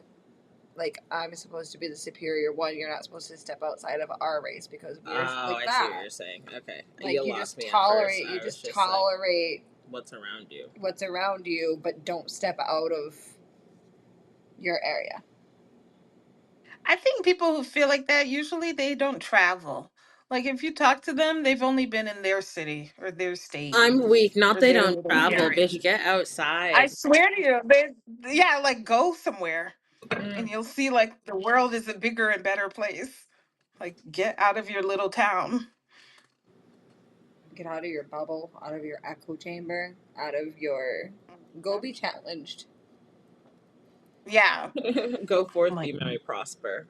S2: I'm supposed to be the superior one? You're not supposed to step outside of our race because
S1: Oh,
S2: we're like
S1: I see what
S2: that.
S1: you're saying. Okay,
S2: Like,
S1: you lost me at first.
S2: you
S1: I was
S2: just
S1: just like,
S2: tolerate
S1: what's around you?
S2: what's around you, but don't step out of your area.
S3: I think people who feel like that usually they don't travel. Like if you talk to them, they've only been in their city or their state
S1: I'm weak. Not
S3: or
S1: they
S3: their
S1: don't
S3: little
S1: travel,
S3: area.
S1: bitch. Get
S3: I
S1: outside.
S3: swear to you, they yeah, like go somewhere and
S2: Mm.
S3: you'll see like the world is a bigger and better place. Like get out of your little town.
S2: Get out of your bubble, out of your echo chamber, out of your. Go be challenged.
S3: Yeah.
S1: Go forth, be
S3: Like
S1: merry, prosper.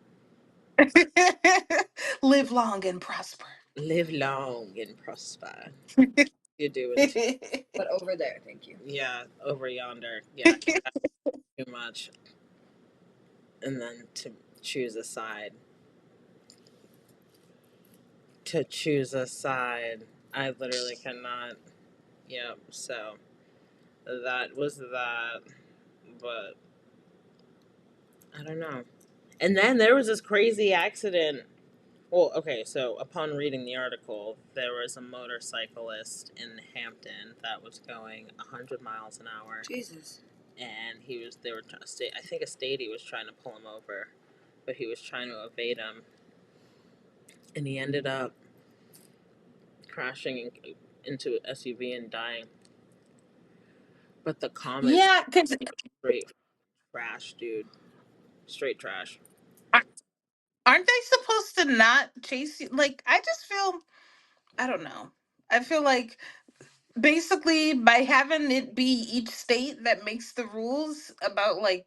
S3: live long and prosper.
S1: Live long and prosper. You're doing too.
S2: But over there, thank you.
S1: Yeah, over yonder. Yeah, too much. And then to choose a side. To choose a side. I literally cannot. Yeah, so that was that. But I don't know. And then there was this crazy accident. Well, okay, so upon reading the article, there was a motorcyclist in Hampton that was going 100 miles an hour.
S2: Jesus.
S1: And they were, I think a statey was trying to pull him over, but he was trying to evade him. And he ended up crashing into an SUV and dying. But the comments,
S3: Yeah, because
S1: straight trash, dude. Straight trash.
S3: aren't they supposed to not chase you? Like, I just feel, I don't know. I feel like basically by having it be each state that makes the rules about like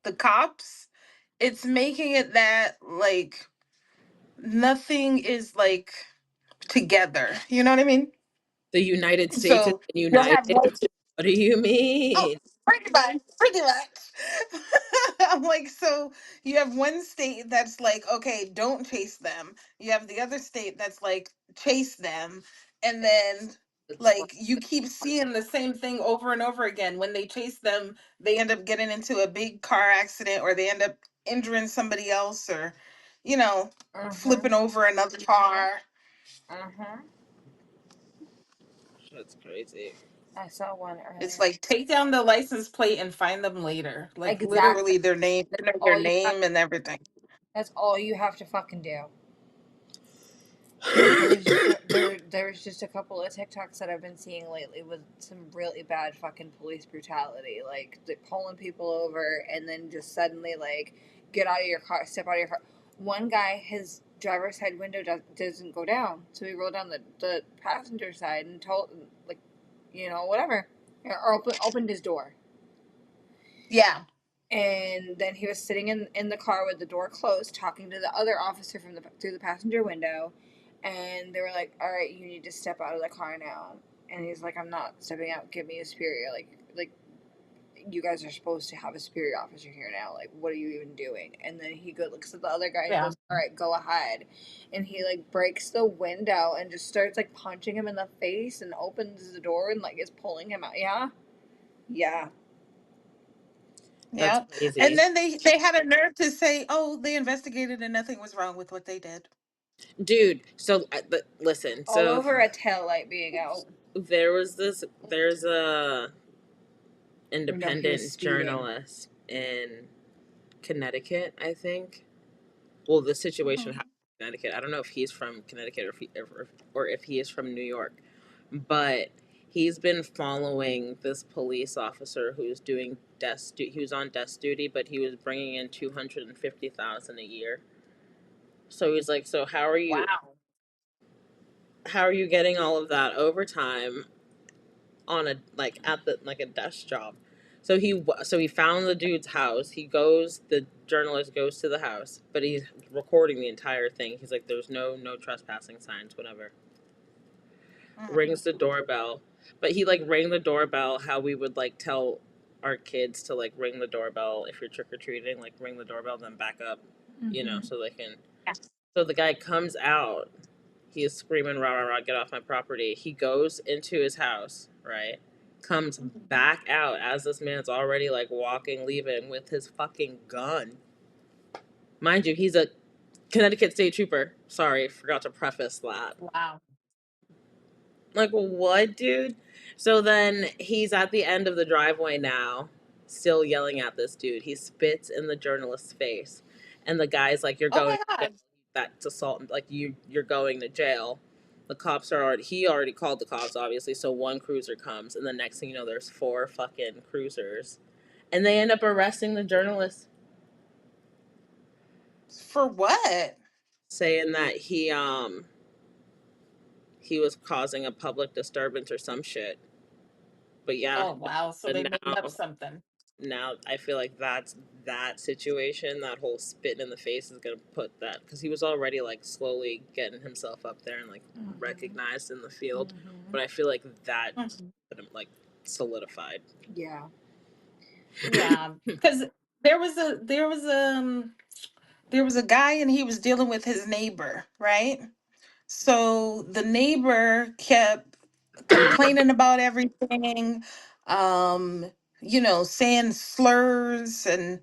S3: the cops, it's making it that like nothing is like together. You know what I mean?
S1: The United States
S3: So
S1: isn't
S3: you'll have
S1: united?
S3: one.
S1: What do you
S3: Oh,
S1: mean?
S3: pretty much, pretty much. I'm like, so you have one state that's like, okay, don't chase them. You have the other state that's like, chase them. And then,
S2: It's fun.
S3: like, you keep seeing the same thing over and over again. When they chase them, they end up getting into a big car accident or they end up injuring somebody else or, you know,
S2: Mm-hmm.
S3: flipping over another car.
S2: Mm-hmm.
S1: That's crazy.
S2: I saw one
S3: It's
S2: earlier.
S3: like take down the license plate and find them later. Like
S2: Exactly.
S3: literally their name,
S2: That's
S3: their
S2: all you have.
S3: name and everything.
S2: That's all you have to fucking do. There was just a couple of TikToks that I've been seeing lately with some really bad fucking police brutality, like they pulling people over and then just suddenly like get out of your car, step out of your car. One guy, his driver's side window doesn't go down, so he rolled down the passenger side and told like, whatever, or opened his door.
S3: Yeah.
S2: And then he was sitting in the car with the door closed, talking to the other officer through the passenger window, and they were like, "All right, you need to step out of the car now." And he's like, "I'm not stepping out. Give me a superior. Like you guys are supposed to have a superior officer here now. Like, what are you even doing?" And then looks at the other guy and
S3: Yeah.
S2: goes, "All right, go ahead." And he like breaks the window and just starts like punching him in the face and opens the door and like is pulling him out. Yeah, yeah.
S1: That's
S3: Yeah. And
S1: crazy.
S3: then they had a nerve to say, "Oh, they investigated and nothing was wrong with what they did."
S1: Dude, so listen,
S2: All
S1: so
S2: over a tail light being out.
S1: there's a
S2: Or no, he was
S1: independent
S2: speeding.
S1: journalist in Connecticut, I think. Well, the situation
S3: Mhm.
S1: happened in Connecticut. I don't know if he's from Connecticut or if he is from New York, but he's been following this police officer who's doing he was on desk duty, but he was bringing in 250,000 a year. So he's like, so
S3: Wow.
S1: how are you getting all of that overtime on a like at the like a desk job? So he found the dude's house. The journalist goes to the house, but he's recording the entire thing. He's like, there's no trespassing signs, whatever.
S3: Mhm.
S1: Rings the doorbell, but he like rang the doorbell how we would like tell our kids to like ring the doorbell if you're trick or treating, like ring the doorbell, then back up,
S2: Mm-hmm.
S1: so they can.
S3: Yes.
S1: So the guy comes out. He is screaming, rah, rah, rah, get off my property. He goes into his house, right? Comes back out as this man's already like walking, leaving with his fucking gun. Mind you, he's a Connecticut state trooper. Sorry, forgot to preface that.
S3: Wow.
S1: Like, what, dude? So then he's at the end of the driveway now, still yelling at this dude. He spits in the journalist's face. And the guy's like, you're
S3: Oh
S1: going
S3: my
S1: to jail.
S3: God.
S1: That's assault. Like, you're going to jail. The cops are already, he already called the cops, obviously. So one cruiser comes. And the next thing you know, there's 4 fucking cruisers. And they end up arresting the journalist,
S3: For what?
S1: saying that he was causing a public disturbance or some shit. But yeah,
S3: Oh wow. So
S1: but
S3: they made up
S1: now
S3: something.
S1: I feel like that situation, that whole spitting in the face is gonna put that, because he was already like slowly getting himself up there and like
S2: Mm-hmm.
S1: recognized in the field,
S2: Mm-hmm.
S1: but I feel like that
S3: Mhm.
S1: like solidified.
S2: Yeah.
S3: Yeah, because there was a there was there was a guy and he was dealing with his neighbor, right? So the neighbor kept complaining about everything, um, saying slurs and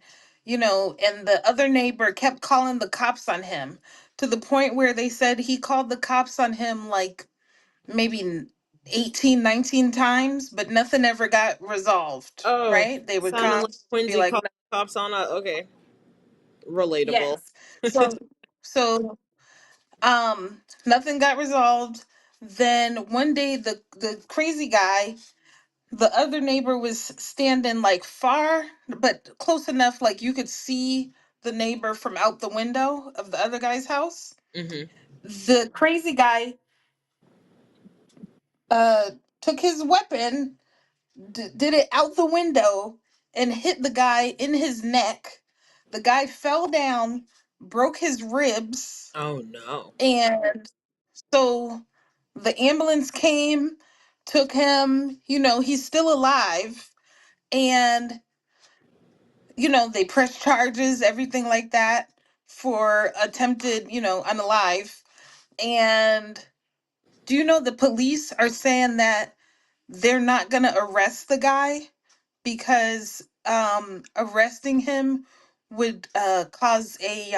S3: the other neighbor kept calling the cops on him to the point where they said he called the cops on him like maybe 18, 19 times, but nothing ever got resolved,
S1: Oh,
S3: right? They would
S1: sounding
S3: come
S1: like
S3: be
S1: Quincy
S3: like,
S1: called the cops on us. Okay, relatable.
S3: yes. So nothing got resolved. Then one day the crazy guy, the other neighbor was standing like far but close enough like you could see the neighbor from out the window of the other guy's house.
S1: Hmm.
S3: The crazy guy uh took his weapon, did it out the window and hit the guy in his neck. The guy fell down, broke his ribs,
S1: Oh no.
S3: and so the ambulance came, took him, he's still alive. And, they pressed charges, everything like that for attempted, unalive. And do you know the police are saying that they're not going to arrest the guy because arresting him would cause a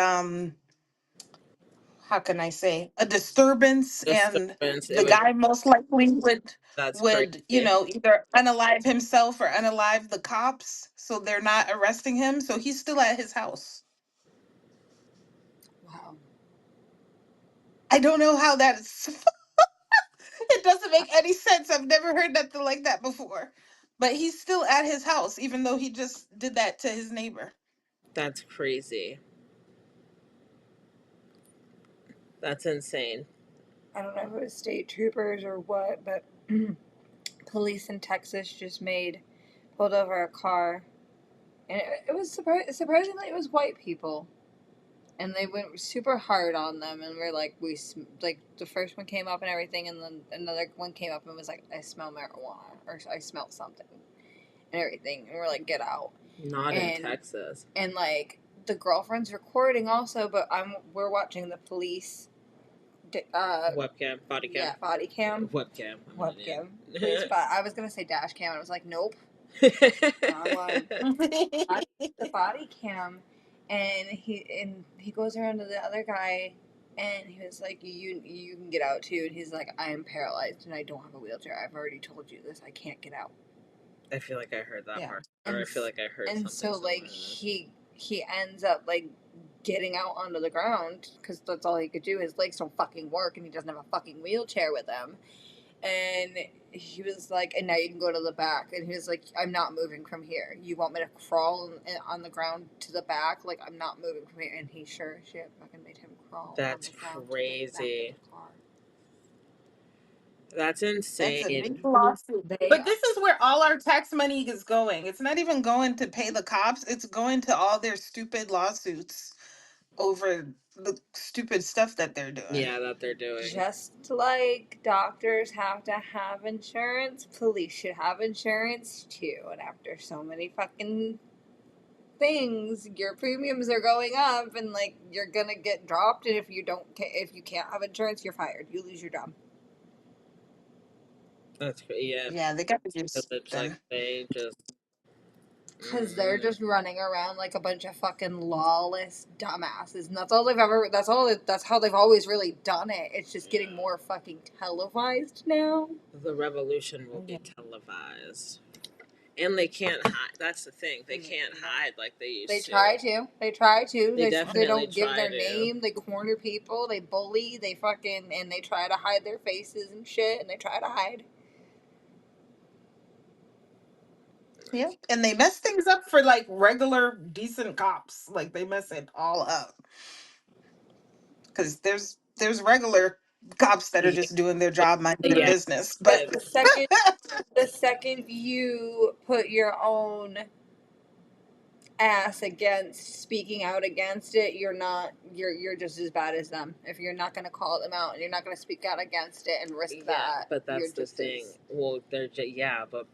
S3: how can I say, a disturbance, and
S1: Disturbance. It
S3: the
S1: would.
S3: guy most likely would
S1: That's
S3: would
S1: crazy.
S3: either unalive himself or unalive the cops, so they're not arresting him, so he's still at his house.
S2: Wow.
S3: I don't know how that is. It doesn't make any sense. I've never heard nothing like that before, but he's still at his house even though he just did that to his neighbor.
S1: That's crazy. That's insane.
S2: I don't know if it was state troopers or what, but police in Texas just pulled over a car, and it was surprisingly it was white people, and they went super hard on them, and we're like like the first one came up and everything, and then another one came up and was like, I smell marijuana or I smell something and everything, and we're like, get out.
S1: Not in
S2: and
S1: Texas.
S2: and like the girlfriend's recording also, but we're watching the police
S1: Webcam, body cam.
S2: yeah, body cam.
S1: Webcam. I'm an
S2: Webcam. Please,
S1: idiot.
S2: but I was gonna say dash cam, and I was like, nope, wrong one. The body cam, and he goes around to the other guy And he was like, you can get out too. And he's like, I am paralyzed and I don't have a wheelchair. I've already told you this. I can't get out.
S1: I feel like I heard that
S3: Yeah.
S1: part, or I feel like I heard
S2: And
S1: something
S2: so
S1: similar
S2: like
S1: to this.
S2: he ends up like getting out onto the ground because that's all he could do. His legs don't fucking work, and he doesn't have a fucking wheelchair with him. And he was like, and now you can go to the back. And he was like, I'm not moving from here. You want me to crawl on the ground to the back? Like, I'm not moving from here. And he sure as shit fucking made him crawl
S1: That's
S2: on the ground
S1: crazy.
S2: to the back of the car.
S1: That's
S3: That's a
S1: insane.
S3: big lawsuit.
S2: They
S3: But this is where all our tax money is going. It's not even going to pay the cops, it's going to all their stupid lawsuits over the stupid stuff that they're doing.
S1: Yeah, that they're doing.
S2: just like doctors have to have insurance, police should have insurance too. And after so many fucking things, your premiums are going up, and like you're gonna get dropped. And if you can't have insurance, you're fired. You lose your job.
S1: That's yeah.
S3: Yeah, they got to do
S1: Because it's like
S3: something.
S1: they just.
S2: Because they're just running around like a bunch of fucking lawless dumbasses, and that's all they've ever. That's all. That's how they've always really done it. It's just getting more fucking televised now.
S1: The revolution will be televised. And they can't hide. That's the thing. They can't hide like they used
S2: They
S1: to.
S2: try to. They try to.
S1: They
S2: They
S1: definitely
S2: don't give
S1: try
S2: their
S1: to.
S2: name. They corner people. They bully. They fucking and they try to hide their faces and shit. And they try to hide.
S3: Yeah. And they mess things up for like regular decent cops. Like they mess it all up. Cuz there's regular cops that are
S1: Yeah.
S3: just doing their job, minding their
S1: Yeah.
S3: business. But
S2: But the second you put your own ass against speaking out against it, you're just as bad as them. If you're not going to call them out and you're not going to speak out against it and risk that,
S1: but
S2: you're
S1: that's the
S2: just
S1: thing.
S2: as
S1: Well, they're yeah, but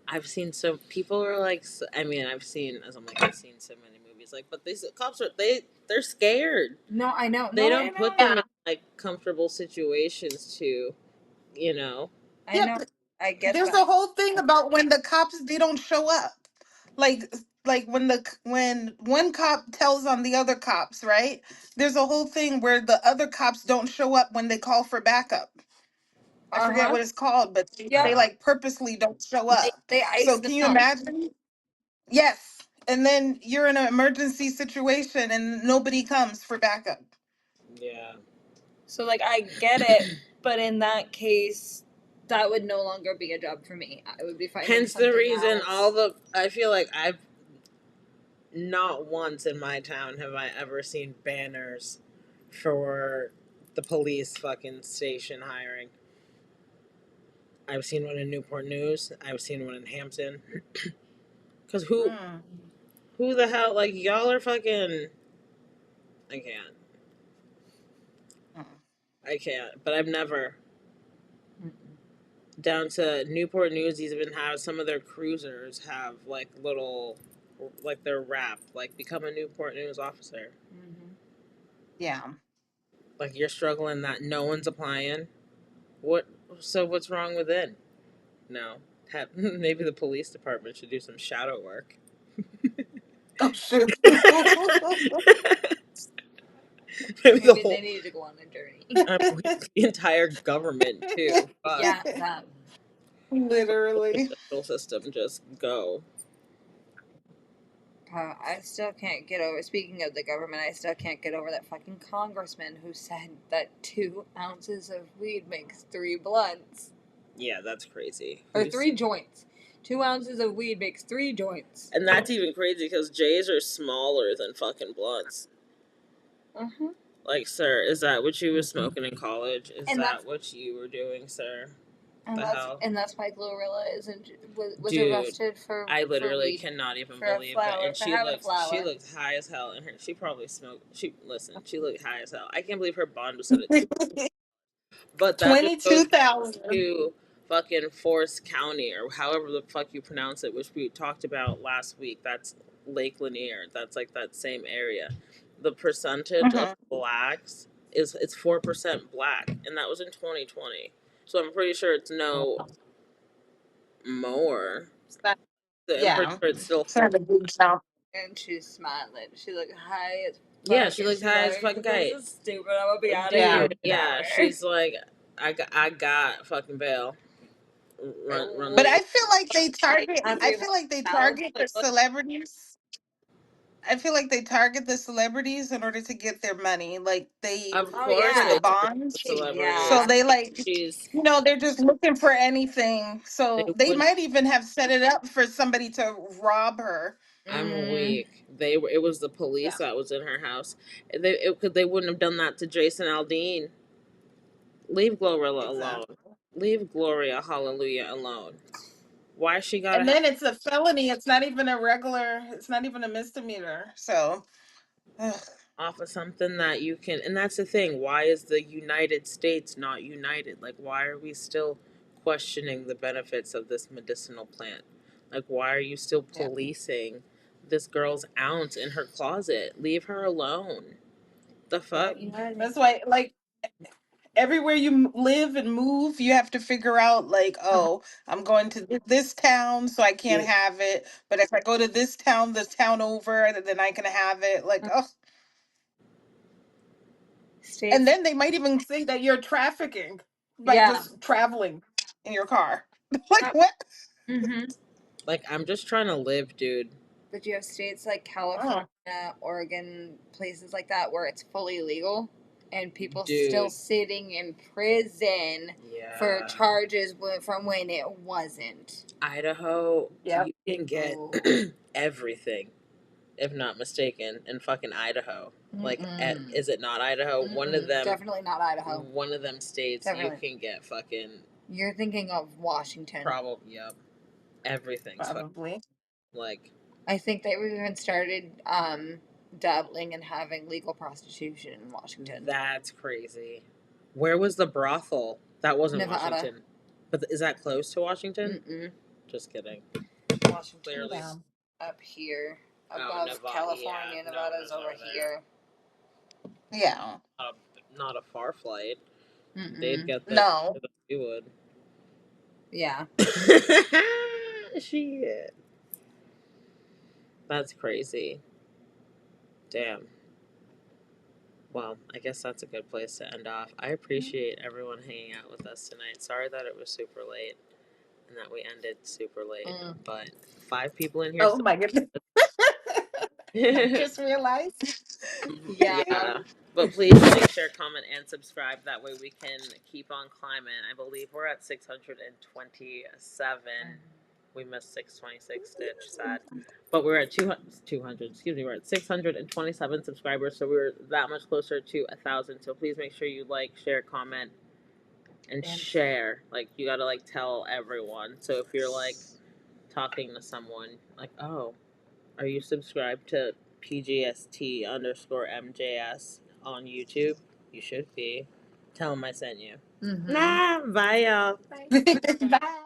S1: I've seen so people are like. I mean, I've seen as I'm like I've seen so many movies. Like, but these cops are they're scared.
S2: No, I know.
S1: They
S2: No, I
S1: don't put
S2: know.
S1: them in like comfortable situations to, you know.
S2: I
S3: yeah,
S2: know. I get
S3: there's
S2: that.
S3: a whole thing about when the cops they don't show up. Like when one cop tells on the other cops, right? There's a whole thing where the other cops don't show up when they call for backup. I
S2: Uh
S3: forget
S2: huh.
S3: what it's called, but they
S2: Yep.
S3: like purposely don't show up.
S2: They ice
S3: So
S2: them
S3: can you
S2: out.
S3: imagine? Yes. And then you're in an emergency situation and nobody comes for backup.
S1: Yeah.
S2: So like I get it, but in that case, that would no longer be a job for me. I would be finding
S1: Hence the
S2: something
S1: reason
S2: else.
S1: I feel like I've not once in my town have I ever seen banners for the police fucking station hiring. I've seen one in Newport News. I've seen one in Hampton. Cause
S3: Mm.
S1: who the hell like y'all are fucking. I can't.
S3: Mm.
S1: I can't. But I've never down to Newport News. Even have some of their cruisers have like little, like they're wrapped. Like become a Newport News officer.
S2: Mm-hmm.
S3: Yeah.
S1: Like you're struggling that no one's applying. What? So what's wrong with it? No. Maybe the police department should do some shadow work.
S3: Oh shit.
S1: Maybe the
S2: Maybe they
S1: whole
S2: needed to go on a journey.
S1: the entire government too. Fuck.
S2: Yeah, that.
S3: Literally.
S1: The judicial system just go.
S2: I still can't get over. Speaking of the government, I still can't get over that fucking congressman who said that 2 ounces of weed makes 3 blunts
S1: Yeah, that's crazy.
S2: or 3 joints. 2 ounces of weed makes 3 joints.
S1: And that's even crazy because J's are smaller than fucking blunts.
S2: Uh-huh.
S1: Like, sir, is that what you were smoking in college? Is
S2: And
S1: that what you were doing, sir?
S2: And
S1: The
S2: that's
S1: hell?
S2: and that's why Glorilla was
S1: Dude,
S2: arrested
S1: I literally
S2: weed,
S1: cannot even
S2: for a
S1: believe
S2: flower,
S1: that. And
S2: for having a
S1: she
S2: flower.
S1: looked high as hell, and she probably smoked. She looked high as hell. I can't believe her bond was set at But that just goes back
S3: 22,000.
S1: to fucking Forest County or however the fuck you pronounce it, which we talked about last week. That's Lake Lanier. That's like that same area. The percentage of
S3: Mhm.
S1: blacks is it's 4% black, and that was in 2020. So I'm pretty sure it's no more.
S3: That-
S1: I'm pretty
S3: Yeah.
S1: sure it's still
S3: It's not a big jump.
S2: And she's smiling. She looked high as
S1: Yeah, she looked high as a fucking kite.
S2: This is stupid. I'm gonna be out of
S1: Dude,
S2: here.
S1: yeah, she's like, I got fucking bail. Run
S3: But
S1: this.
S3: I feel like they target.
S2: After
S3: I
S2: you
S3: feel like they
S2: have
S3: target the
S2: like
S3: celebrities. I feel like they target the celebrities in order to get their money. Like they
S1: Of
S2: oh
S1: course,
S3: for
S2: yeah.
S3: the
S1: they target the
S3: bonds. So
S1: celebrities.
S2: Yeah.
S3: they like,
S1: She's.
S3: they're just looking for anything.
S1: They
S3: So they
S1: would.
S3: might even have set it up for somebody to rob her.
S1: I'm
S2: Mm,
S1: weak. They were. It was the
S3: Yeah.
S1: police that was in her house. They wouldn't have done that to Jason Aldean. Leave Glorilla alone.
S2: exactly.
S1: Leave Gloria Hallelujah alone. Why she gotta
S3: And
S1: have
S3: then it's a felony. It's not even a regular. It's not even a misdemeanor. So, ugh,
S1: off of something that you can? And that's the thing. Why is the United States not united? Like, why are we still questioning the benefits of this medicinal plant? Like, why are you still
S3: yeah.
S1: policing this girl's ounce in her closet? Leave her alone. The fuck?
S3: That's why, like, everywhere you live and move, you have to figure out, like, oh, I'm going to this town, so I can't have it. But if I go to this town over, then I can have it. Like, oh, and
S2: States.
S3: then they might even say that you're trafficking by
S2: Yeah.
S3: just traveling in your car. Like, what?
S2: Mm-hmm.
S1: Like, I'm just trying to live, dude.
S2: But you have states like
S3: Oh,
S2: California, Oregon, places like that where it's fully legal and people still
S1: Dude.
S2: sitting in prison for
S1: Yeah.
S2: charges from when it wasn't.
S1: Idaho,
S3: yeah.
S1: you can get
S2: Oh.
S1: everything, if not mistaken, in fucking Idaho. Like,
S2: Mm-mm.
S1: is it not Idaho? One of
S2: Mm-mm.
S1: them,
S2: Definitely not Idaho.
S1: one of them states, you
S2: Definitely.
S1: can get fucking
S2: You're thinking of Washington.
S1: probably, yep, everything's fucking
S3: Probably.
S1: like
S2: I think they even started dabbling and having legal prostitution in Washington.
S1: that's crazy. Where was the brothel? That wasn't
S2: Nevada.
S1: Washington, but is that close to Washington?
S2: Mm-mm.
S1: Just kidding.
S2: Washington
S1: Clearly,
S3: Yeah.
S2: up here
S1: oh,
S2: above
S1: Nevada.
S2: California.
S1: Yeah, no,
S2: Nevada's
S1: one's
S2: over
S1: there.
S2: here.
S3: Yeah.
S1: Not a far flight. They'd
S2: Mm-mm.
S1: get there.
S3: No.
S1: We would.
S2: Yeah.
S1: Shit. That's crazy. Damn. Well, I guess that's a good place to end off. I appreciate everyone hanging out with us tonight. Sorry that it was super late and that we ended super late, but 5 people in here
S3: Oh
S1: still.
S3: my goodness. Just realized.
S2: Yeah.
S1: Yeah. But please like, share, comment, and subscribe. That way we can keep on climbing. I believe we're at 627. We missed 626, Stitch. Sad. But we're at 200, excuse me, we're at 627 subscribers, so we're that much closer to 1,000. So please make sure you like, share, comment, and share. Like, you gotta, like, tell everyone. So if you're, like, talking to someone, like, oh, are you subscribed to PGST underscore MJS on YouTube? You should be. Tell them I sent you.
S2: Mm-hmm.
S1: Nah, bye, y'all.
S3: Bye.